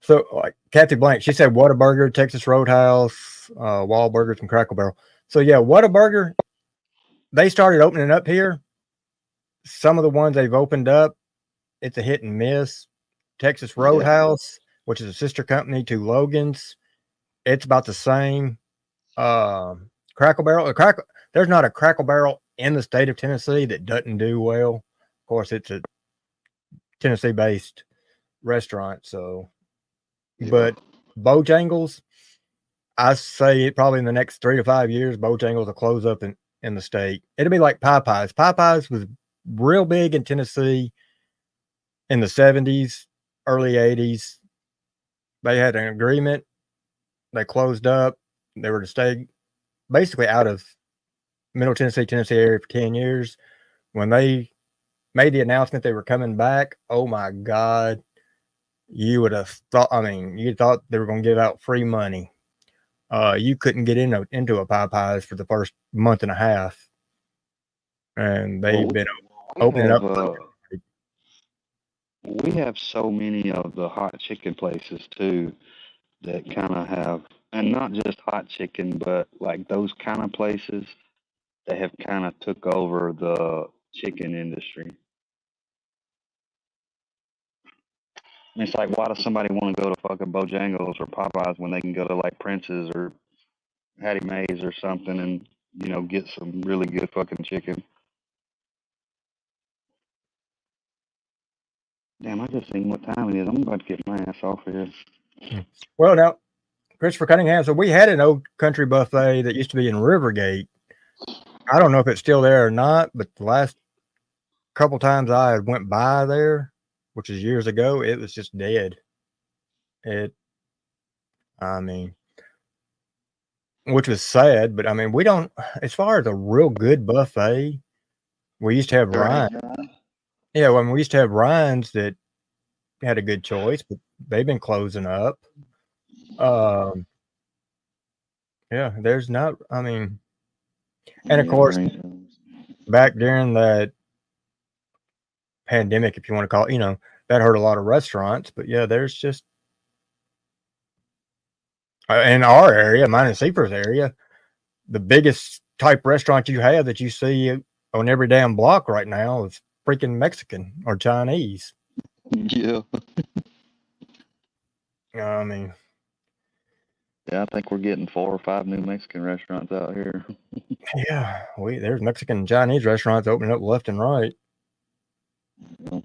So, like Kathy Blank, she said Whataburger, Texas Roadhouse, Wahlburgers, and Crackle Barrel. So yeah, Whataburger, they started opening up here. Some of the ones they've opened up, it's a hit and miss. Texas Yeah. Roadhouse, which is a sister company to Logan's, it's about the same. Crackle Barrel, there's not a Crackle Barrel in the state of Tennessee that doesn't do well. Of course, it's a Tennessee-based restaurant, so. Yeah. But Bojangles, I say it probably in the next 3 to 5 years, Bojangles will close up in the state. It'll be like Popeyes. Popeyes was real big in Tennessee in the 70s, early 80s. They had an agreement. They closed up. They were to stay basically out of Middle Tennessee area for 10 years. When they made the announcement they were coming back, oh my God, you would have thought, I mean, you thought they were going to give out free money. You couldn't get into a Popeyes for the first month and a half. And they've been opening up. We have so many of the hot chicken places too that kind of have, and not just hot chicken, but like those kind of places that have kind of took over the chicken industry. And it's like, why does somebody want to go to fucking Bojangles or Popeyes when they can go to like Prince's or Hattie Mae's or something and, you know, get some really good fucking chicken? Damn, I just seen what time it is. I'm about to get my ass off of here. Well, now, Christopher Cunningham, so we had an old country buffet that used to be in Rivergate. I don't know if it's still there or not, but the last couple times I went by there, which is years ago, it was just dead. I mean, which was sad, but I mean, we don't, as far as a real good buffet, we used to have Ryan. Yeah, when we used to have Ryan's that had a good choice, but they've been closing up. Yeah, there's not, I mean, and of course, back during that pandemic, if you want to call it, that hurt a lot of restaurants. But yeah, there's just in our area, mine and Seaper's area, the biggest type restaurant you have that you see on every damn block right now is freaking Mexican or Chinese. Yeah. I mean, Yeah, I think we're getting 4 or 5 new Mexican restaurants out here. yeah, there's Mexican and Chinese restaurants opening up left and right. Yeah.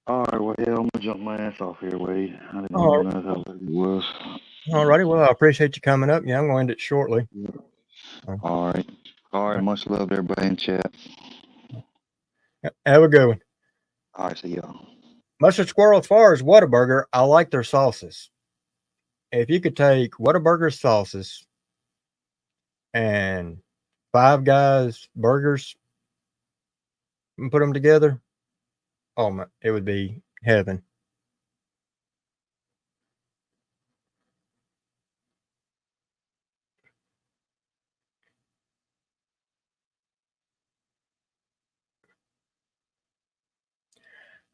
All right, well, hell, I'm gonna jump my ass off here, Wade. I didn't All even realize how late it was. righty, well, I appreciate you coming up. Yeah, I'm going to end it shortly. All right. All right, much love to everybody in chat. Have a good one. All right, see y'all. Mustard Squirrel, as far as Whataburger, I like their sauces. If you could take Whataburger sauces and Five Guys burgers and put them together, oh my, it would be heaven.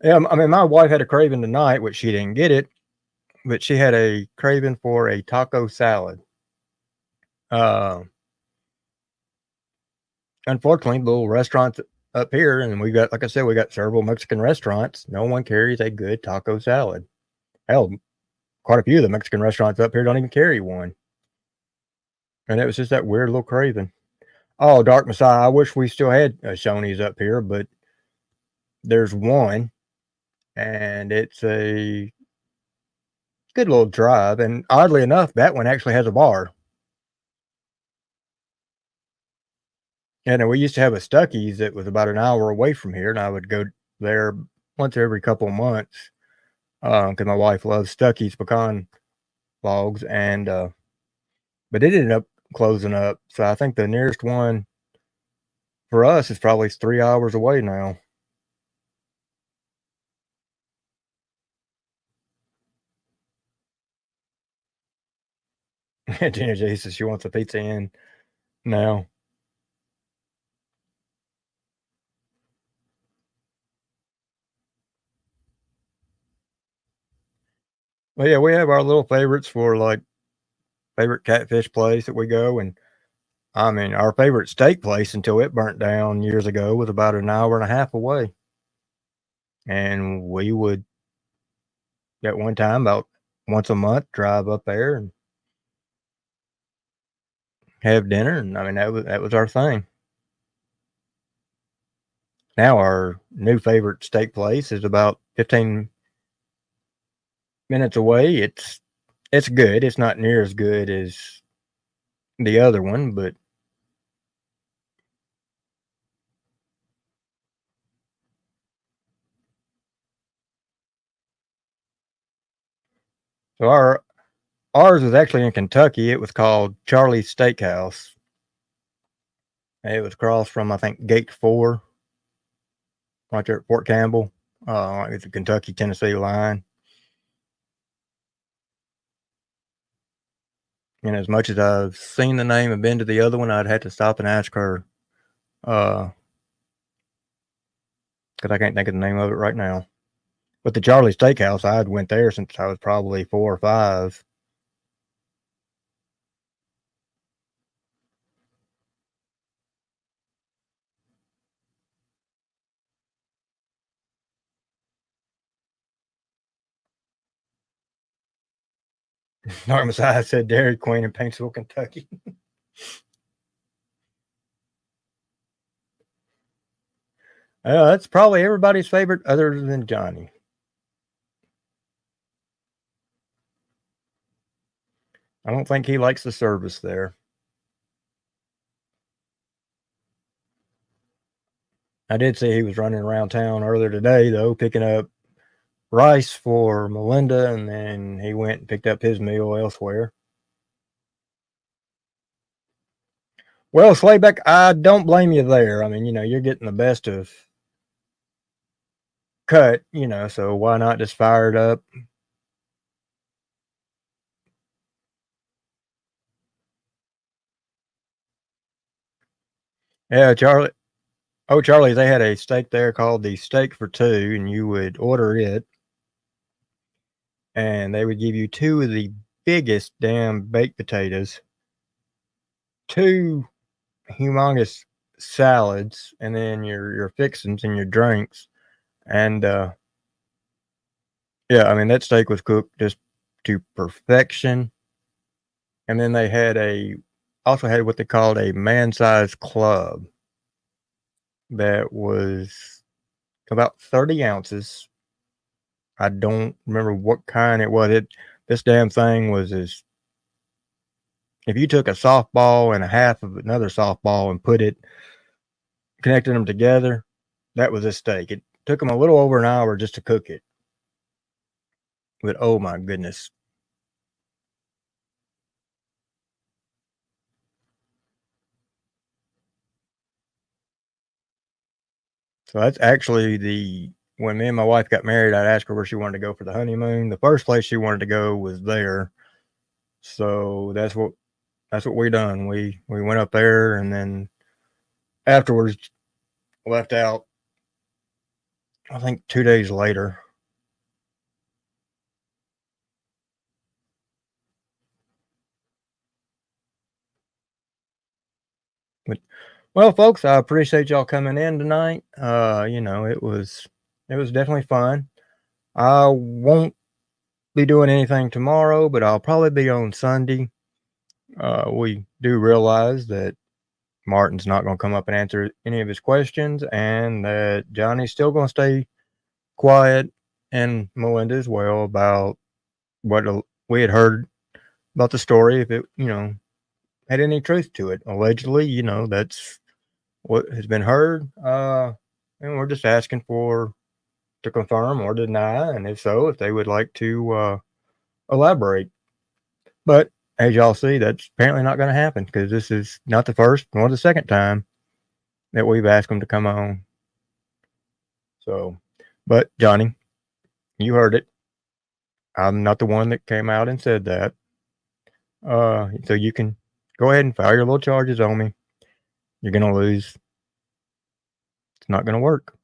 Yeah, I mean, my wife had a craving tonight, which she didn't get it, but she had a craving for a taco salad. Unfortunately, the little restaurants up here, and we got, like I said, we got several Mexican restaurants. No one carries a good taco salad. Hell, quite a few of the Mexican restaurants up here don't even carry one. And it was just that weird little craving. Oh, Dark Messiah, I wish we still had Shoney's up here, but there's one, and it's a good little drive. And oddly enough, that one actually has a bar. And we used to have a Stuckey's that was about an hour away from here, and I would go there once every couple of months because my wife loves Stuckey's pecan logs. And but it ended up closing up, so I think the nearest one for us is probably 3 hours away now. Gina J says she wants a pizza in now. Well, yeah, we have our little favorites for like favorite catfish place that we go. And I mean, our favorite steak place until it burnt down years ago was about an hour and a half away. And we would, at one time, about once a month, drive up there and have dinner. And I mean, that was our thing. Now our new favorite steak place is about 15 minutes away. It's good. It's not near as good as the other one, but so ours was actually in Kentucky. It was called Charlie's Steakhouse. It was across from, I think, Gate 4, right there at Fort Campbell. It's the Kentucky-Tennessee line. And as much as I've seen the name and been to the other one, I'd have to stop and ask her, because I can't think of the name of it right now. But the Charlie Steakhouse, I had went there since I was probably 4 or 5. Norm Messiah said Dairy Queen in Paintsville, Kentucky. That's probably everybody's favorite other than Johnny. I don't think he likes the service there. I did see he was running around town earlier today, though, picking up rice for Melinda, and then he went and picked up his meal elsewhere. Well, Slayback, I don't blame you there. I mean, you're getting the best of cut, so why not just fire it up? Yeah, Charlie. Oh, Charlie, they had a steak there called the steak for two, and you would order it, and they would give you two of the biggest damn baked potatoes, two humongous salads, and then your fixings and your drinks. And yeah, I mean that steak was cooked just to perfection. And then they had also had what they called a man-sized club that was about 30 ounces. I don't remember what kind it was. This damn thing was as if you took a softball and a half of another softball and connected them together, that was a steak. It took them a little over an hour just to cook it. But oh my goodness. So that's actually when me and my wife got married, I'd ask her where she wanted to go for the honeymoon. The first place she wanted to go was there. So that's what we done. We went up there, and then afterwards left out, I think 2 days later. But well, folks, I appreciate y'all coming in tonight. It was definitely fun. I won't be doing anything tomorrow, but I'll probably be on Sunday. We do realize that Martin's not going to come up and answer any of his questions, and that Johnny's still going to stay quiet, and Melinda as well, about what we had heard about the story, if it, had any truth to it. Allegedly, that's what has been heard. And we're just asking to confirm or deny, and if so, if they would like to elaborate. But as y'all see, that's apparently not going to happen, because this is not the first nor the second time that we've asked them to come on. So, but Johnny, you heard it. I'm not the one that came out and said that. So you can go ahead and file your little charges on me. You're going to lose. It's not going to work.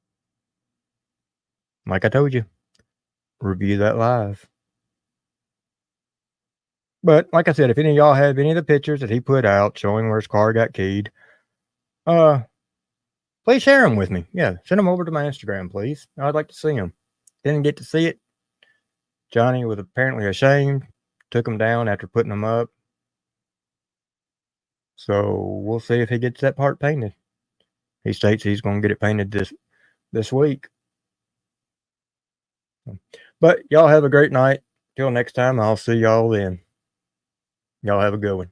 Like I told you, review that live. But like I said, if any of y'all have any of the pictures that he put out showing where his car got keyed, please share them with me. Yeah, send them over to my Instagram, please. I'd like to see them. Didn't get to see it. Johnny was apparently ashamed, took them down after putting them up. So we'll see if he gets that part painted. He states he's going to get it painted this week. But y'all have a great night. Till next time, I'll see y'all then. Y'all have a good one.